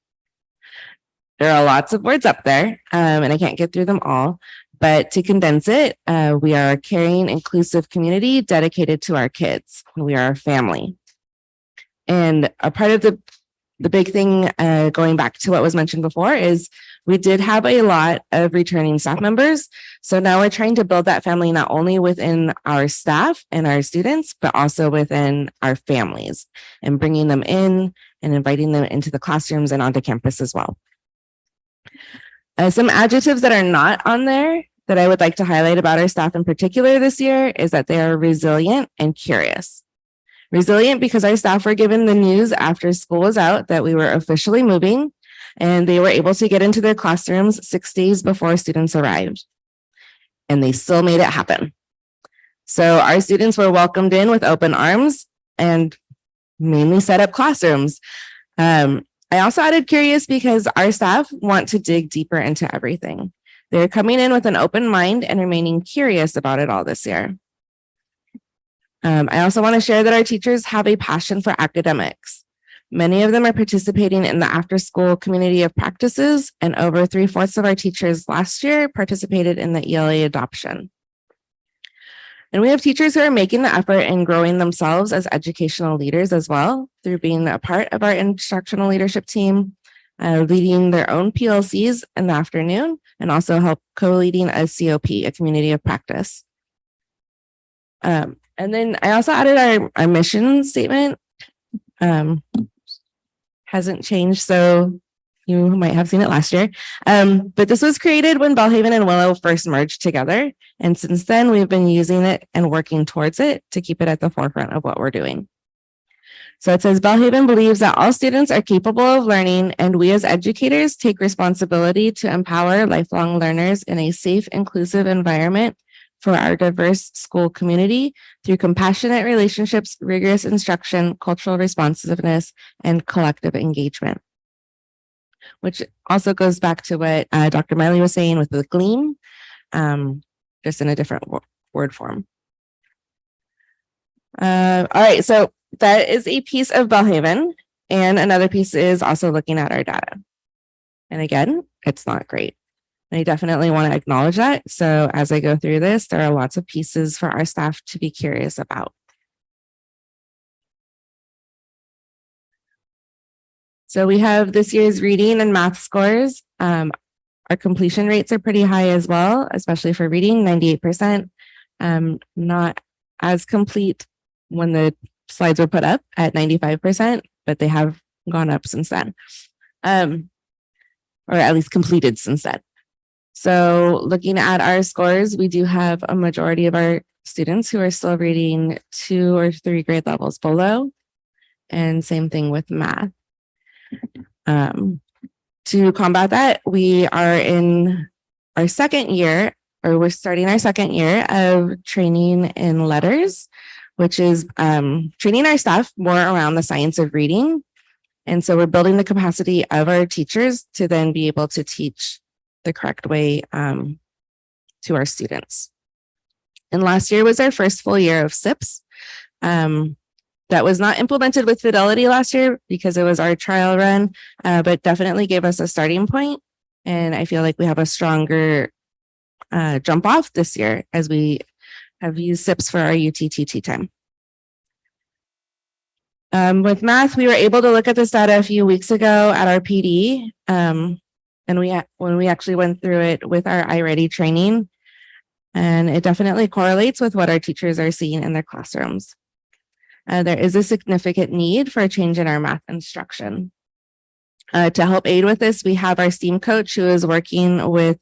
There are lots of words up there, and I can't get through them all. But to condense it, we are a caring, inclusive community dedicated to our kids. We are a family. And a part of the big thing, going back to what was mentioned before, is we did have a lot of returning staff members. So now we're trying to build that family not only within our staff and our students, but also within our families, and bringing them in and inviting them into the classrooms and onto campus as well. Some adjectives that are not on there that I would like to highlight about our staff in particular this year is that they are resilient and curious. Resilient because our staff were given the news after school was out that we were officially moving, and they were able to get into their classrooms 6 days before students arrived. And they still made it happen. So our students were welcomed in with open arms and mainly set up classrooms. I also added curious because our staff want to dig deeper into everything. They're coming in with an open mind and remaining curious about it all this year. I also want to share that our teachers have a passion for academics. Many of them are participating in the after-school community of practices, and over 3/4 of our teachers last year participated in the ELA adoption. And we have teachers who are making the effort in growing themselves as educational leaders as well, through being a part of our instructional leadership team, leading their own PLCs in the afternoon, and also help co-leading a COP, a community of practice. And then I also added our mission statement. Hasn't changed, so you might have seen it last year. But this was created when Bellhaven and Willow first merged together. And since then, we've been using it and working towards it to keep it at the forefront of what we're doing. So it says, Bellhaven believes that all students are capable of learning, and we as educators take responsibility to empower lifelong learners in a safe, inclusive environment for our diverse school community through compassionate relationships, rigorous instruction, cultural responsiveness, and collective engagement. Which also goes back to what Dr. Miley was saying with the gleam, just in a different word form. All right, so that is a piece of Bellhaven, and another piece is also looking at our data. And again, it's not great. I definitely want to acknowledge that. So as I go through this, there are lots of pieces for our staff to be curious about. So we have this year's reading and math scores. Our completion rates are pretty high as well, especially for reading, 98%. Not as complete when the slides were put up at 95%, but they have gone up since then. Or at least completed since then. So looking at our scores, we do have a majority of our students who are still reading 2 or 3 grade levels below, and same thing with math. To combat that, we are in our second year, or we're starting our second year of training in letters, which is training our staff more around the science of reading. And so we're building the capacity of our teachers to then be able to teach the correct way to our students. And last year was our first full year of SIPs. That was not implemented with fidelity last year because it was our trial run, but definitely gave us a starting point. And I feel like we have a stronger jump off this year as we have used SIPs for our UTTT time. With math, we were able to look at this data a few weeks ago at our PD. And when we actually went through it with our iReady training, and it definitely correlates with what our teachers are seeing in their classrooms. There is a significant need for a change in our math instruction. To help aid with this, we have our STEAM coach who is working with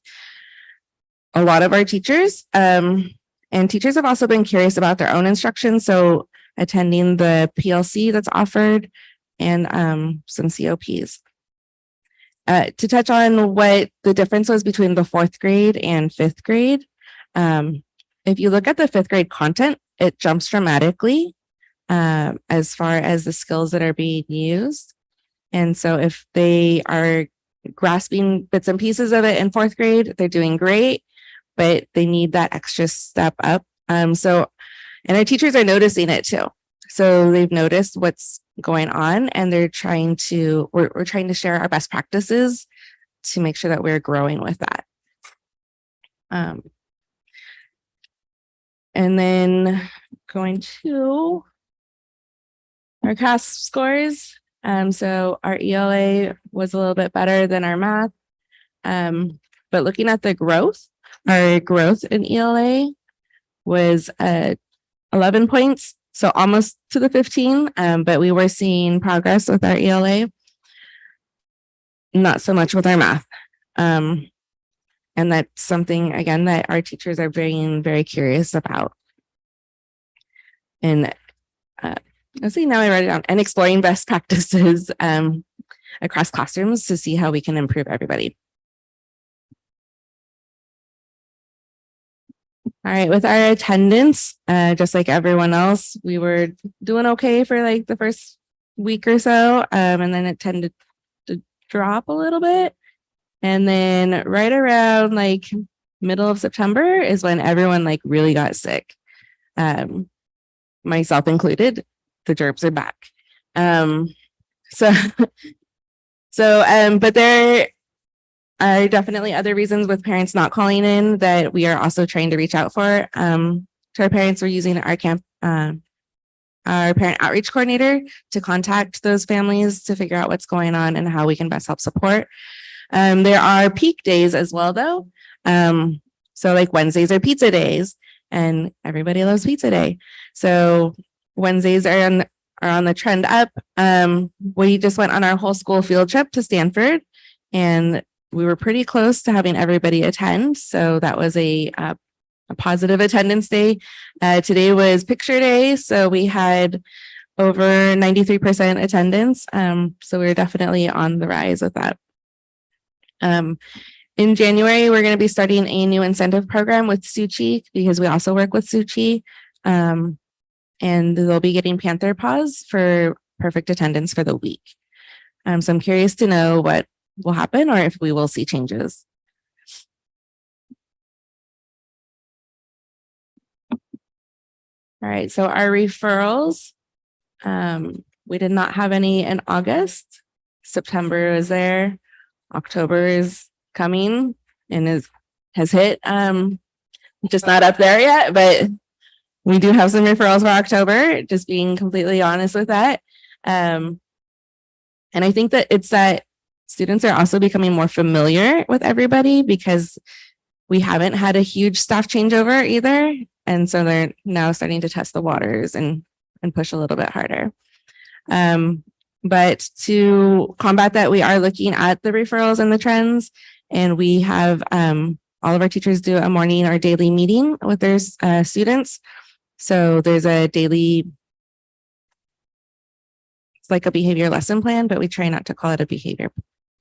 a lot of our teachers. And teachers have also been curious about their own instruction. So attending the PLC that's offered and some COPs. To touch on what the difference was between the 4th grade and 5th grade, if you look at the 5th grade content, it jumps dramatically as far as the skills that are being used. And so if they are grasping bits and pieces of it in 4th grade, they're doing great, but they need that extra step up. And our teachers are noticing it too. So they've noticed what's going on, and they're trying to, we're trying to share our best practices to make sure that we're growing with that. And then going to our CAS scores. So our ELA was a little bit better than our math. But looking at the growth, our growth in ELA was 11 points. So almost to the 15, but we were seeing progress with our ELA, not so much with our math. And that's something, again, that our teachers are being very curious about. And let's see, now I write it down, and exploring best practices across classrooms to see how we can improve everybody. All right, with our attendance, just like everyone else, we were doing okay for like the first week or so, and then it tended drop a little bit. And then right around like middle of September is when everyone like really got sick. Myself included, the germs are back. So, but there are definitely other reasons with parents not calling in that we are also trying to reach out for. To our parents, we're using our parent outreach coordinator to contact those families to figure out what's going on and how we can best help support. There are peak days as well, though. So like Wednesdays are pizza days, and everybody loves pizza day. So Wednesdays are on the trend up. We just went on our whole school field trip to Stanford, and we were pretty close to having everybody attend. So that was a positive attendance day. Today was picture day, so we had over 93% attendance. So we're definitely on the rise with that. In January, we're going to be starting a new incentive program with Suchi because we also work with Suchi. And they'll be getting Panther Paws for perfect attendance for the week. So I'm curious to know what will happen or if we will see changes. All right, so our referrals, we did not have any in August. September is there. October is coming and has hit. Just not up there yet, but we do have some referrals for October, just being completely honest with that. And I think that it's that students are also becoming more familiar with everybody because we haven't had a huge staff changeover either. And so they're now starting to test the waters and push a little bit harder. But to combat that, we are looking at the referrals and the trends, and we have all of our teachers do a morning or daily meeting with their students. So there's a daily, it's like a behavior lesson plan, but we try not to call it a behavior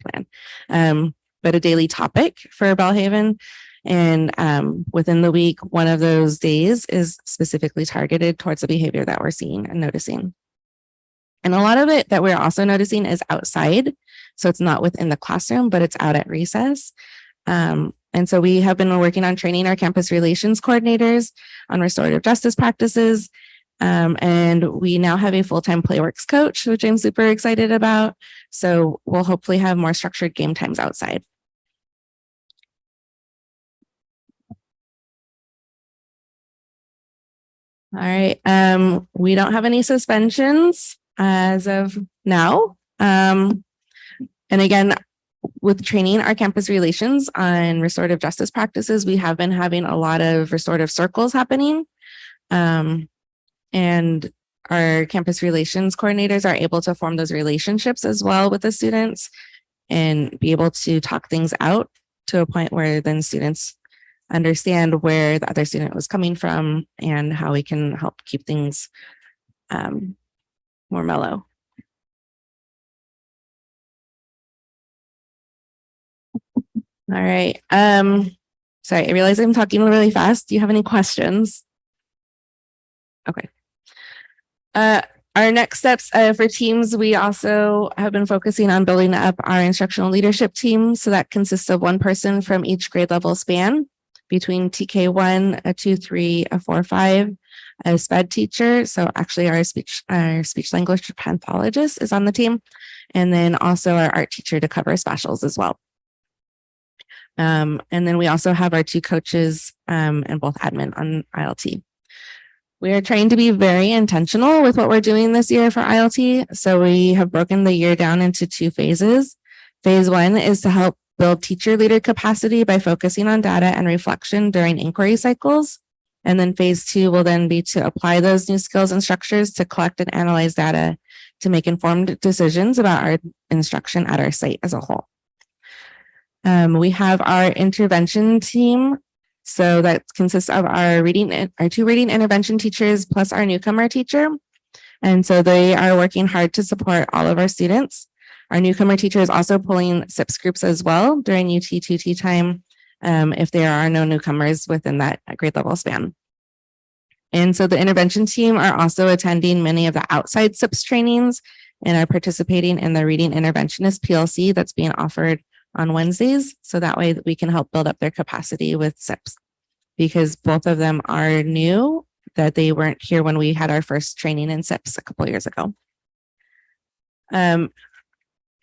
plan, but a daily topic for Belhaven. And within the week, one of those days is specifically targeted towards the behavior that we're seeing and noticing. And a lot of it that we're also noticing is outside. So it's not within the classroom, but it's out at recess. And so we have been working on training our campus relations coordinators on restorative justice practices. And we now have a full-time Playworks coach, which I'm super excited about. So we'll hopefully have more structured game times outside. All right. We don't have any suspensions as of now. And again, with training our campus relations on restorative justice practices, we have been having a lot of restorative circles happening. And our campus relations coordinators are able to form those relationships as well with the students and be able to talk things out to a point where then students understand where the other student was coming from and how we can help keep things more mellow. All right. Sorry, I realize I'm talking really fast. Do you have any questions? Okay. Our next steps for teams, we also have been focusing on building up our instructional leadership team. So that consists of one person from each grade level span between TK1, a 2-3, a 4-5, a SPED teacher. So actually our speech language pathologist is on the team. And then also our art teacher to cover specials as well. And then we also have our 2 coaches and both admin on ILT. We are trying to be very intentional with what we're doing this year for ILT. So we have broken the year down into 2 phases. Phase 1 is to help build teacher leader capacity by focusing on data and reflection during inquiry cycles. And then phase 2 will then be to apply those new skills and structures to collect and analyze data to make informed decisions about our instruction at our site as a whole. We have our intervention team. So that consists of our 2 reading intervention teachers plus our newcomer teacher. And so they are working hard to support all of our students. Our newcomer teacher is also pulling SIPS groups as well during UT2T time if there are no newcomers within that grade level span. And so the intervention team are also attending many of the outside SIPS trainings and are participating in the Reading Interventionist PLC that's being offered on Wednesdays. So that way we can help build up their capacity with SIPs, because both of them are new, that they weren't here when we had our first training in SIPs a couple years ago.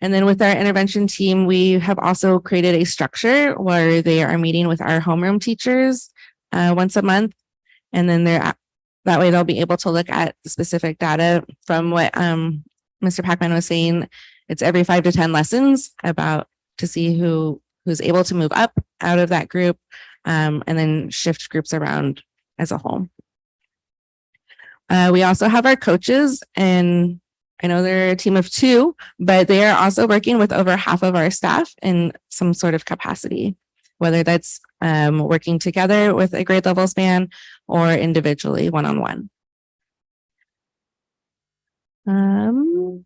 And then with our intervention team, we have also created a structure where they are meeting with our homeroom teachers once a month. And then that way they'll be able to look at the specific data from what Mr. Pac-Man was saying. It's every 5 to 10 lessons to see who's able to move up out of that group, and then shift groups around as a whole. We also have our coaches, and I know they're a team of 2, but they are also working with over half of our staff in some sort of capacity, whether that's working together with a grade level span or individually one-on-one. All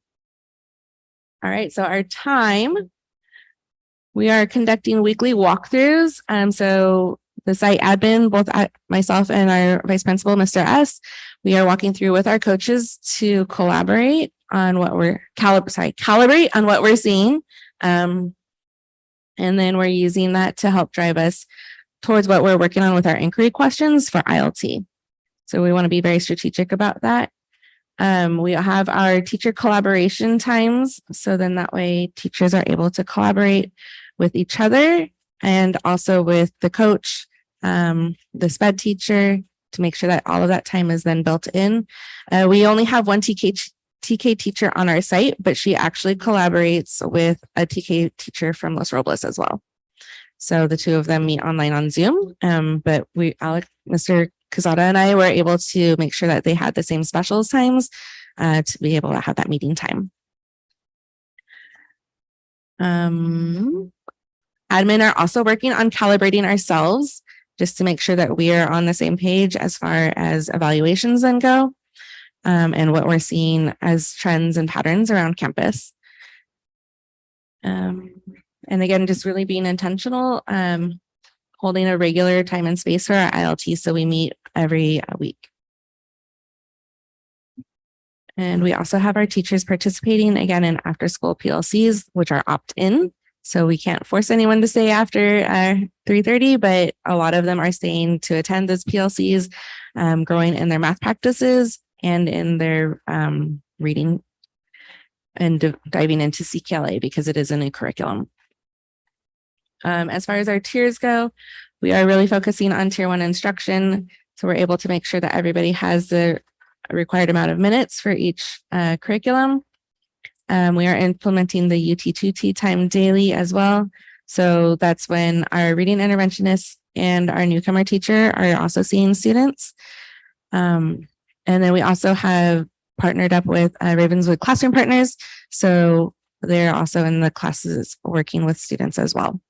right, so our time, we are conducting weekly walkthroughs. So the site admin, both myself and our vice principal, Mr. S, we are walking through with our coaches to collaborate on what calibrate on what we're seeing. And then we're using that to help drive us towards what we're working on with our inquiry questions for ILT. So we want to be very strategic about that. We have our teacher collaboration times. So then that way teachers are able to collaborate with each other and also with the coach, the SPED teacher, to make sure that all of that time is then built in. We only have one TK teacher on our site, but she actually collaborates with a TK teacher from Los Robles as well. So the 2 of them meet online on Zoom. But Mr. Quezada and I were able to make sure that they had the same specials times to be able to have that meeting time. Admin are also working on calibrating ourselves just to make sure that we are on the same page as far as evaluations then go, and what we're seeing as trends and patterns around campus. And again, just really being intentional, holding a regular time and space for our ILT. So we meet every week. And we also have our teachers participating again in after school PLCs, which are opt-in. So we can't force anyone to stay after 3:30, but a lot of them are staying to attend those PLCs, growing in their math practices and in their reading and diving into CKLA because it is a new curriculum. As far as our tiers go, we are really focusing on tier 1 instruction. So we're able to make sure that everybody has the required amount of minutes for each curriculum. We are implementing the UT2T time daily as well. So that's when our reading interventionists and our newcomer teacher are also seeing students. And then we also have partnered up with Ravenswood Classroom Partners. So they're also in the classes working with students as well.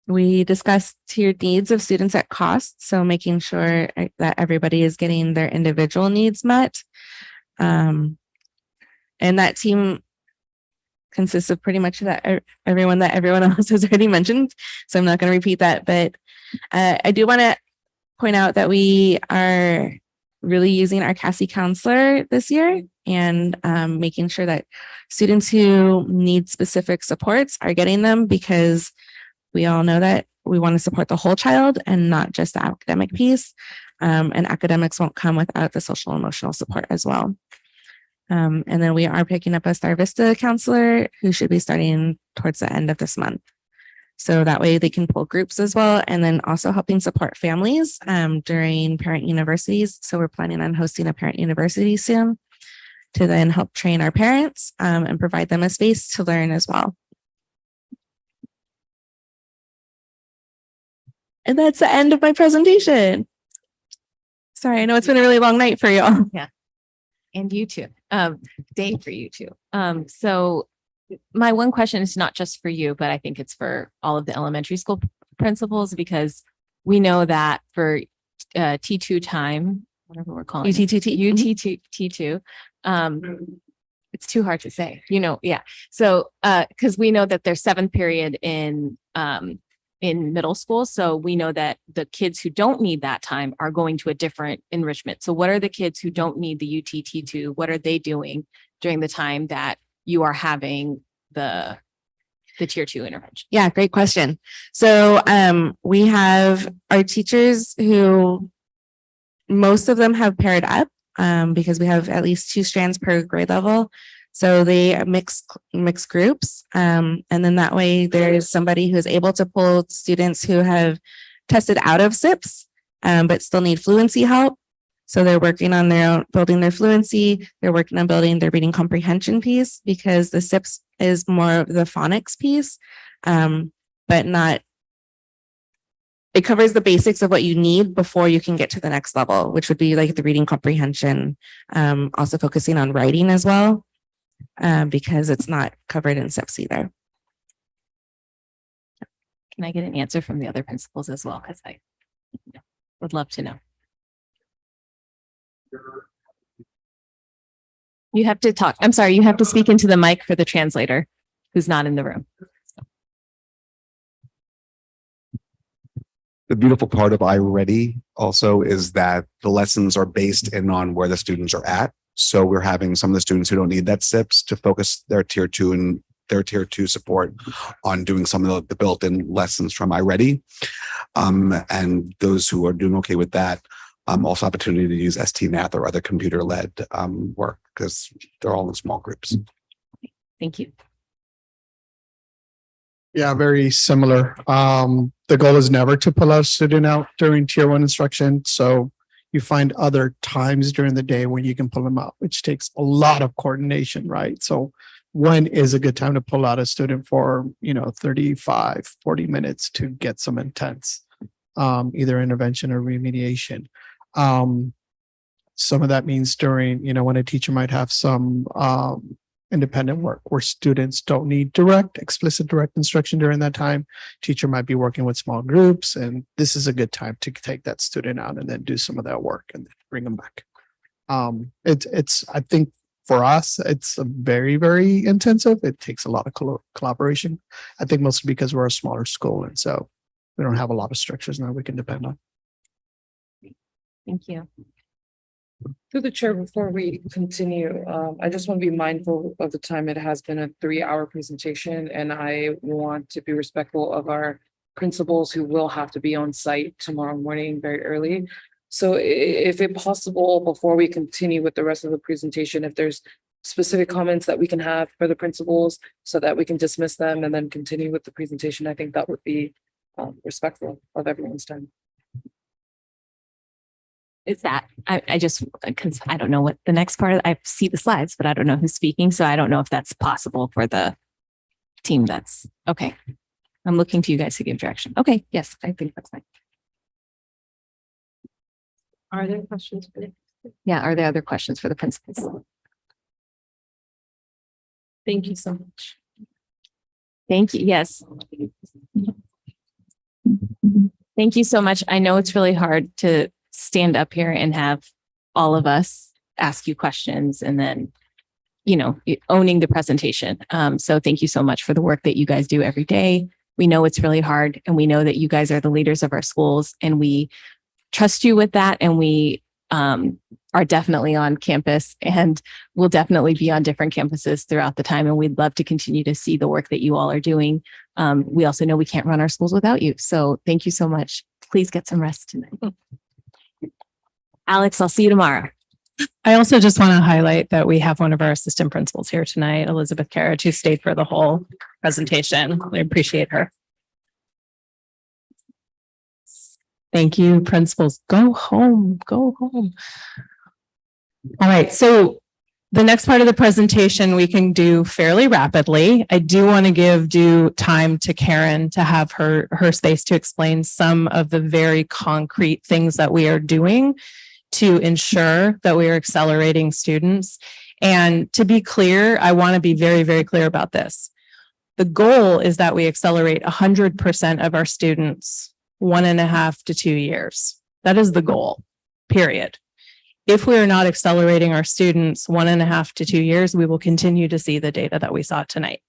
We discussed tiered needs of students at cost. So making sure that everybody is getting their individual needs met. And that team consists of pretty much everyone else has already mentioned. So I'm not going to repeat that, but I do want to point out that we are really using our CASI counselor this year and making sure that students who need specific supports are getting them, because we all know that we want to support the whole child and not just the academic piece. And academics won't come without the social and emotional support as well. And then we are picking up a Star Vista counselor who should be starting towards the end of this month. So that way they can pull groups as well, and then also helping support families during parent universities. So we're planning on hosting a parent university soon to then help train our parents and provide them a space to learn as well. And that's the end of my presentation. Sorry, I know it's been a really long night for y'all. Yeah. And you too. Day for you too. So my one question is not just for you, but I think it's for all of the elementary school principals, because we know that for T2 time, whatever we're calling it, UT2, it's too hard to say, yeah. So because we know that there's 7th period in in middle school. So we know that the kids who don't need that time are going to a different enrichment. So what are the kids who don't need the UTT2? What are they doing during the time that you are having the tier 2 intervention? Yeah, great question. So we have our teachers who most of them have paired up because we have at least 2 strands per grade level. So they mix groups. And then that way there's somebody who's able to pull students who have tested out of SIPs, but still need fluency help. So they're working on their own, building their fluency. They're working on building their reading comprehension piece because the SIPs is more of the phonics piece, but not, it covers the basics of what you need before you can get to the next level, which would be like the reading comprehension, also focusing on writing as well, because it's not covered in SIPs either. Can I get an answer from the other principals as well? Because I would love to know. You have to talk. I'm sorry, you have to speak into the mic for the translator who's not in the room. The beautiful part of iReady also is that the lessons are based in on where the students are at. So we're having some of the students who don't need that SIPs to focus their tier 2 and their tier 2 support on doing some of the built-in lessons from iReady. And those who are doing okay with that, also opportunity to use ST Math or other computer-led work because they're all in small groups. Thank you. Yeah, very similar. The goal is never to pull a student out during tier 1 instruction. So you find other times during the day when you can pull them out, which takes a lot of coordination, right? So when is a good time to pull out a student for, 35, 40 minutes to get some intense, either intervention or remediation. Some of that means during, when a teacher might have some independent work where students don't need explicit direct instruction during that time. Teacher might be working with small groups, and this is a good time to take that student out and then do some of that work and then bring them back. It's I think for us, it's a very, very intensive. It takes a lot of collaboration. I think mostly because we're a smaller school, and so we don't have a lot of structures now we can depend on. Thank you. Through the chair, before we continue, I just want to be mindful of the time. It has been a 3-hour presentation, and I want to be respectful of our principals who will have to be on site tomorrow morning very early. So if it's possible, before we continue with the rest of the presentation, if there's specific comments that we can have for the principals so that we can dismiss them and then continue with the presentation, I think that would be respectful of everyone's time. Is that, I just, because I don't know what the next part, I see the slides, but I don't know who's speaking. So I don't know if that's possible for the team that's, okay. I'm looking to you guys to give direction. Okay, yes, I think that's fine. Are there questions for it? Yeah, are there other questions for the principals? Thank you so much. Thank you, yes. Thank you so much. I know it's really hard to stand up here and have all of us ask you questions and then, owning the presentation. So thank you so much for the work that you guys do every day. We know it's really hard, and we know that you guys are the leaders of our schools, and we trust you with that. And we are definitely on campus, and we'll definitely be on different campuses throughout the time. And we'd love to continue to see the work that you all are doing. We also know we can't run our schools without you. So thank you so much. Please get some rest tonight. Alex, I'll see you tomorrow. I also just want to highlight that we have one of our assistant principals here tonight, Elizabeth Carriage, who stayed for the whole presentation. We appreciate her. Thank you, principals. Go home, go home. All right, so the next part of the presentation we can do fairly rapidly. I do want to give due time to Karen to have her space to explain some of the very concrete things that we are doing to ensure that we are accelerating students. And to be clear, I want to be very, very clear about this. The goal is that we accelerate 100% of our students 1.5 to 2 years. That is the goal, period. If we are not accelerating our students 1.5 to 2 years, we will continue to see the data that we saw tonight.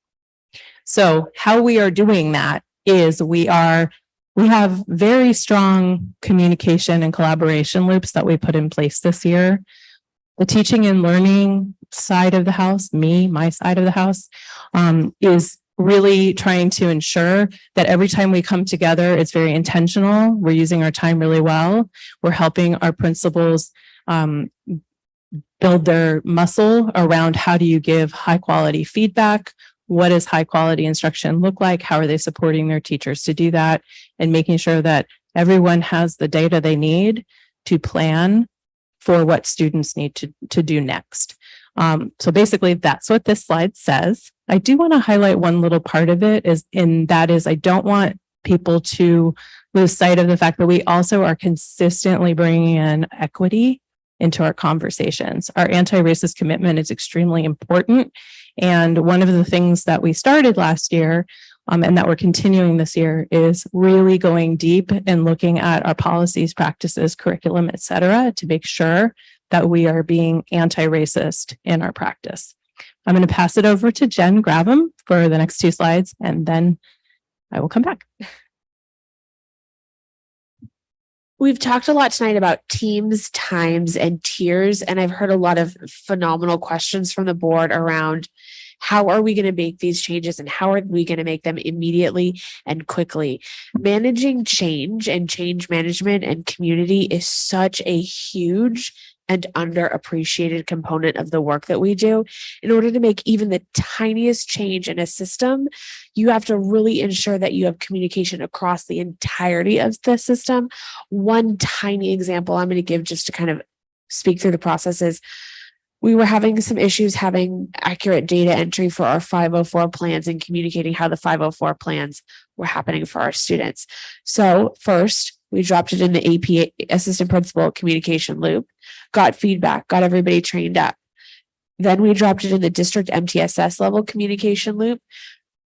So how we are doing that is we are we have very strong communication and collaboration loops that we put in place this year. The teaching and learning side of the house, my side of the house, is really trying to ensure that every time we come together, it's very intentional. We're using our time really well. We're helping our principals build their muscle around how do you give high quality feedback? What does high quality instruction look like? How are they supporting their teachers to do that? And making sure that everyone has the data they need to plan for what students need to do next. So basically that's what this slide says. I do want to highlight one little part of it is I don't want people to lose sight of the fact that we also are consistently bringing in equity into our conversations. Our anti-racist commitment is extremely important. And one of the things that we started last year and that we're continuing this year is really going deep and looking at our policies, practices, curriculum, et cetera, to make sure that we are being anti-racist in our practice. I'm going to pass it over to Jen Grabham for the next two slides, and then I will come back. We've talked a lot tonight about teams, times, and tiers, and I've heard a lot of phenomenal questions from the board around how are we going to make these changes and how are we going to make them immediately and quickly. Managing change and change management and community is such a huge and underappreciated component of the work that we do. In order to make even the tiniest change in a system, you have to really ensure that you have communication across the entirety of the system. One tiny example I'm going to give just to kind of speak through the process is we were having some issues having accurate data entry for our 504 plans and communicating how the 504 plans were happening for our students. So first, we dropped it in the AP assistant principal communication loop, got feedback, got everybody trained up. Then we dropped it in the district MTSS level communication loop,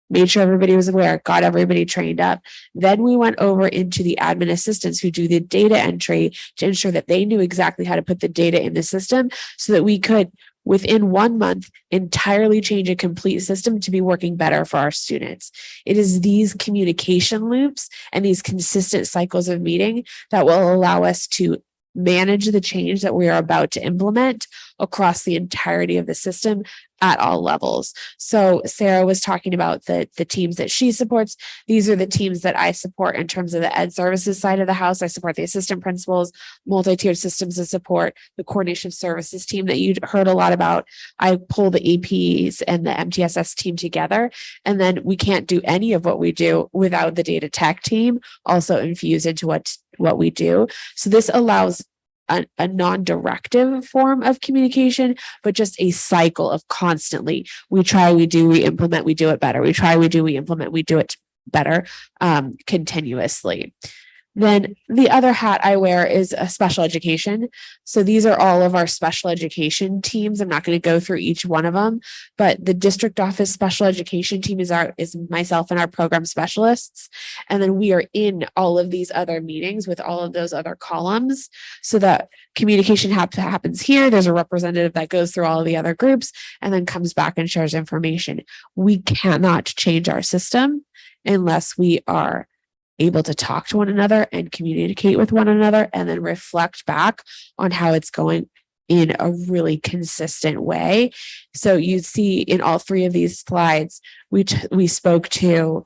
made sure everybody was aware, got everybody trained up. Then we went over into the admin assistants who do the data entry to ensure that they knew exactly how to put the data in the system so that we could, within 1 month, entirely change a complete system to be working better for our students. It is these communication loops and these consistent cycles of meeting that will allow us to manage the change that we are about to implement across the entirety of the system at all levels. So Sarah was talking about the teams that she supports. These are the teams that I support in terms of the ed services side of the house. I support the assistant principals, multi-tiered systems of support, the coordination services team that you heard a lot about. I pull the APs and the MTSS team together. And then we can't do any of what we do without the data tech team also infused into what we do. So this allows a non-directive form of communication, but just a cycle of constantly, we try, we do, we implement, we do it better. We try, we do, we implement, we do it better, continuously. Then the other hat I wear is a special education. So these are all of our special education teams. I'm not going to go through each one of them, but the district office special education team is myself and our program specialists. And then we are in all of these other meetings with all of those other columns so that communication happens here. There's a representative that goes through all of the other groups and then comes back and shares information. We cannot change our system unless we are able to talk to one another and communicate with one another and then reflect back on how it's going in a really consistent way. So you see in all three of these slides, we spoke to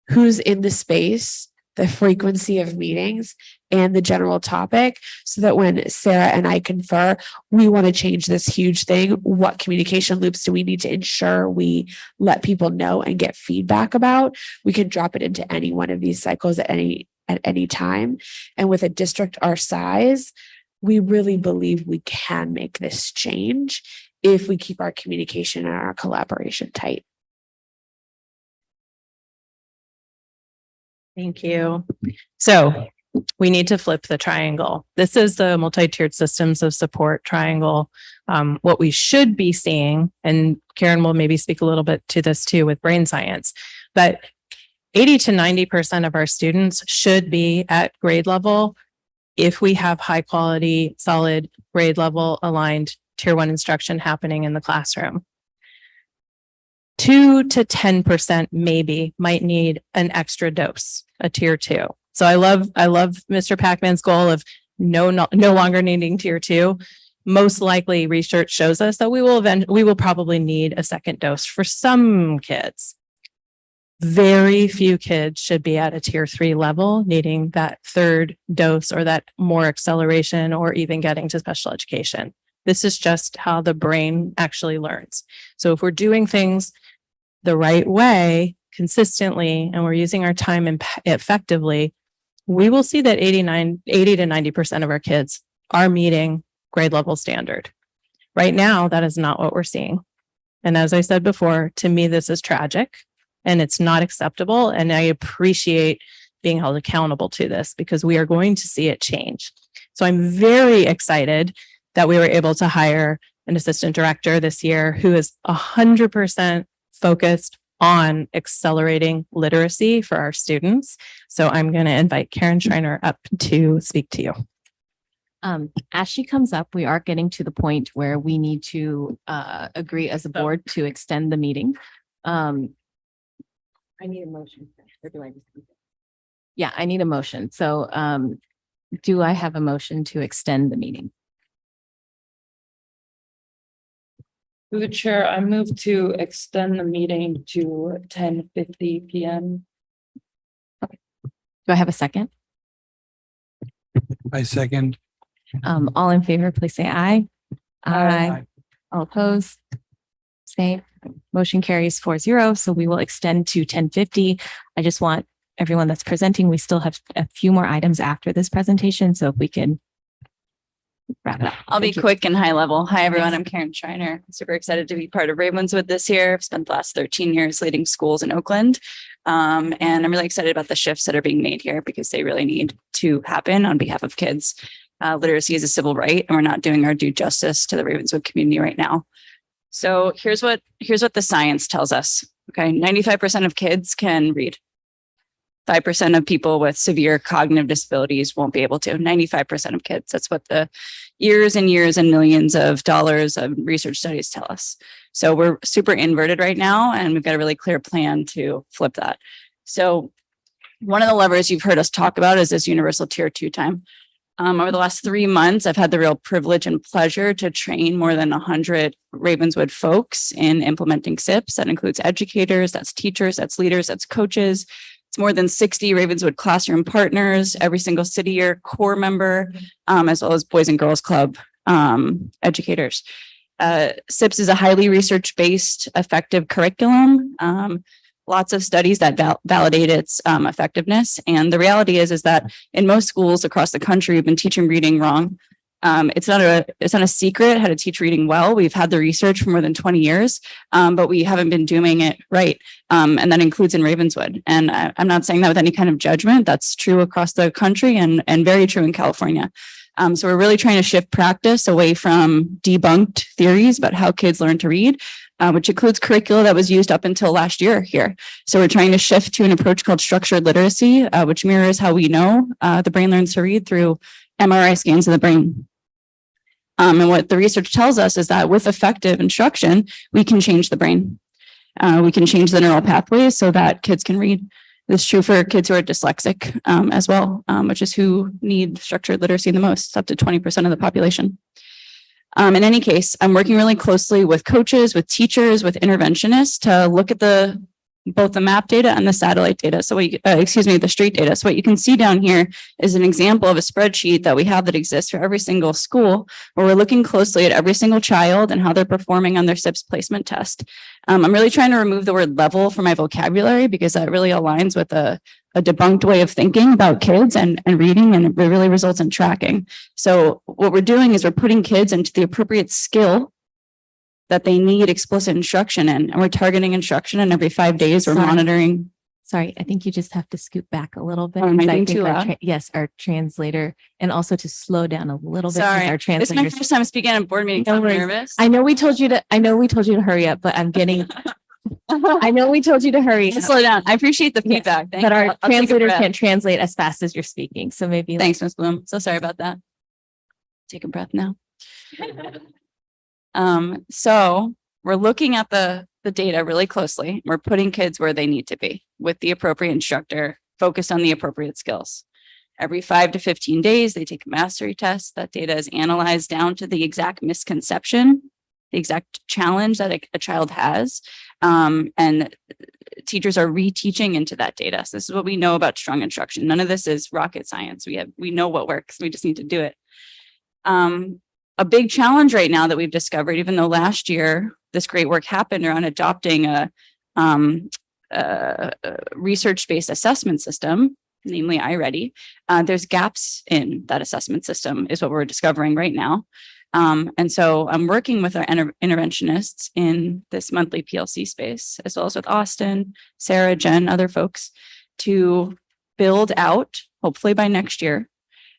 who's in the space, the frequency of meetings, and the general topic, so that when Sarah and I confer, we want to change this huge thing. What communication loops do we need to ensure we let people know and get feedback about? We can drop it into any one of these cycles at any time. And with a district our size, we really believe we can make this change if we keep our communication and our collaboration tight. Thank you. So we need to flip the triangle. This is the multi-tiered systems of support triangle. What we should be seeing, and Karen will maybe speak a little bit to this too with brain science, but 80 to 90% of our students should be at grade level if we have high quality, solid grade level aligned tier 1 instruction happening in the classroom. 2 to 10% maybe might need an extra dose a tier 2. So I love Mr. Pac-Man's goal of no longer needing tier 2. Most likely research shows us that we will probably need a second dose for some kids. Very few kids should be at a tier 3 level, needing that third dose or that more acceleration or even getting to special education. This is just how the brain actually learns. So if we're doing things the right way, consistently, and we're using our time effectively, we will see that 80 to 90% of our kids are meeting grade level standard. Right now, that is not what we're seeing. And as I said before, to me, this is tragic and it's not acceptable. And I appreciate being held accountable to this because we are going to see it change. So I'm very excited that we were able to hire an assistant director this year who is 100% focused on accelerating literacy for our students. So I'm going to invite Karen Schreiner up to speak to you. As she comes up, we are getting to the point where we need to agree as a board to extend the meeting. I need a motion. Or do I just? Yeah, I need a motion. So do I have a motion to extend the meeting? Through the chair, I move to extend the meeting to 10:50 p.m. Do I have a second? I second. All in favor, please say aye. Aye. All opposed? Same. Motion carries 4-0. So we will extend to 10:50. I just want everyone that's presenting, we still have a few more items after this presentation. So if we can wrap it up. I'll be Thank you. quick and high level. Hi, everyone. I'm Karen Schreiner. Super excited to be part of Ravenswood this year. I've spent the last 13 years leading schools in Oakland. And I'm really excited about the shifts that are being made here because they really need to happen on behalf of kids. Literacy is a civil right, and we're not doing our due justice to the Ravenswood community right now. So here's what the science tells us. Okay. 95% of kids can read. 5% of people with severe cognitive disabilities won't be able to. 95% of kids. That's what the years and years and millions of dollars of research studies tell us. So we're super inverted right now, and we've got a really clear plan to flip that. So one of the levers you've heard us talk about is this universal tier 2 time. Over the last 3 months, I've had the real privilege and pleasure to train more than 100 Ravenswood folks in implementing SIPs. That includes educators, that's teachers, that's leaders, that's coaches. It's more than 60 Ravenswood classroom partners, every single city year core member, as well as Boys and Girls Club educators. SIPs is a highly research-based, effective curriculum. Lots of studies that validate its effectiveness. And the reality is that in most schools across the country, we've been teaching reading wrong. It's not a secret how to teach reading well. We've had the research for more than 20 years, but we haven't been doing it right. And that includes in Ravenswood. And I'm not saying that with any kind of judgment. That's true across the country and very true in California. So we're really trying to shift practice away from debunked theories about how kids learn to read, which includes curricula that was used up until last year here. So we're trying to shift to an approach called structured literacy, which mirrors how we know the brain learns to read through MRI scans of the brain. And what the research tells us is that with effective instruction, we can change the brain. We can change the neural pathways so that kids can read. This is true for kids who are dyslexic as well, which is who need structured literacy the most, up to 20% of the population. In any case, I'm working really closely with coaches, with teachers, with interventionists to look at both the map data and the satellite data. So the street data. So what you can see down here is an example of a spreadsheet that we have that exists for every single school, where we're looking closely at every single child and how they're performing on their SIPS placement test. I'm really trying to remove the word level from my vocabulary because that really aligns with a debunked way of thinking about kids and reading, and it really results in tracking. So what we're doing is we're putting kids into the appropriate skill that they need explicit instruction in, and we're targeting instruction, and every 5 days we're monitoring. Sorry, I think you just have to scoot back a little bit. Am I because being think too our loud? yes, our translator, and also to slow down a little bit. because Sorry, our it's my translators. first time speaking at a board meeting. So No I'm worries. nervous. I know we told you to hurry up, but I'm getting. I know we told you to hurry, up, Slow down. I appreciate the Yes, feedback. Thank but you. our I'll take a translator breath. can't translate as fast as you're speaking. So maybe. Thanks, Ms. Bloom. So sorry about that. Take a breath now. So we're looking at the data really closely. We're putting kids where they need to be with the appropriate instructor focused on the appropriate skills. Every 5 to 15 days, they take a mastery test. That data is analyzed down to the exact misconception, the exact challenge that a child has. And teachers are reteaching into that data. So this is what we know about strong instruction. None of this is rocket science. We know what works. We just need to do it. A big challenge right now that we've discovered, even though last year this great work happened around adopting a research-based assessment system, namely iReady, there's gaps in that assessment system is what we're discovering right now. And so I'm working with our interventionists in this monthly PLC space, as well as with Austin, Sarah, Jen, other folks, to build out, hopefully by next year,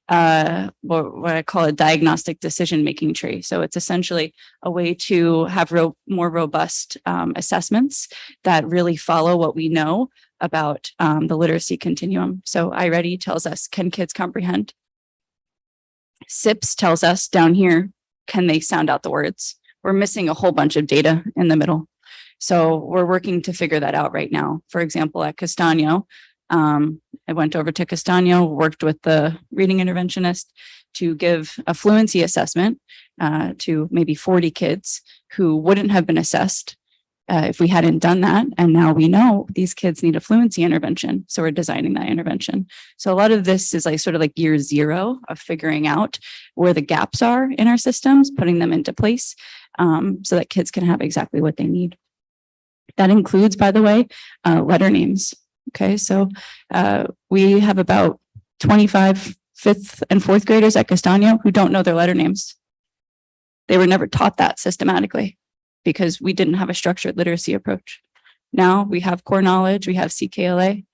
what I call a diagnostic decision-making tree. So it's essentially a way to have more robust assessments that really follow what we know about the literacy continuum. So iReady tells us, can kids comprehend? SIPS tells us down here, can they sound out the words? We're missing a whole bunch of data in the middle. So we're working to figure that out right now. For example, at Castaño, I went over to Castaño, worked with the reading interventionist to give a fluency assessment to maybe 40 kids who wouldn't have been assessed if we hadn't done that. And now we know these kids need a fluency intervention. So we're designing that intervention. So a lot of this is like sort of like year zero of figuring out where the gaps are in our systems, putting them into place so that kids can have exactly what they need. That includes, by the way, letter names. Okay, so we have about 25 fifth and fourth graders at Castaño who don't know their letter names. They were never taught that systematically because we didn't have a structured literacy approach. Now we have core knowledge, we have CKLA,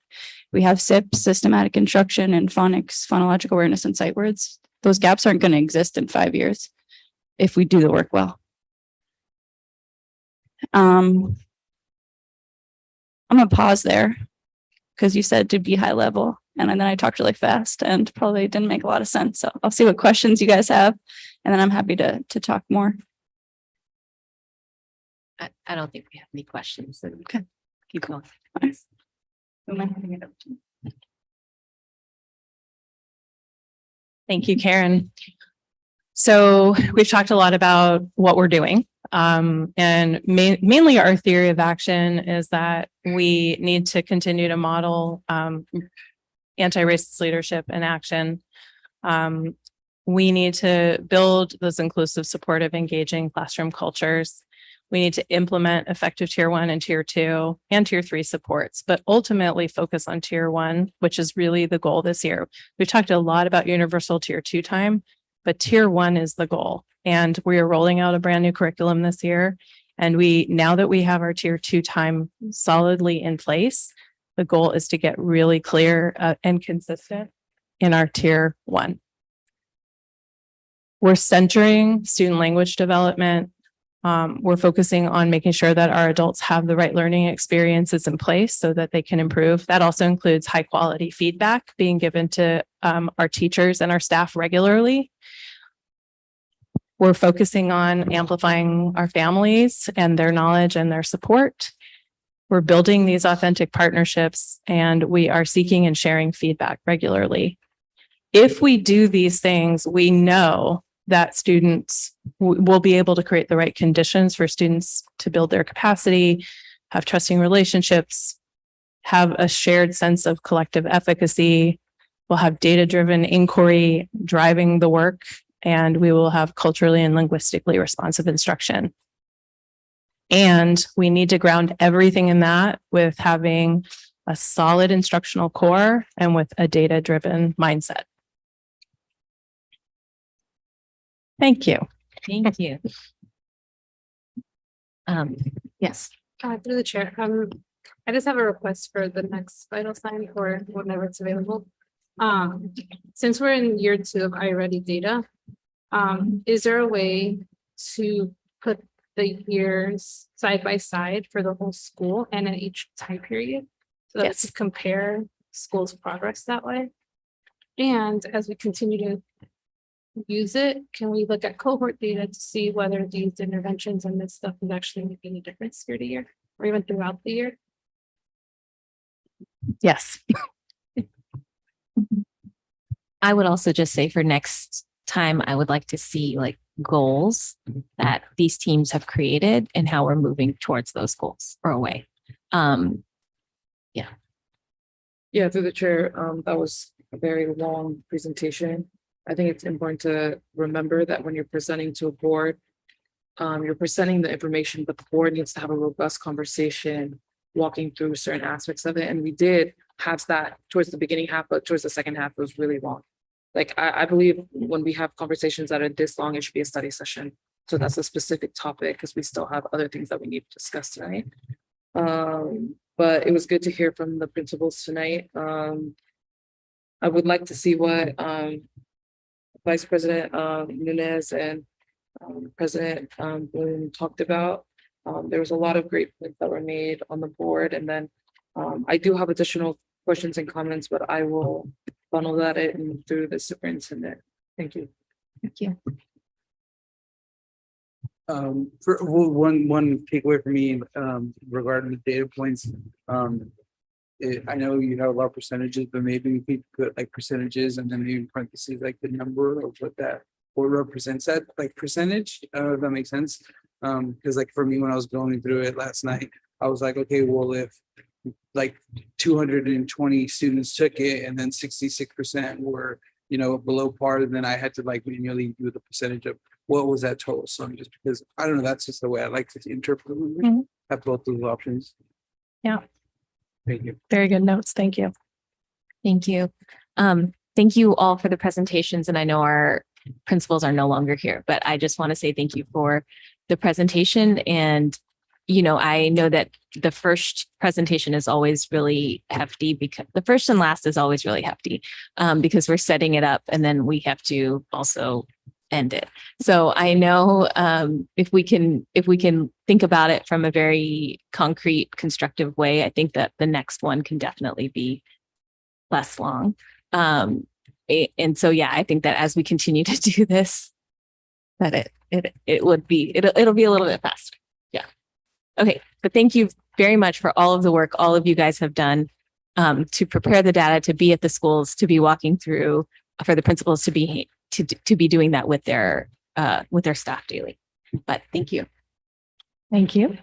we have SIP, systematic instruction, and phonics, phonological awareness, and sight words. Those gaps aren't going to exist in 5 years if we do the work well. I'm going to pause there because you said to be high level, and then I talked really fast and probably didn't make a lot of sense. So I'll see what questions you guys have, and then I'm happy to talk more. I don't think we have any questions. So Okay. keep going. Who am I handing it over to? Thank you, Karen. So we've talked a lot about what we're doing. And mainly our theory of action is that we need to continue to model anti-racist leadership and action. We need to build those inclusive, supportive, engaging classroom cultures. We need to implement effective tier 1 and tier 2 and tier 3 supports, but ultimately focus on tier 1, which is really the goal this year. We've talked a lot about universal tier 2 time, but tier 1 is the goal. And we are rolling out a brand new curriculum this year. And now that we have our tier 2 time solidly in place, the goal is to get really clear and consistent in our tier 1. We're centering student language development. We're focusing on making sure that our adults have the right learning experiences in place so that they can improve. That also includes high quality feedback being given to our teachers and our staff regularly. We're focusing on amplifying our families and their knowledge and their support. We're building these authentic partnerships, and we are seeking and sharing feedback regularly. If we do these things, we know that students will be able to create the right conditions for students to build their capacity, have trusting relationships, have a shared sense of collective efficacy. We'll have data-driven inquiry driving the work, and we will have culturally and linguistically responsive instruction. And we need to ground everything in that with having a solid instructional core and with a data-driven mindset. Thank you. Thank you. Yes. Through the chair, I just have a request for the next vital sign or whenever it's available. Since we're in year 2 of iReady data, is there a way to put the years side by side for the whole school and in each time period? So that we can compare school's progress that way. And as we continue to use it, can we look at cohort data to see whether these interventions and this stuff is actually making a difference year to year or even throughout the year? Yes. I would also just say for next time, I would like to see like goals that these teams have created and how we're moving towards those goals or away. Yeah, through the chair, that was a very long presentation. I think it's important to remember that when you're presenting to a board, you're presenting the information, but the board needs to have a robust conversation, walking through certain aspects of it. And we did have that towards the beginning half, but towards the second half, it was really long. Like, I believe when we have conversations that are this long, it should be a study session. So that's a specific topic because we still have other things that we need to discuss tonight. But it was good to hear from the principals tonight. I would like to see what Vice President Nunes and President Bloom talked about. There was a lot of great points that were made on the board, and then I do have additional questions and comments, but I will funnel that in through the superintendent. Thank you. Thank you. For one takeaway for me, regarding the data points, I know you have a lot of percentages, but maybe we could put like percentages and then maybe in parentheses, like the number of what represents that like percentage, if that makes sense. Because like for me, when I was going through it last night, I was like, okay, well, if like 220 students took it and then 66% were, below par, then I had to like manually do the percentage of what was that total sum, just because I don't know, that's just the way I like to interpret it. Mhm. Have both those options. Yeah. Thank you. Very good notes. Thank you. Thank you. Thank you all for the presentations. And I know our principals are no longer here, but I just want to say thank you for the presentation. And, I know that the first presentation is always really hefty because the first and last is always really hefty because we're setting it up and then we have to also end it. So I know if we can think about it from a very concrete, constructive way, I think that the next one can definitely be less long. And so, yeah, I think that as we continue to do this, that it'll be a little bit faster. Yeah. Okay. But thank you very much for all of the work all of you guys have done to prepare the data, to be at the schools, to be walking through, for the principals to be doing that with their staff daily. But thank you. Thank you.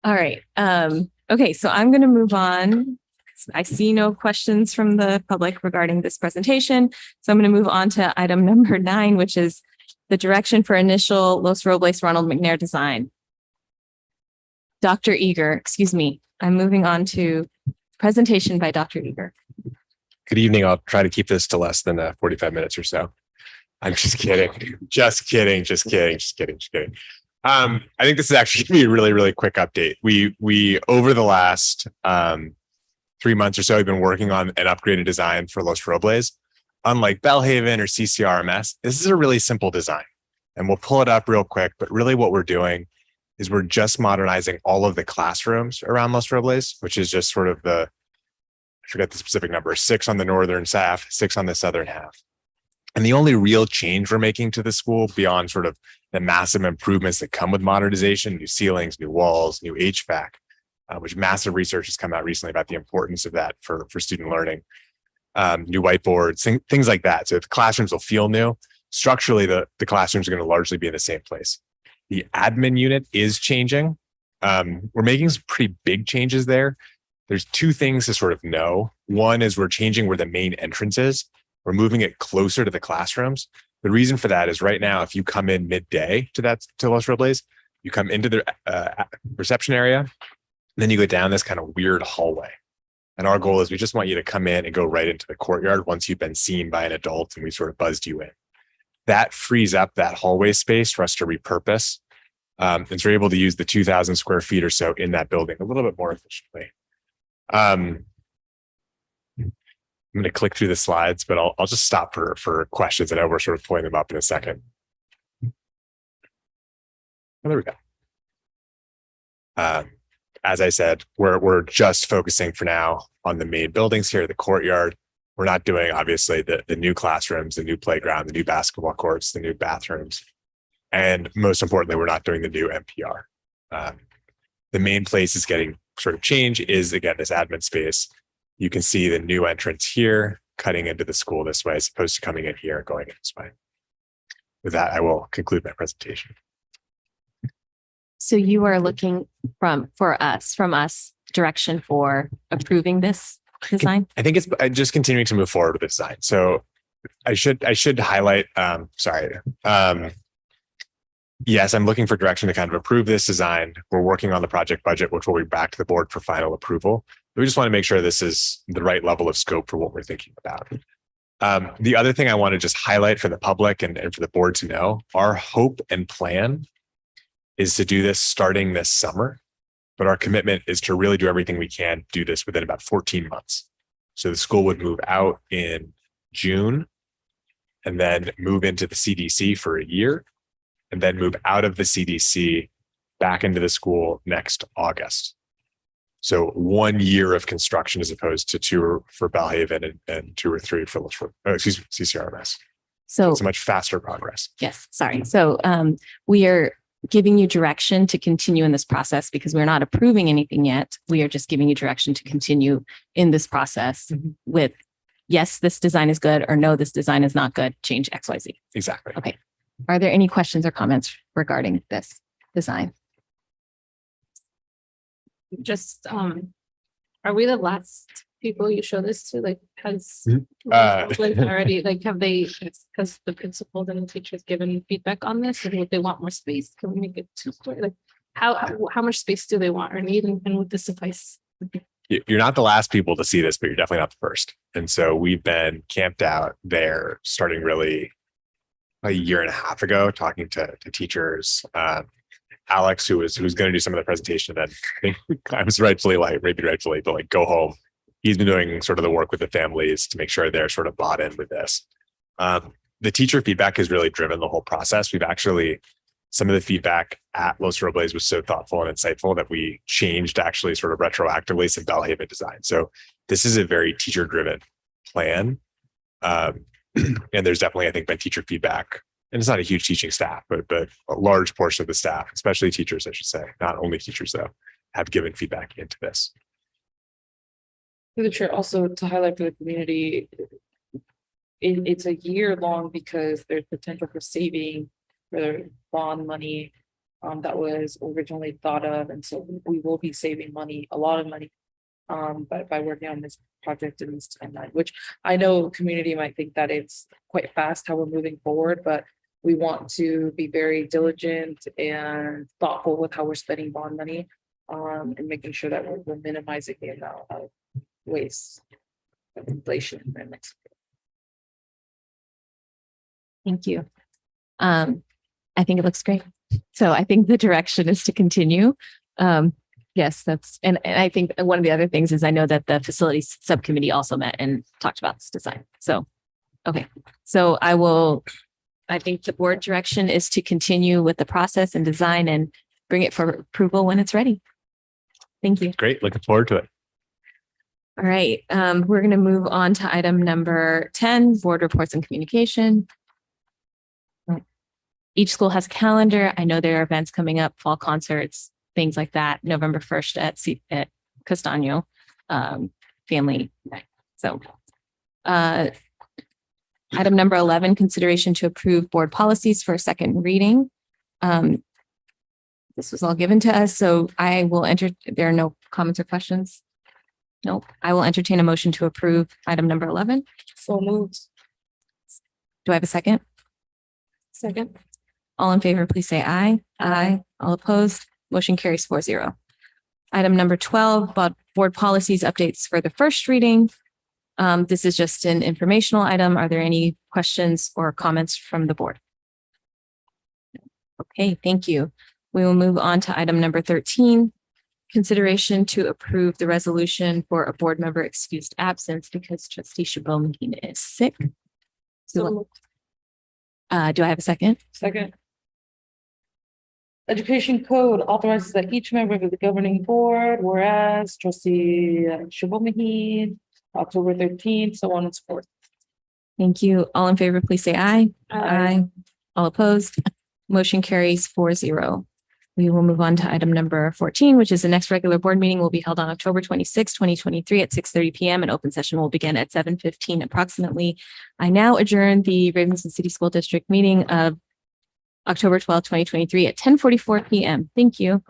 All right. Okay, so I'm going to move on. I see no questions from the public regarding this presentation. So I'm going to move on to item number 9, which is the direction for initial Los Robles Ronald McNair design. Dr. Eager, excuse me. I'm moving on to presentation by Dr. Eager. Good evening. I'll try to keep this to less than 45 minutes or so. I'm just kidding. Just kidding. I think this is actually going to be a really, really quick update. We over the last 3 months or so, we've been working on an upgraded design for Los Robles. Unlike Bellhaven or CCRMS, this is a really simple design. And we'll pull it up real quick. But really what we're doing is we're just modernizing all of the classrooms around Los Robles, which is just sort of I forget the specific number, 6 on the northern half, 6 on the southern half. And the only real change we're making to the school beyond sort of the massive improvements that come with modernization, new ceilings, new walls, new HVAC, which massive research has come out recently about the importance of that for student learning, new whiteboards, things like that. So the classrooms will feel new. Structurally, the classrooms are going to largely be in the same place. The admin unit is changing. We're making some pretty big changes there. There's 2 things to sort of know. One is we're changing where the main entrance is. We're moving it closer to the classrooms. The reason for that is right now, if you come in midday to Los Robles, you come into the reception area, and then you go down this kind of weird hallway. And our goal is we just want you to come in and go right into the courtyard once you've been seen by an adult and we sort of buzzed you in. That frees up that hallway space for us to repurpose. And so we're able to use the 2,000 square feet or so in that building a little bit more efficiently. I'm going to click through the slides, but I'll just stop for questions. I know we're sort of pulling them up in a second. Oh, there we go. As I said, we're just focusing for now on the main buildings here, the courtyard. We're not doing, obviously, the new classrooms, the new playground, the new basketball courts, the new bathrooms. And most importantly, we're not doing the new NPR. The main place is getting sort of change is again, this admin space. You can see the new entrance here, cutting into the school this way, as opposed to coming in here and going in this way. With that, I will conclude my presentation. So you are looking from us, direction for approving this design? I think it's just continuing to move forward with the design. So I should highlight, yes, I'm looking for direction to kind of approve this design. We're working on the project budget, which will be back to the board for final approval. We just want to make sure this is the right level of scope for what we're thinking about. The other thing I want to just highlight for the public and for the board to know, our hope and plan is to do this starting this summer, but our commitment is to really do everything we can to do this within about 14 months. So the school would move out in June and then move into the CDC for a year and then move out of the CDC back into the school next August. So 1 year of construction as opposed to 2 for Belhaven and 2 or 3 for CCRMS. So It's a much faster progress. yes, sorry. So we are giving you direction to continue in this process because we're not approving anything yet. We are just giving you direction to continue in this process with, yes, this design is good, or no, this design is not good, change XYZ. Exactly. Okay. Are there any questions or comments regarding this design? Just, are we the last people you show this to? Like, has like already, like, have they, because the principals and the teachers given feedback on this, and would they want more space? Can we make it 2 square? Like, how much space do they want or need, and would this suffice? You're not the last people to see this, but you're definitely not the first. And so we've been camped out there starting really a year and a half ago, talking to teachers. Alex, who's going to do some of the presentation, and then I was rightfully, but like go home. He's been doing sort of the work with the families to make sure they're sort of bought in with this. The teacher feedback has really driven the whole process. We've actually, some of the feedback at Los Robles was so thoughtful and insightful that we changed actually sort of retroactively some Belhaven design. So this is a very teacher driven plan. And there's definitely, I think, been teacher feedback, and it's not a huge teaching staff, but a large portion of the staff, especially teachers, I should say, not only teachers though, have given feedback into this. Through the chair, also to highlight for the community, it's a year long because there's potential for saving for the bond money that was originally thought of. And so we will be saving money, a lot of money, by working on this project in this timeline, which I know community might think that it's quite fast how we're moving forward, but we want to be very diligent and thoughtful with how we're spending bond money, and making sure that we're minimizing the amount of waste of inflation in Mexico. Thank you. I think it looks great. So I think the direction is to continue. Yes, that's, and I think one of the other things is I know that the facilities subcommittee also met and talked about this design. So, okay. So I think the board direction is to continue with the process and design and bring it for approval when it's ready. Thank you. Great. Looking forward to it. All right, we're going to move on to item number 10, board reports and communication. Each school has a calendar. I know there are events coming up, fall concerts, things like that, November 1st at Castaño family night. So item number 11, consideration to approve board policies for a second reading. This was all given to us, so I will enter, there are no comments or questions. Nope. I will entertain a motion to approve item number 11. So moved. Do I have a second? Second. All in favor, please say aye. Aye. All opposed, motion carries 4-0. Item number 12, about board policies updates for the first reading. This is just an informational item. Are there any questions or comments from the board? Okay, thank you. We will move on to item number 13. Consideration to approve the resolution for a board member excused absence because trustee Chabot-Medina is sick. Do I have a second? Second. Education code authorizes that each member of the governing board, whereas trustee Chabot-Medina, October 13th, so on and so forth. Thank you. All in favor, please say aye. Aye. All opposed, motion carries 4-0. We will move on to item number 14, which is the next regular board meeting will be held on October 26, 2023 at 6:30 PM and open session will begin at 7:15 approximately. I now adjourn the Ravenswood City School District meeting of October 12, 2023 at 10:44 PM. Thank you.